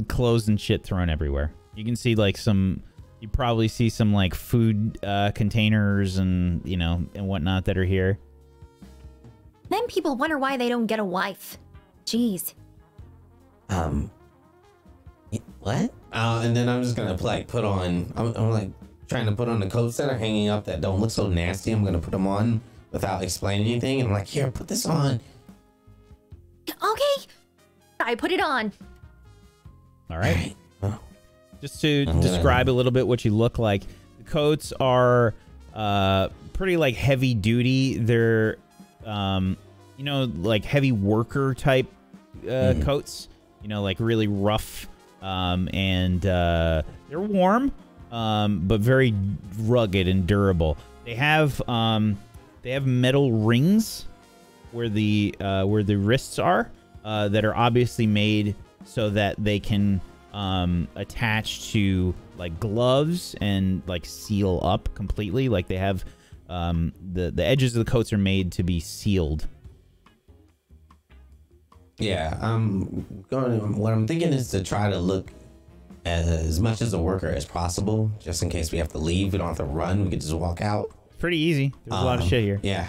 clothes and shit thrown everywhere. You can see like you probably see some like food containers and and whatnot that are here. Then people wonder why they don't get a wife. Jeez. What? And then I'm just gonna like put on. I'm like trying to put on the coats that are hanging up that don't look so nasty. I'm gonna put them on without explaining anything, and I'm like, here, put this on. Okay. I put it on. All right. Well, just to describe a little bit what you look like, the coats are pretty like heavy duty. They're like heavy worker type coats. Like really rough, and they're warm, but very rugged and durable. They have metal rings where the wrists are that are obviously made so that they can attach to like gloves and like seal up completely. Like they have the edges of the coats are made to be sealed. Yeah, what I'm thinking is to try to look as much as a worker as possible, just in case we have to leave. We don't have to run. We could just walk out. It's pretty easy. There's a lot of shit here. Yeah.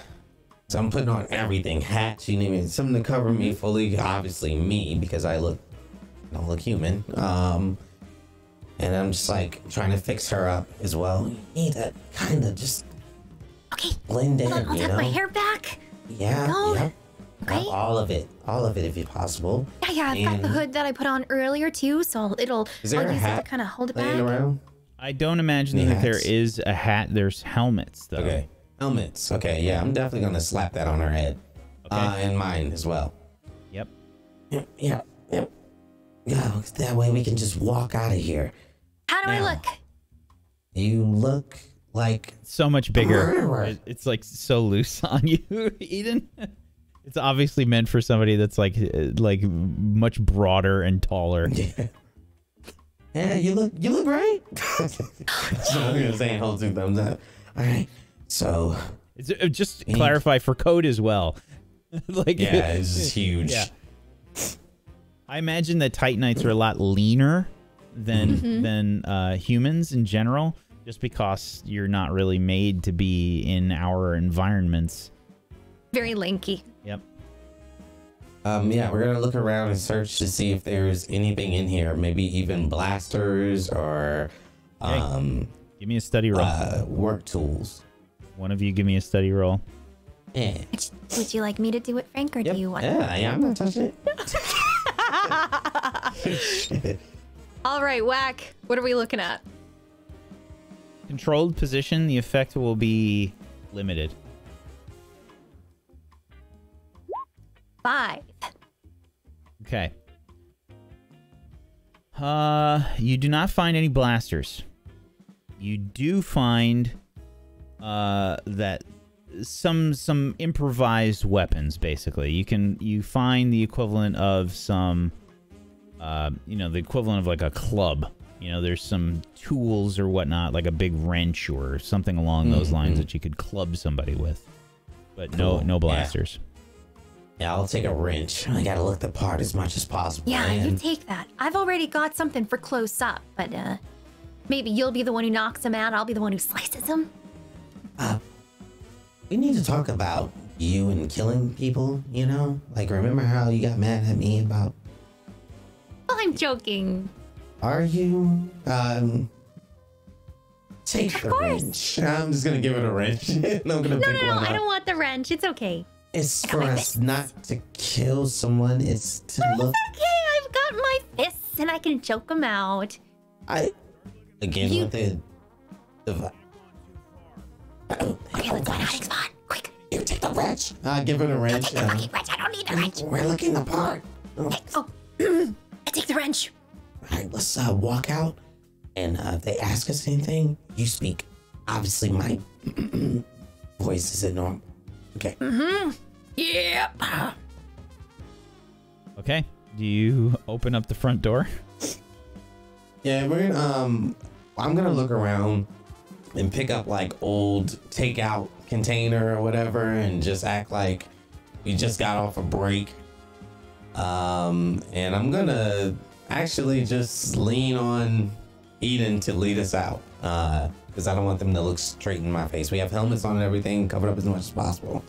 So I'm putting on everything. Hats, you name it. Something to cover me fully. Obviously me, because I don't look human. And I'm just like trying to fix her up as well. You need to kind of just blend in, I'll tuck my hair back. Yeah, yeah. Okay. All of it if it's possible. Yeah, I've got the hood that I put on earlier too, so I'll use it to kind of hold it back. Around? I don't imagine that there is a hat. There's helmets though. Okay, helmets. Okay, yeah, I'm definitely gonna slap that on her head. Okay. And mine as well. Yep. Yep. Yeah, that way we can just walk out of here. How do I look? You look like so much bigger. It's like so loose on you, Eden. It's obviously meant for somebody that's like much broader and taller. Yeah, you look great. So I'm gonna say hold 2 thumbs up. All right, so just clarify for code as well. Like yeah, this is huge. Yeah. I imagine that Titanites are a lot leaner than humans in general, just because you're not really made to be in our environments. Very lanky. Yep. Yeah, we're gonna look around and search to see if there's anything in here. Maybe even blasters or give me a study roll. Work tools. One of you give me a study roll. Yeah. Would you like me to do it, Frank, or do you want? Yeah, I'm gonna touch it. All right, Whack. What are we looking at? Controlled position. The effect will be limited. 5. Okay. You do not find any blasters. You do find that some improvised weapons. Basically, you find the equivalent of some, the equivalent of like a club. There's some tools or whatnot, like a big wrench or something along those lines that you could club somebody with, but no blasters. Yeah, I'll take a wrench. I gotta look the part as much as possible. Yeah, you take that. I've already got something for close up, but maybe you'll be the one who knocks him out. I'll be the one who slices him. We need to talk about you and killing people, Like, remember how you got mad at me about... Well, I'm joking. Are you? Take the wrench. I'm just gonna give it a wrench. I'm gonna pick one up. I don't want the wrench. It's okay. It's for us not to kill someone. It's to look. It's okay. I've got my fists and I can choke them out. With the. Okay, let's go hiding spot. Quick. You take the wrench. Give it a wrench. I'll take the fucking wrench. I don't need the wrench. We're looking the part. I take the wrench. All right, let's walk out. And if they ask us anything, you speak. Obviously, my voice isn't normal. Okay. Yeah. Okay. Do you open up the front door? Yeah, we're gonna, I'm gonna look around and pick up like old takeout container or whatever and just act like we just got off a break. And I'm gonna actually just lean on Eden to lead us out. Because I don't want them to look straight in my face. We have helmets on and everything, covered up as much as possible.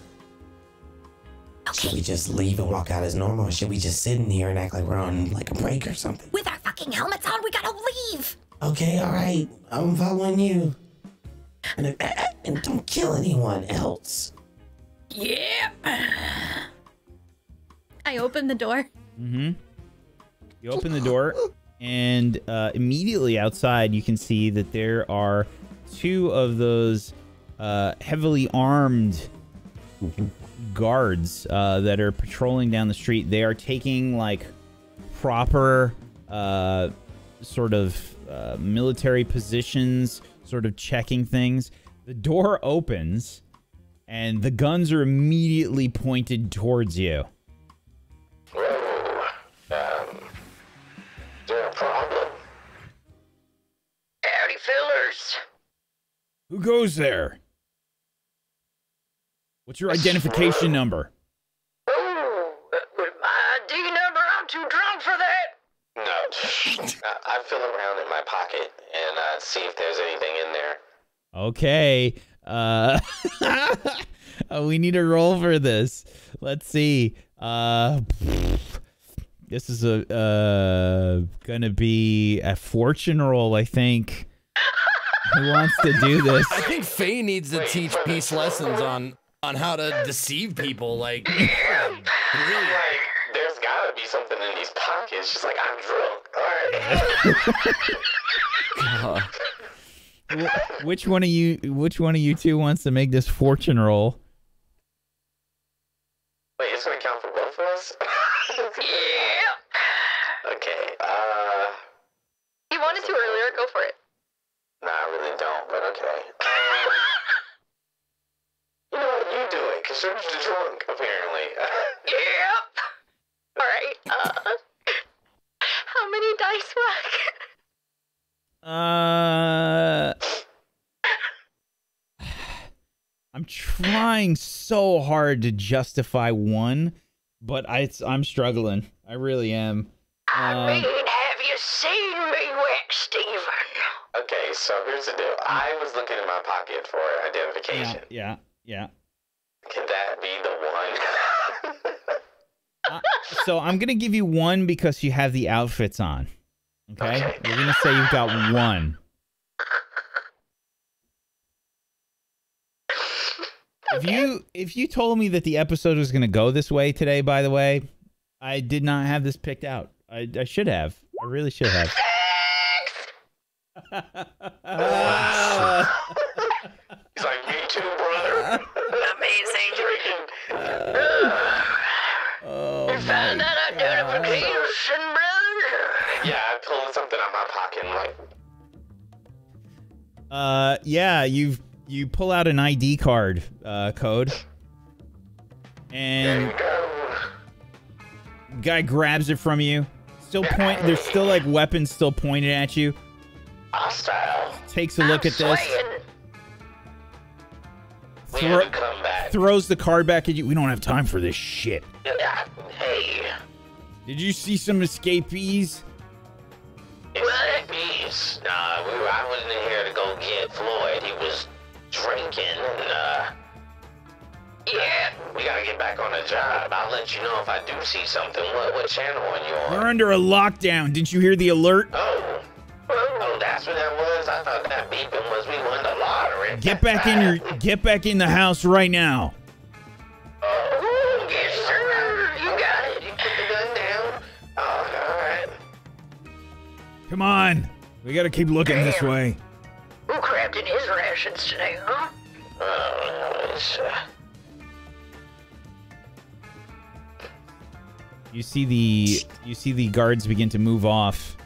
Okay. Should we just leave and walk out as normal, or should we just sit in here and act like we're on like a break or something? With our fucking helmets on, we gotta leave. Okay, all right. I'm following you. And don't kill anyone else. Yeah. I open the door. You open the door, and immediately outside, you can see that there are 2 of those heavily armed guards that are patrolling down the street. They are taking like proper sort of military positions, sort of checking things. The door opens, and the guns are immediately pointed towards you. Is there a problem? goes there? What's your identification number? Oh, my ID number, I'm too drunk for that. No, I feel around in my pocket and see if there's anything in there. Okay. We need a roll for this. Let's see. This is gonna be a fortune roll, I think. Who wants to do this? I think Faye needs to teach peace lessons on how to deceive people. Like, really. Like, there's gotta be something in these pockets. Just like, I'm drunk. All right. Which one of you two wants to make this fortune roll? Wait, it's gonna count for both of us? Yeah. Okay, You wanted to earlier, go for it. Nah, I really don't, but okay. You know what, you do it, because you're just drunk, apparently. Yep. Alright, how many dice whack? I'm trying so hard to justify one, but I'm struggling. I really am. I mean, have you seen me whack Steven? Okay, so here's the deal. I was looking in my pocket for identification. Yeah. Can that be the one? So I'm gonna give you one because you have the outfits on. Okay? We're gonna say you've got one. If you told me that the episode was gonna go this way today, by the way, I did not have this picked out. I should have. I really should have. He's like, me too, brother. Amazing. You found that identification, brother? Yeah, I pulled something out of my pocket and like... Yeah, you pull out an ID card code. And... There you go. Guy grabs it from you. There's still like weapons still pointed at you. Hostile. Takes a look at this. Throws the card back at you. We don't have time for this shit. Hey. Did you see some escapees? Escapees? Nah, I wasn't in here to go get Floyd. He was drinking and yeah, we gotta get back on the job. I'll let you know if I do see something. What channel are you on? We're under a lockdown. Didn't you hear the alert? Oh, that's what that was? I thought that beeping was we won the lottery. Get back in the house right now. Oh, yes, sir. You got it. You put the gun down. Oh, all right. Come on. We gotta keep looking this way. Who crapped in his rations today, huh? Oh, no, it's, You see the guards begin to move off,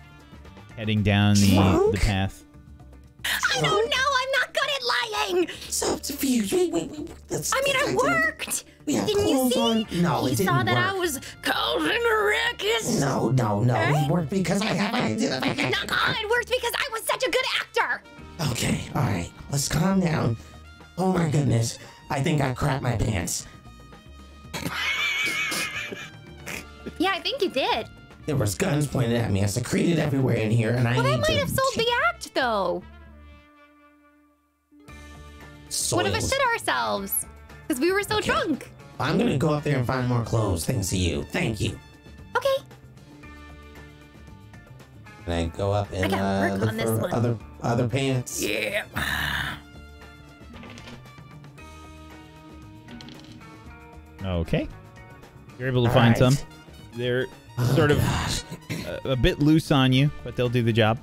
heading down the path. I don't know. I'm not good at lying. Subterfuge. Wait. I worked. Didn't you see? No, it didn't saw that work. I was causing a ruckus. No. It worked because I have identification. No, it worked because I was such a good actor. Okay, all right. Let's calm down. Oh my goodness. I think I crapped my pants. Yeah, I think you did. There was guns pointed at me. I secreted everywhere in here, and Well, that might have sold the act, though. What if I shit ourselves? Because we were so drunk. I'm gonna go up there and find more clothes. Thanks to you. Thank you. Okay. Can I go up and look on this for one. other pants? Yeah. Okay. You're able to find some. They're sort of a bit loose on you, but they'll do the job.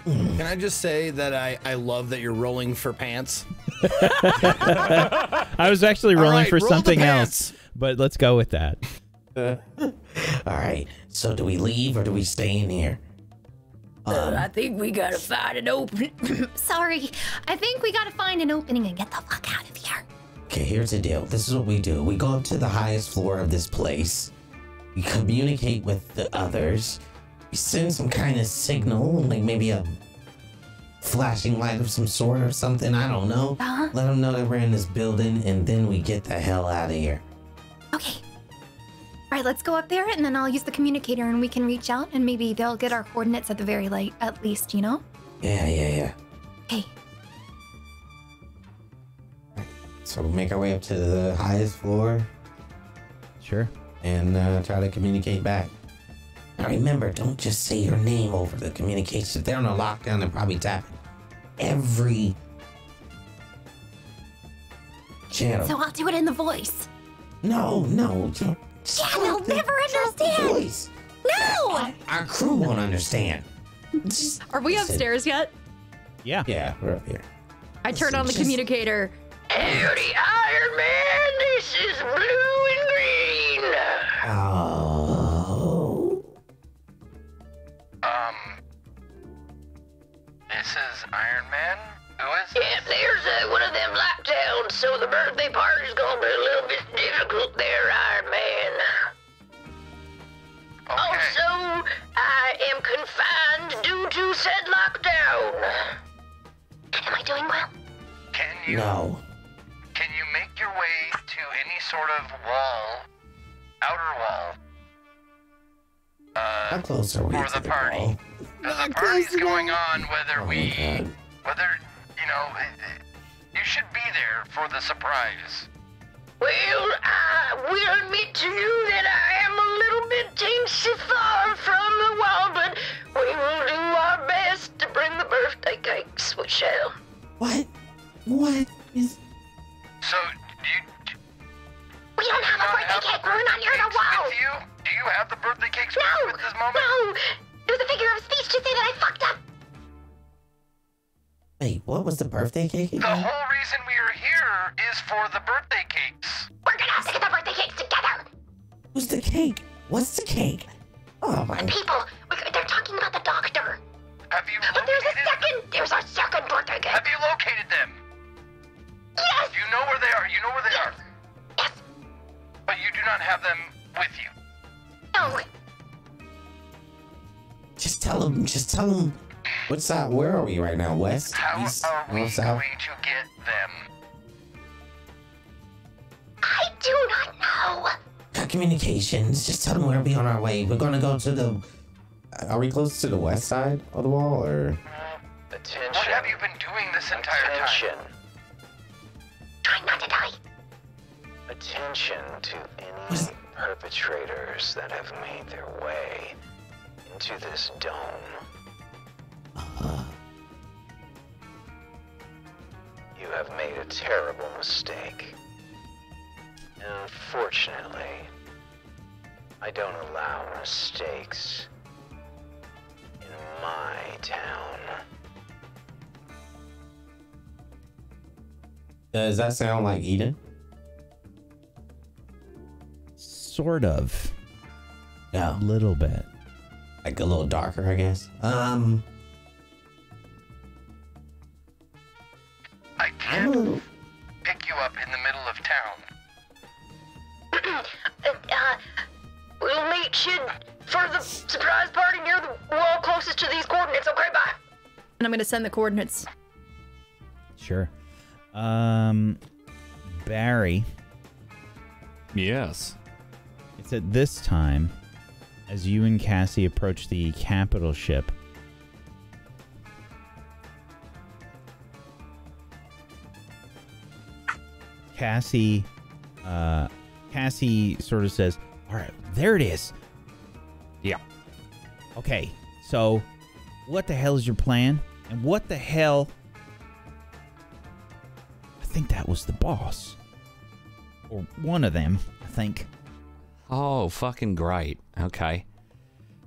Can I just say that I love that you're rolling for pants? I was actually rolling for something else, but let's go with that. All right. So do we leave or do we stay in here? I think we gotta find an opening. Sorry. I think we gotta find an opening and get the fuck out of here. Okay, here's the deal. This is what we do. We go up to the highest floor of this place. We communicate with the others. We send some kind of signal, like maybe a flashing light of some sort or something. I don't know. Let them know that we're in this building, and then we get the hell out of here. Okay. All right, let's go up there, and then I'll use the communicator, and we can reach out, and maybe they'll get our coordinates at the very at least, you know? Yeah. Okay. So we'll make our way up to the highest floor. Sure. And try to communicate back. Now remember, don't just say your name over the communication. If they're on a lockdown, they're probably tapping every channel. So I'll do it in the voice. No. Yeah, they'll never understand. Voice. No! Our crew won't understand. Are we upstairs yet? Yeah, we're up here. I turn on the communicator. Howdy, Iron Man. This is blue and green. Oh. This is Iron Man? Who is this? Yeah, there's one of them lockdowns, so the birthday party's gonna be a little bit difficult there, Iron Man. Okay. Also, I am confined due to said lockdown. Am I doing well? Can you make your way to any sort of wall, outer wall? How close are we for to the the party? wall? The party's going on, whether Oh my God. you should be there for the surprise. Well, I will admit to you that I am a little bit teensy far from the wall, but we will do our best to bring the birthday cakes, we shall. What? So, We don't have a birthday cake, we're not near the wall! with you? Do you have the birthday cakes with No! you at this moment? No! It was a figure of speech to say that I fucked up! Wait, what was the birthday cake The again? whole reason we are here is for the birthday cakes. We're gonna have to get the birthday cakes together! Who's the cake? What's the cake? Oh my. People, they're talking about the doctor. Have you But there's a second birthday cake! Have you located them? Yes! You know where they are. You know where they are. Yes! But you do not have them with you. No! Just tell them. What's that? Where are we right now? West? How East? are we North? South? going to get them? I do not know! Got communications. Just tell them we'll be on our way. We're gonna go to the. Are we close to the west side of the wall, or? Attention. What have you been doing this entire time? Trying not to die. Attention to any perpetrators that have made their way into this dome. You have made a terrible mistake. And unfortunately, I don't allow mistakes in my town. Does that sound like Eden? Sort of. Yeah. A little bit. Like a little darker, I guess. I can't pick you up in the middle of town. We'll meet you for the surprise party near the wall closest to these coordinates, okay? Bye. And I'm gonna send the coordinates. Sure. Barry. Yes. It's at this time, as you and Cassie approach the capital ship, Cassie sort of says, all right, there it is. Yeah. Okay, so what the hell is your plan? And what the hell? I think that was the boss. Or one of them, I think. Oh, fucking great. Okay.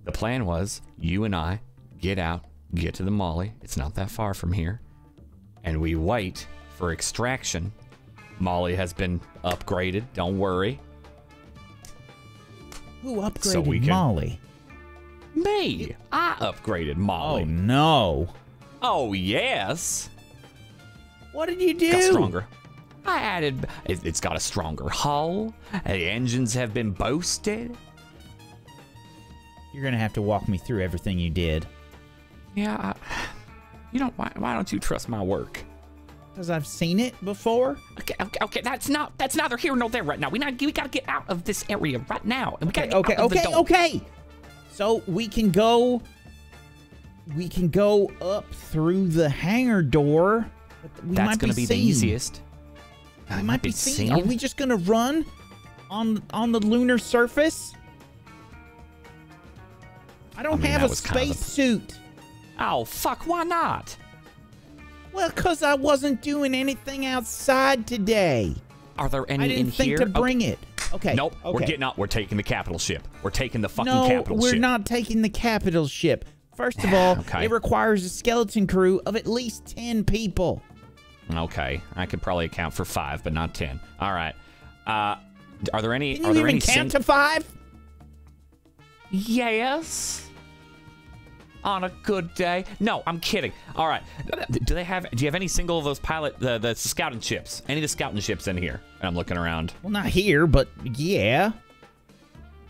The plan was you and I get out, get to the Molly. It's not that far from here. And we wait for extraction. Molly has been upgraded. Don't worry. Who upgraded So we can- Molly? Me. I upgraded Molly. Oh, no. Oh, yes. What did you do? Got stronger. I added... It's got a stronger hull. The engines have been boosted. You're going to have to walk me through everything you did. Yeah, You know, why don't you trust my work? Because I've seen it before. Okay. That's neither here nor there right now. We gotta get out of this area right now. And we gotta Okay. So we can go up through the hangar door. But we That's might gonna be the easiest. We might be seen. Are we just gonna run on the lunar surface? I don't have a space suit. Oh fuck! Why not? Well, because I wasn't doing anything outside today. Are there any I didn't in think here? to bring it. Okay. Nope. Okay. We're getting out. We're taking the capital ship. We're taking the fucking no, capital ship. we're not taking the capital ship. First of all, it requires a skeleton crew of at least 10 people. Okay, I could probably account for 5, but not 10. All right. Are there any? Can you even count to 5? Yes. On a good day. No, I'm kidding. All right. Do you have any single of those the scouting ships? Any of the scouting ships in here? And I'm looking around. Well, not here, but yeah.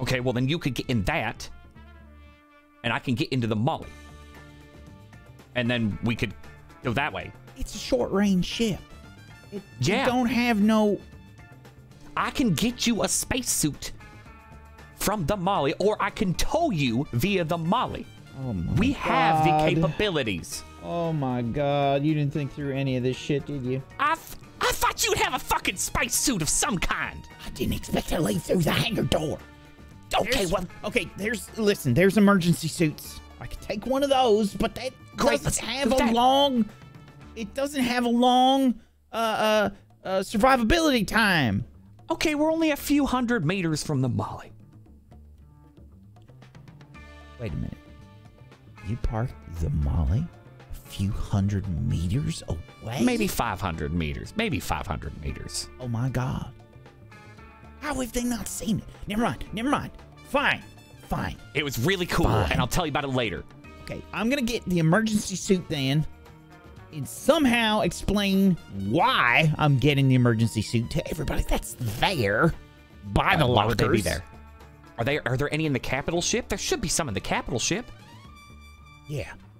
Okay, well then you could get in that, and I can get into the Molly, and then we could go that way. It's a short-range ship. Yeah. You don't have no... I can get you a spacesuit from the Molly, or I can tow you via the Molly. Oh my We have the God. capabilities. Oh my God, you didn't think through any of this shit, did you? I thought you'd have a fucking spacesuit of some kind. I didn't expect to leave through the hangar door. Okay, Listen, there's emergency suits. I could take one of those, but that doesn't have a long... It doesn't have a long survivability time. Okay, we're only a few hundred meters from the Molly. Wait a minute. You parked the Molly a few hundred meters away? Maybe 500 meters. Maybe 500 meters. Oh my God. How have they not seen it? Never mind. Fine. It was really cool, and I'll tell you about it later. Okay, I'm gonna get the emergency suit then, and somehow explain why I'm getting the emergency suit to everybody that's there by the lockers. Why would they be there? Are there any in the capital ship? There should be some in the capital ship.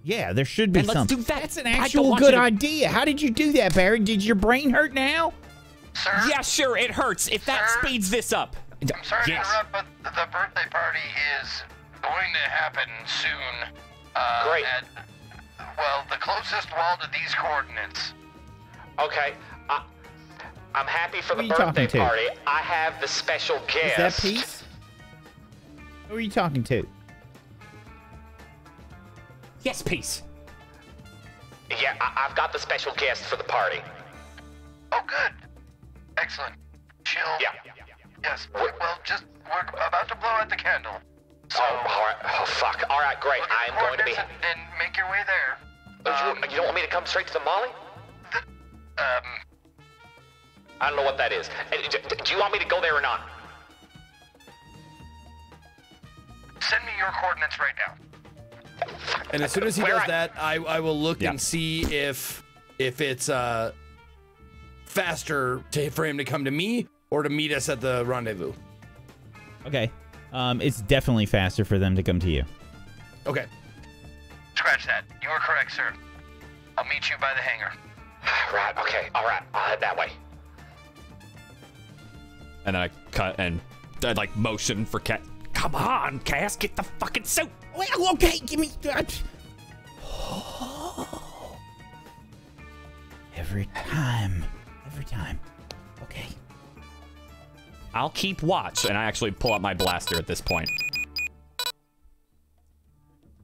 Yeah, there should be And some. let's do that. That's an actual good idea. How did you do that, Barry? Did your brain hurt now? Sir? Yeah, sure, it hurts. If that speeds this up. I'm sorry to interrupt, but the birthday party is going to happen soon. Great. At, well, the closest wall to these coordinates. Okay. I'm happy for Who the are you birthday talking to? party. I have the special guest. Is that Peace? Who are you talking to? Yes, Peace. Yeah, I've got the special guest for the party. Oh, good. Excellent. Chill. Yeah. Yes. Well, we're about to blow out the candle. So, all right. Oh, fuck. All right, great. I am going to be... And make your way there. You don't want me to come straight to the Molly? I don't know what that is. Do you want me to go there or not? Send me your coordinates right now. And as soon as he does that, I will look and see if it's faster for him to come to me or to meet us at the rendezvous. Okay. It's definitely faster for them to come to you. Okay. Scratch that. You are correct, sir. I'll meet you by the hangar. Right, okay. All right. I'll head that way. And then I cut and I like motion for Cat. Come on, Cass, get the fucking suit. Well, okay, give me that. Every time. Okay. I'll keep watch, and I actually pull out my blaster at this point.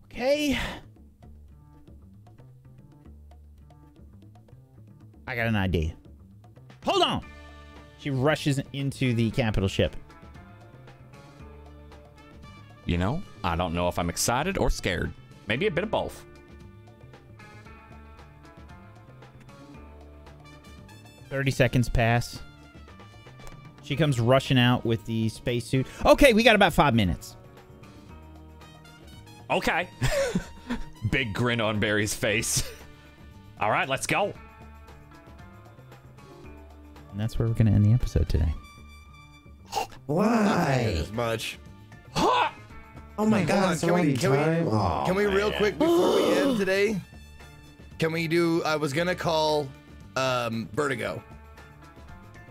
Okay. I got an idea. Hold on. She rushes into the capital ship. You know, I don't know if I'm excited or scared. Maybe a bit of both. "30 seconds pass. She comes rushing out with the spacesuit. Okay, we got about 5 minutes. Okay. Big grin on Barry's face. All right, let's go. And that's where we're going to end the episode today. Why? As much. Oh my God! It's already time. Oh, can we real quick before we end today? Can we do? I was gonna call Vertigo.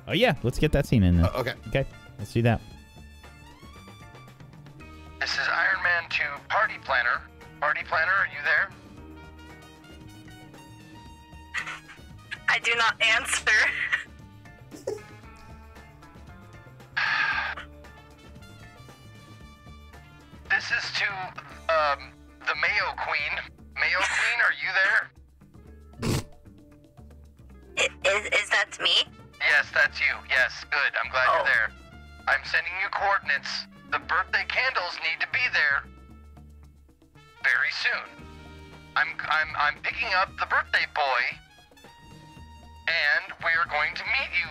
Oh yeah, let's get that scene in then. Okay. Okay, let's do that. This is Iron Man to Party Planner. Party Planner, are you there? I do not answer. This is to the Mayo Queen. Mayo Queen, are you there? Is that me? Yes, that's you. Yes, good. I'm glad you're there. I'm sending you coordinates. The birthday candles need to be there very soon. I'm picking up the birthday boy, and we are going to meet you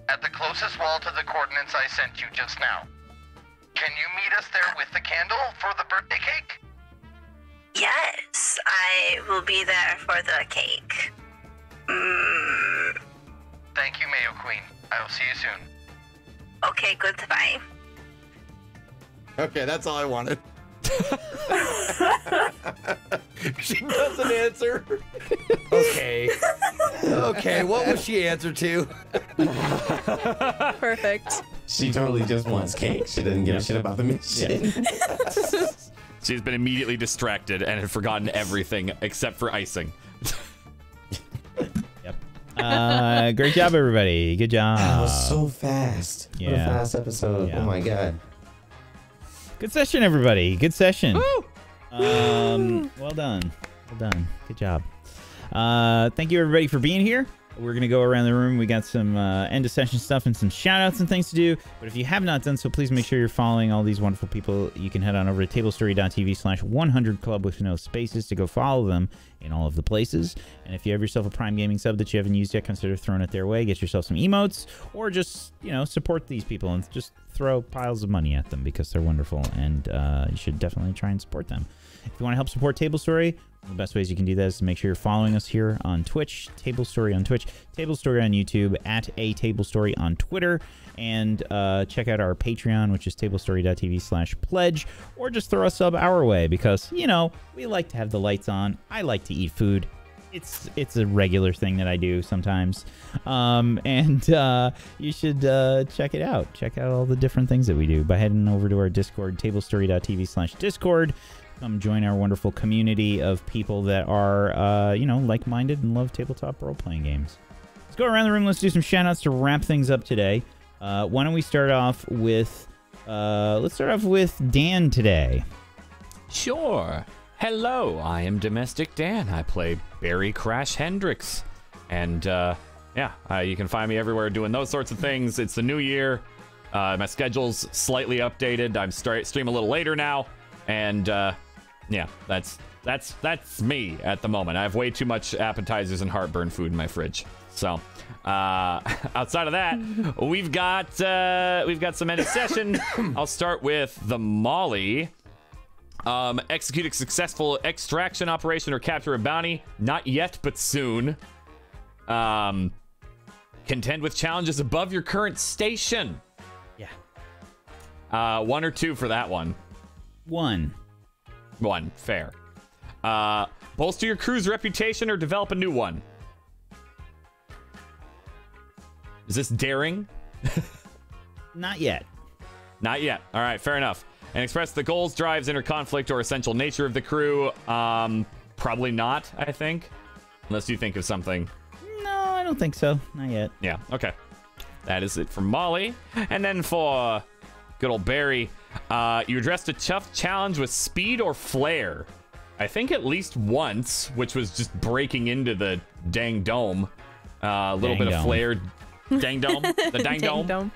at the closest wall to the coordinates I sent you just now. Can you meet us there with the candle for the birthday cake? Yes, I will be there for the cake. Thank you, Mayo Queen. I will see you soon. Okay, goodbye. Okay, that's all I wanted. She doesn't answer. Okay. Okay, what will she answer to? Perfect. She totally just wants cake. She doesn't give a shit about the mission. She's been immediately distracted and had forgotten everything except for icing. Great job, everybody. Good job. That was so fast. Yeah. What a fast episode. Yeah. Oh my god. Good session, everybody. Good session. Woo! Well done. Well done. Good job. Thank you, everybody, for being here. We're going to go around the room. We got some end of session stuff and some shout outs and things to do. But if you have not done so, please make sure you're following all these wonderful people. You can head on over to tablestory.tv/100club with no spaces to go follow them in all of the places. And if you have yourself a Prime Gaming sub that you haven't used yet, consider throwing it their way. Get yourself some emotes, or just, support these people and just throw piles of money at them because they're wonderful. And you should definitely try and support them. If you want to help support Tablestory, one of the best ways you can do that is to make sure you're following us here on Twitch, Tablestory on Twitch, Tablestory on YouTube, @atablestory on Twitter, and check out our Patreon, which is tablestory.tv/pledge, or just throw a sub our way because, we like to have the lights on. I like to eat food. It's a regular thing that I do sometimes. And you should check it out. Check out all the different things that we do by heading over to our Discord, tablestory.tv/discord. Come join our wonderful community of people that are, like-minded and love tabletop role-playing games. Let's go around the room. Let's do some shout-outs to wrap things up today. Why don't we start off with, Dan today. Sure. Hello, I am Domestic Dan. I play Barry Crash Hendricks. And, you can find me everywhere doing those sorts of things. It's the new year. My schedule's slightly updated. I'm stream a little later now. And, that's me at the moment. I have way too much appetizers and heartburn food in my fridge. So, outside of that, we've got some end of session. I'll start with the Molly. Execute a successful extraction operation or capture a bounty. Not yet, but soon. Contend with challenges above your current station. Yeah. 1 or 2 for that one. 1. Fair. Bolster your crew's reputation or develop a new one. Is this daring? Not yet. Not yet. All right, fair enough. And express the goals, drives, inner conflict, or essential nature of the crew. Probably not, I think. Unless you think of something. No, I don't think so. Not yet. Yeah, okay. That is it for Molly. And then for good old Barry, you addressed a tough challenge with speed or flair. I think at least once, which was just breaking into the dang dome. A little bit of flair. Dang dome? The dang dome?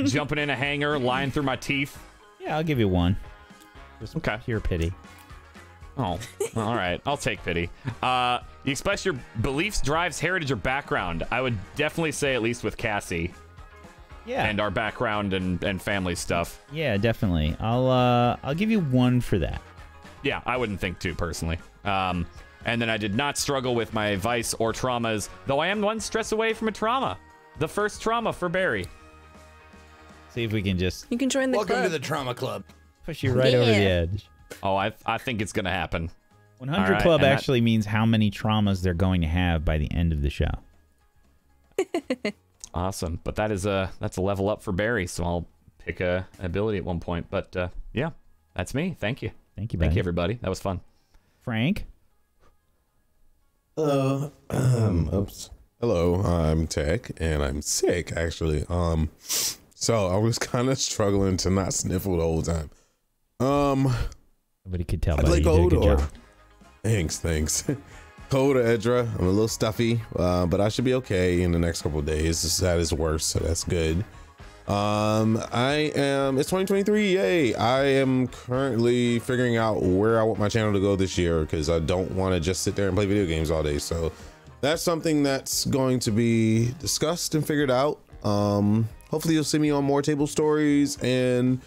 Jumping in a hangar, lying through my teeth. Yeah, I'll give you 1. Just pure pity. Oh, all right. I'll take pity. You express your beliefs, drives, heritage, or background. I would definitely say at least with Cassie. Yeah. And our background and family stuff. Yeah, definitely. I'll give you 1 for that. Yeah, I wouldn't think 2 personally. And then I did not struggle with my vice or traumas, though I am 1 stress away from a trauma. The first trauma for Barry. See if we can just... You can join the club. Welcome to the trauma club. Push you right over the edge. Oh, I think it's going to happen. 100 Club actually means how many traumas they're going to have by the end of the show. Awesome. But that's a level up for Barry, so I'll pick a ability at one point. But yeah, that's me. Thank you. Thank you, Thank you, everybody. That was fun. Frank? Oops. Hello, I'm Tech, and I'm sick, actually. So I was kind of struggling to not sniffle the whole time. Nobody could tell. I play Code or... Thanks. Code or Edra. I'm a little stuffy, but I should be okay in the next couple of days. That is worse, so that's good. It's 2023, yay. I am currently figuring out where I want my channel to go this year, because I don't want to just sit there and play video games all day. So that's something that's going to be discussed and figured out. Hopefully you'll see me on more table stories, and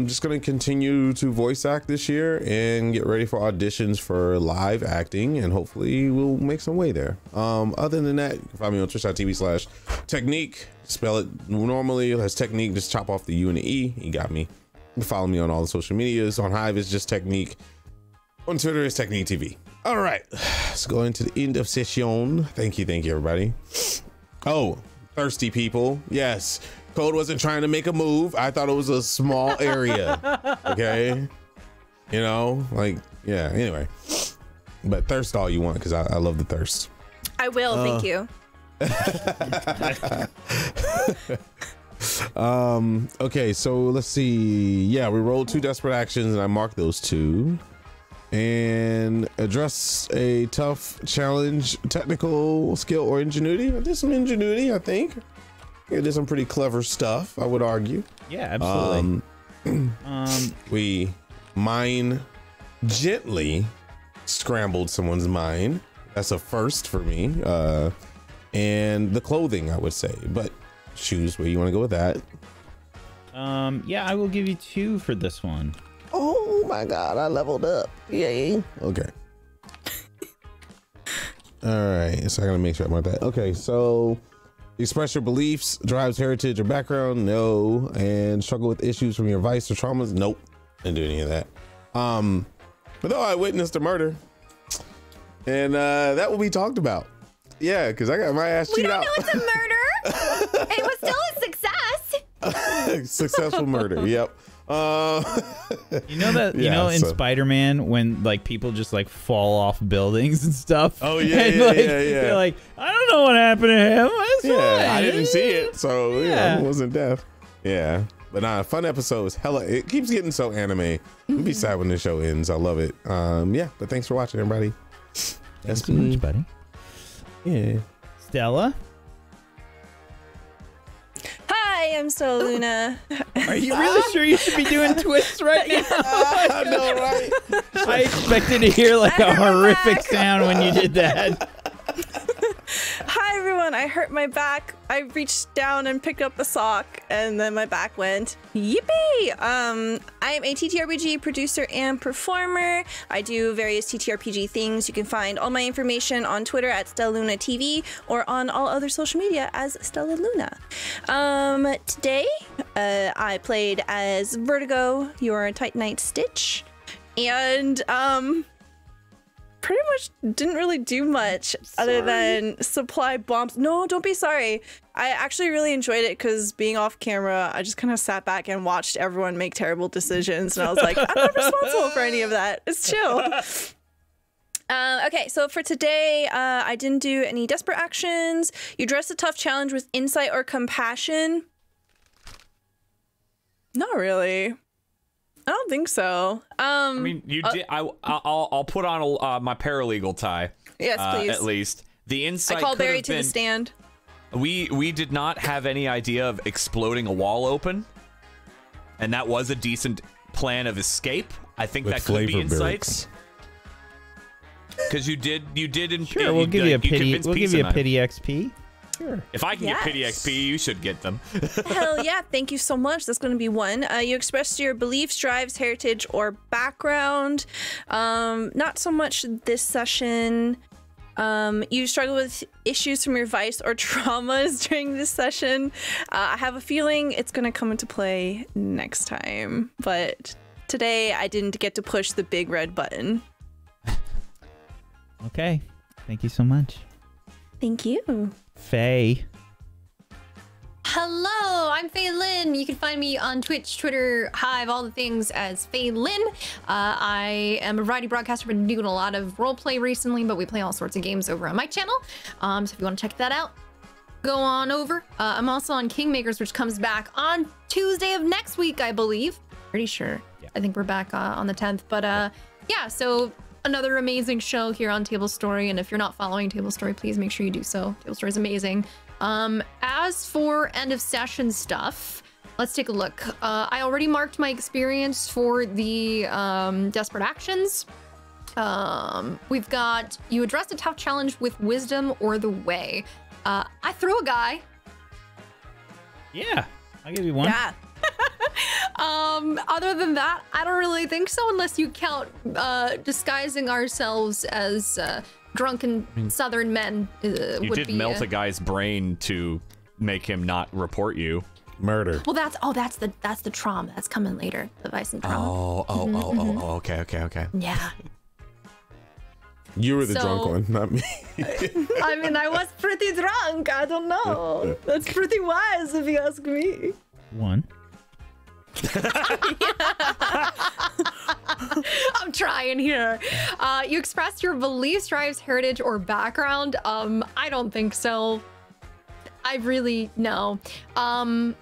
just going to continue to voice act this year and get ready for auditions for live acting, and hopefully we'll make some way there. Other than that, you can find me on twitch.tv/technique. Spell it normally as Technique, just chop off the U and the E. You got me. You can follow me on all the social medias. On Hive it's just Technique. On Twitter it's Technique TV. All right, let's go into the end of session. Thank you everybody. Oh, thirsty people, yes. Code wasn't trying to make a move. I thought it was a small area. Okay, you know, like, yeah, anyway. But thirst all you want, because I love the thirst. I will, thank you. Okay, so let's see. Yeah, we rolled 2 desperate actions, and I marked those 2. And address a tough challenge, technical skill or ingenuity. I did some ingenuity, I think. I did some pretty clever stuff, I would argue. Yeah, absolutely. We gently scrambled someone's mind. That's a first for me. And the clothing, I would say, but shoes, where you want to go with that? Yeah, I will give you 2 for this one. Oh my god, I leveled up. Yay. Okay. All right, so I gotta make sure I mark that. Okay, so express your beliefs, drives heritage or background, no. And struggle with issues from your vice or traumas, nope. Didn't do any of that. But though I witnessed a murder, and that will be talked about. Yeah, because I got my ass chewed out. We don't know it's a murder. It was still a success. Successful murder. Yep. You know that in so. Spider-Man when like people just like fall off buildings and stuff. Oh yeah, and, yeah. They're like, I don't know what happened to him. It's fine. I didn't see it, so it wasn't death. Yeah, but fun episodes. Hella, it keeps getting so anime. We'll be sad when the show ends. I love it. Yeah, but thanks for watching, everybody. That's so much, buddy. Yeah. Stella? Hi, I'm Stella Luna. Are you really sure you should be doing twists right now? I know, right? I expected to hear like a horrific sound when you did that. Hi, everyone. I hurt my back. I reached down and picked up a sock, and then my back went. Yippee! I'm a TTRPG producer and performer. I do various TTRPG things. You can find all my information on Twitter at StellaLunaTV or on all other social media as Stella Luna. Today, I played as Vertigo, your Titanite Stitch, and pretty much didn't really do much other than supply bombs. No, don't be sorry. I actually really enjoyed it because being off camera, I just kind of sat back and watched everyone make terrible decisions. And I was like, I'm not responsible for any of that. It's chill. Okay, so for today, I didn't do any desperate actions. You address a tough challenge with insight or compassion. Not really. I don't think so. I mean, you did. I'll put on my paralegal tie. Yes, please. At least the insight. I call Barry been, to the stand. We did not have any idea of exploding a wall open, and that was a decent plan of escape. I think with that could be insights. Because you did. Sure, we'll give you a pity. We'll give you a pity XP. Sure. If I can get pity XP, you should get them. Hell yeah, thank you so much. That's going to be one. You expressed your beliefs, drives, heritage, or background. Not so much this session. You struggle with issues from your vice or traumas during this session. I have a feeling it's going to come into play next time. But today, I didn't get to push the big red button. Okay. Thank you so much. Thank you. Faye. Hello, I'm Faye Lynn. You can find me on Twitch, Twitter, Hive, all the things as Faye Lynn. I am a variety broadcaster, been doing a lot of roleplay recently, but we play all sorts of games over on my channel. So if you want to check that out, go on over. I'm also on Kingmakers, which comes back on Tuesday of next week, I believe. Pretty sure. Yeah. I think we're back on the 10th. But yeah, so another amazing show here on Tablestory. And if you're not following Tablestory, please make sure you do so. Tablestory is amazing. As for end of session stuff, let's take a look. I already marked my experience for the desperate actions. We've got you addressed a tough challenge with wisdom or the way. I threw a guy. Yeah, I'll give you one. Yeah. Other than that, I don't really think so, unless you count disguising ourselves as drunken southern men. You did melt a guy's brain to make him not report you. Murder. Well, that's the trauma that's coming later. The vice and trauma. Okay. Yeah. You were the drunk one, not me. I mean, I was pretty drunk. I don't know. That's pretty wise if you ask me. One. I'm trying here. You expressed your beliefs, drives, heritage, or background. I don't think so. I really, no.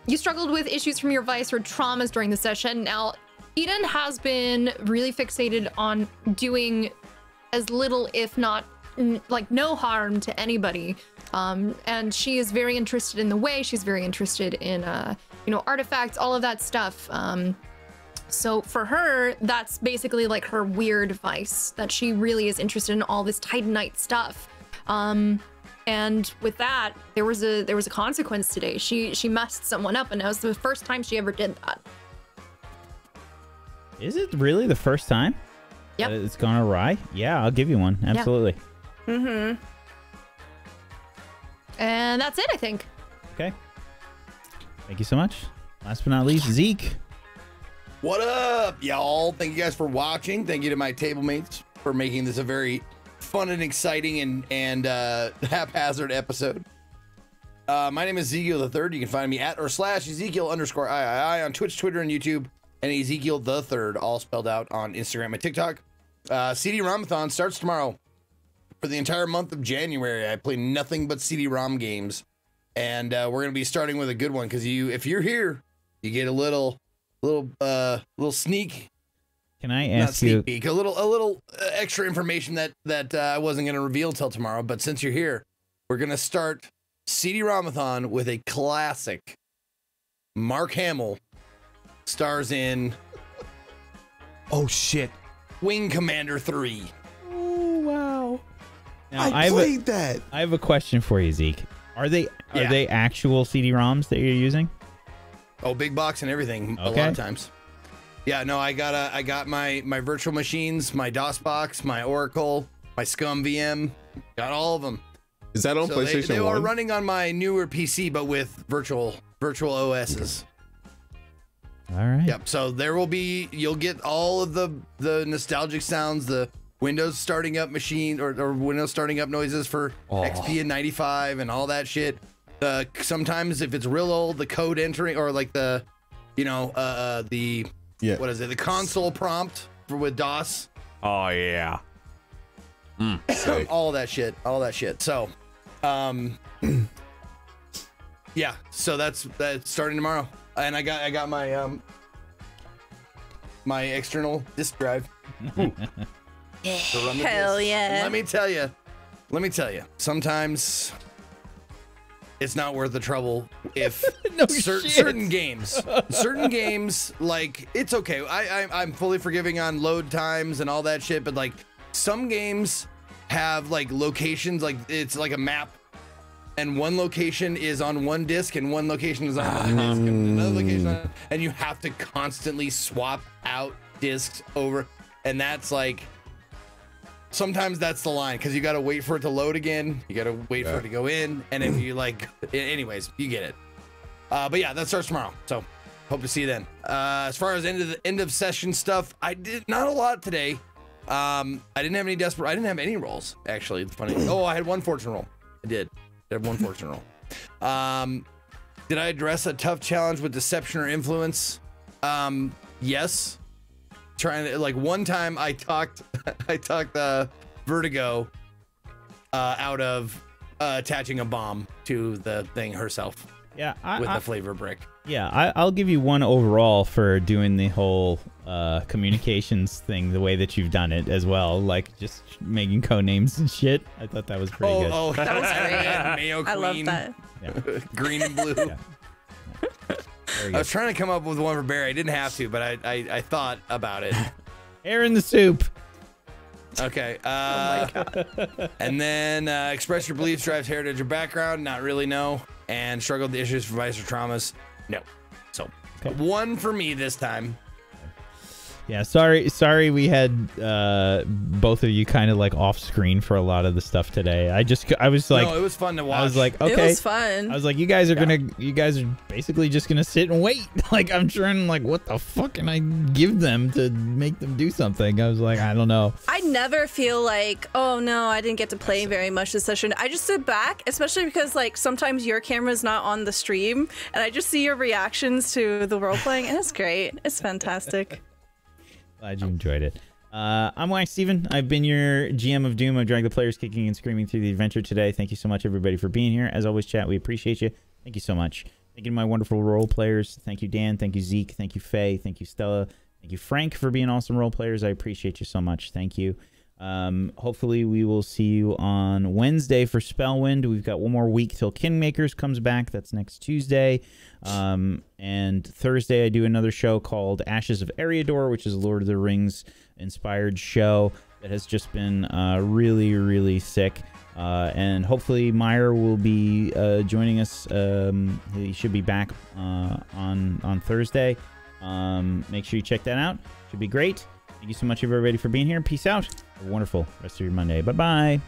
You struggled with issues from your vice or traumas during the session. Now, Eden has been really fixated on doing as little, if not like no harm to anybody. And she is very interested in the way. She's very interested in, artifacts, all of that stuff. So for her, that's basically like her weird vice, that she really is interested in all this Titanite stuff. And with that, there was a consequence today. She messed someone up, and that was the first time she ever did that. Is it really the first time? Yep. It's gone awry? Yeah, I'll give you one. Absolutely. Yeah. Mm-hmm. And that's it, I think. Okay. Thank you so much. Last but not least, Zeke. What up, y'all? Thank you guys for watching. Thank you to my table mates for making this a very fun and exciting and haphazard episode. My name is Ezekiel the Third. You can find me at or / Ezekiel_III on Twitch, Twitter, and YouTube, and Ezekiel the Third, all spelled out on Instagram and TikTok. CD-ROM-a-thon starts tomorrow. For the entire month of January, I play nothing but CD-ROM games, and we're gonna be starting with a good one because if you're here, you get a little sneak. Can I ask you peek, a little extra information that I wasn't gonna reveal till tomorrow? But since you're here, we're gonna start CD-ROM-a-thon with a classic. Mark Hamill stars in. Oh shit! Wing Commander 3. Oh wow! Now, I played that. I have a question for you, Zeke. Are they actual CD-ROMs that you're using? Oh, big box and everything. Okay. A lot of times. Yeah, no, I got my virtual machines, my DOS box, my Oracle, my Scum VM, got all of them. Is that on PlayStation 1? They are running on my newer PC, but with virtual OSs. All right. Yep. So you'll get all of the nostalgic sounds, the Windows starting up machine or Windows starting up noises for XP and 95 and all that shit. Sometimes if it's real old, the code entering or like the console prompt with DOS. Oh yeah. all that shit. So, yeah. So that's starting tomorrow, and I got my my external disk drive. Hell yeah! And let me tell you, sometimes it's not worth the trouble if certain games, like, it's okay. I'm fully forgiving on load times and all that shit, but like some games have like locations, like it's like a map, and one location is on one disc and one location is on another disc and another location, and you have to constantly swap out discs over, and that's like. Sometimes that's the line, because you got to wait for it to load again. You got to wait for it to go in. And if you like, anyways, you get it. But yeah, that starts tomorrow. So hope to see you then. As far as end of session stuff, I did not a lot today. I didn't have any desperate. I didn't have any rolls actually. It's funny. Oh, I had one fortune roll. I did. I had one fortune roll. Did I address a tough challenge with deception or influence? Yes. Trying to, like, one time I talked Vertigo out of attaching a bomb to the thing herself. Yeah, with the flavor brick. Yeah, I'll give you one overall for doing the whole communications thing the way that you've done it as well, like just making code names and shit. I thought that was pretty good. Oh, that was great. Mayo Queen. I love that. Yeah. Green and blue. Yeah. I was trying to come up with one for Barry. I didn't have to, but I thought about it. Air in the soup. Okay. Oh my God. And then express your beliefs, drives heritage or background. Not really, no. And struggle with the issues, provides or traumas. No. So one for me this time. Yeah, sorry we had both of you kind of like off screen for a lot of the stuff today. I was like, no, it was fun to watch. I was like, okay, it was fun. I was like, you guys are basically just gonna sit and wait. Like, I'm trying, like, what the fuck can I give them to make them do something? I was like, I don't know. I never feel like, oh no, I didn't get to play very much this session. I just sit back, especially because like sometimes your camera's not on the stream, and I just see your reactions to the role playing, and it's great. It's fantastic. Glad you enjoyed it. I'm Wax Steven. I've been your GM of Doom. I've dragged the players kicking and screaming through the adventure today. Thank you so much, everybody, for being here. As always, chat, we appreciate you. Thank you so much. Thank you to my wonderful role players. Thank you, Dan. Thank you, Zeke. Thank you, Faye. Thank you, Stella. Thank you, Frank, for being awesome role players. I appreciate you so much. Thank you. Hopefully, we will see you on Wednesday for Spellwind. We've got one more week till Kingmakers comes back. That's next Tuesday. And Thursday, I do another show called Ashes of Eriador, which is a Lord of the Rings inspired show that has just been really, really sick. And hopefully Meyer will be joining us. He should be back on Thursday. Make sure you check that out. Should be great. Thank you so much, everybody, for being here. Peace out. Have a wonderful rest of your Monday. Bye-bye.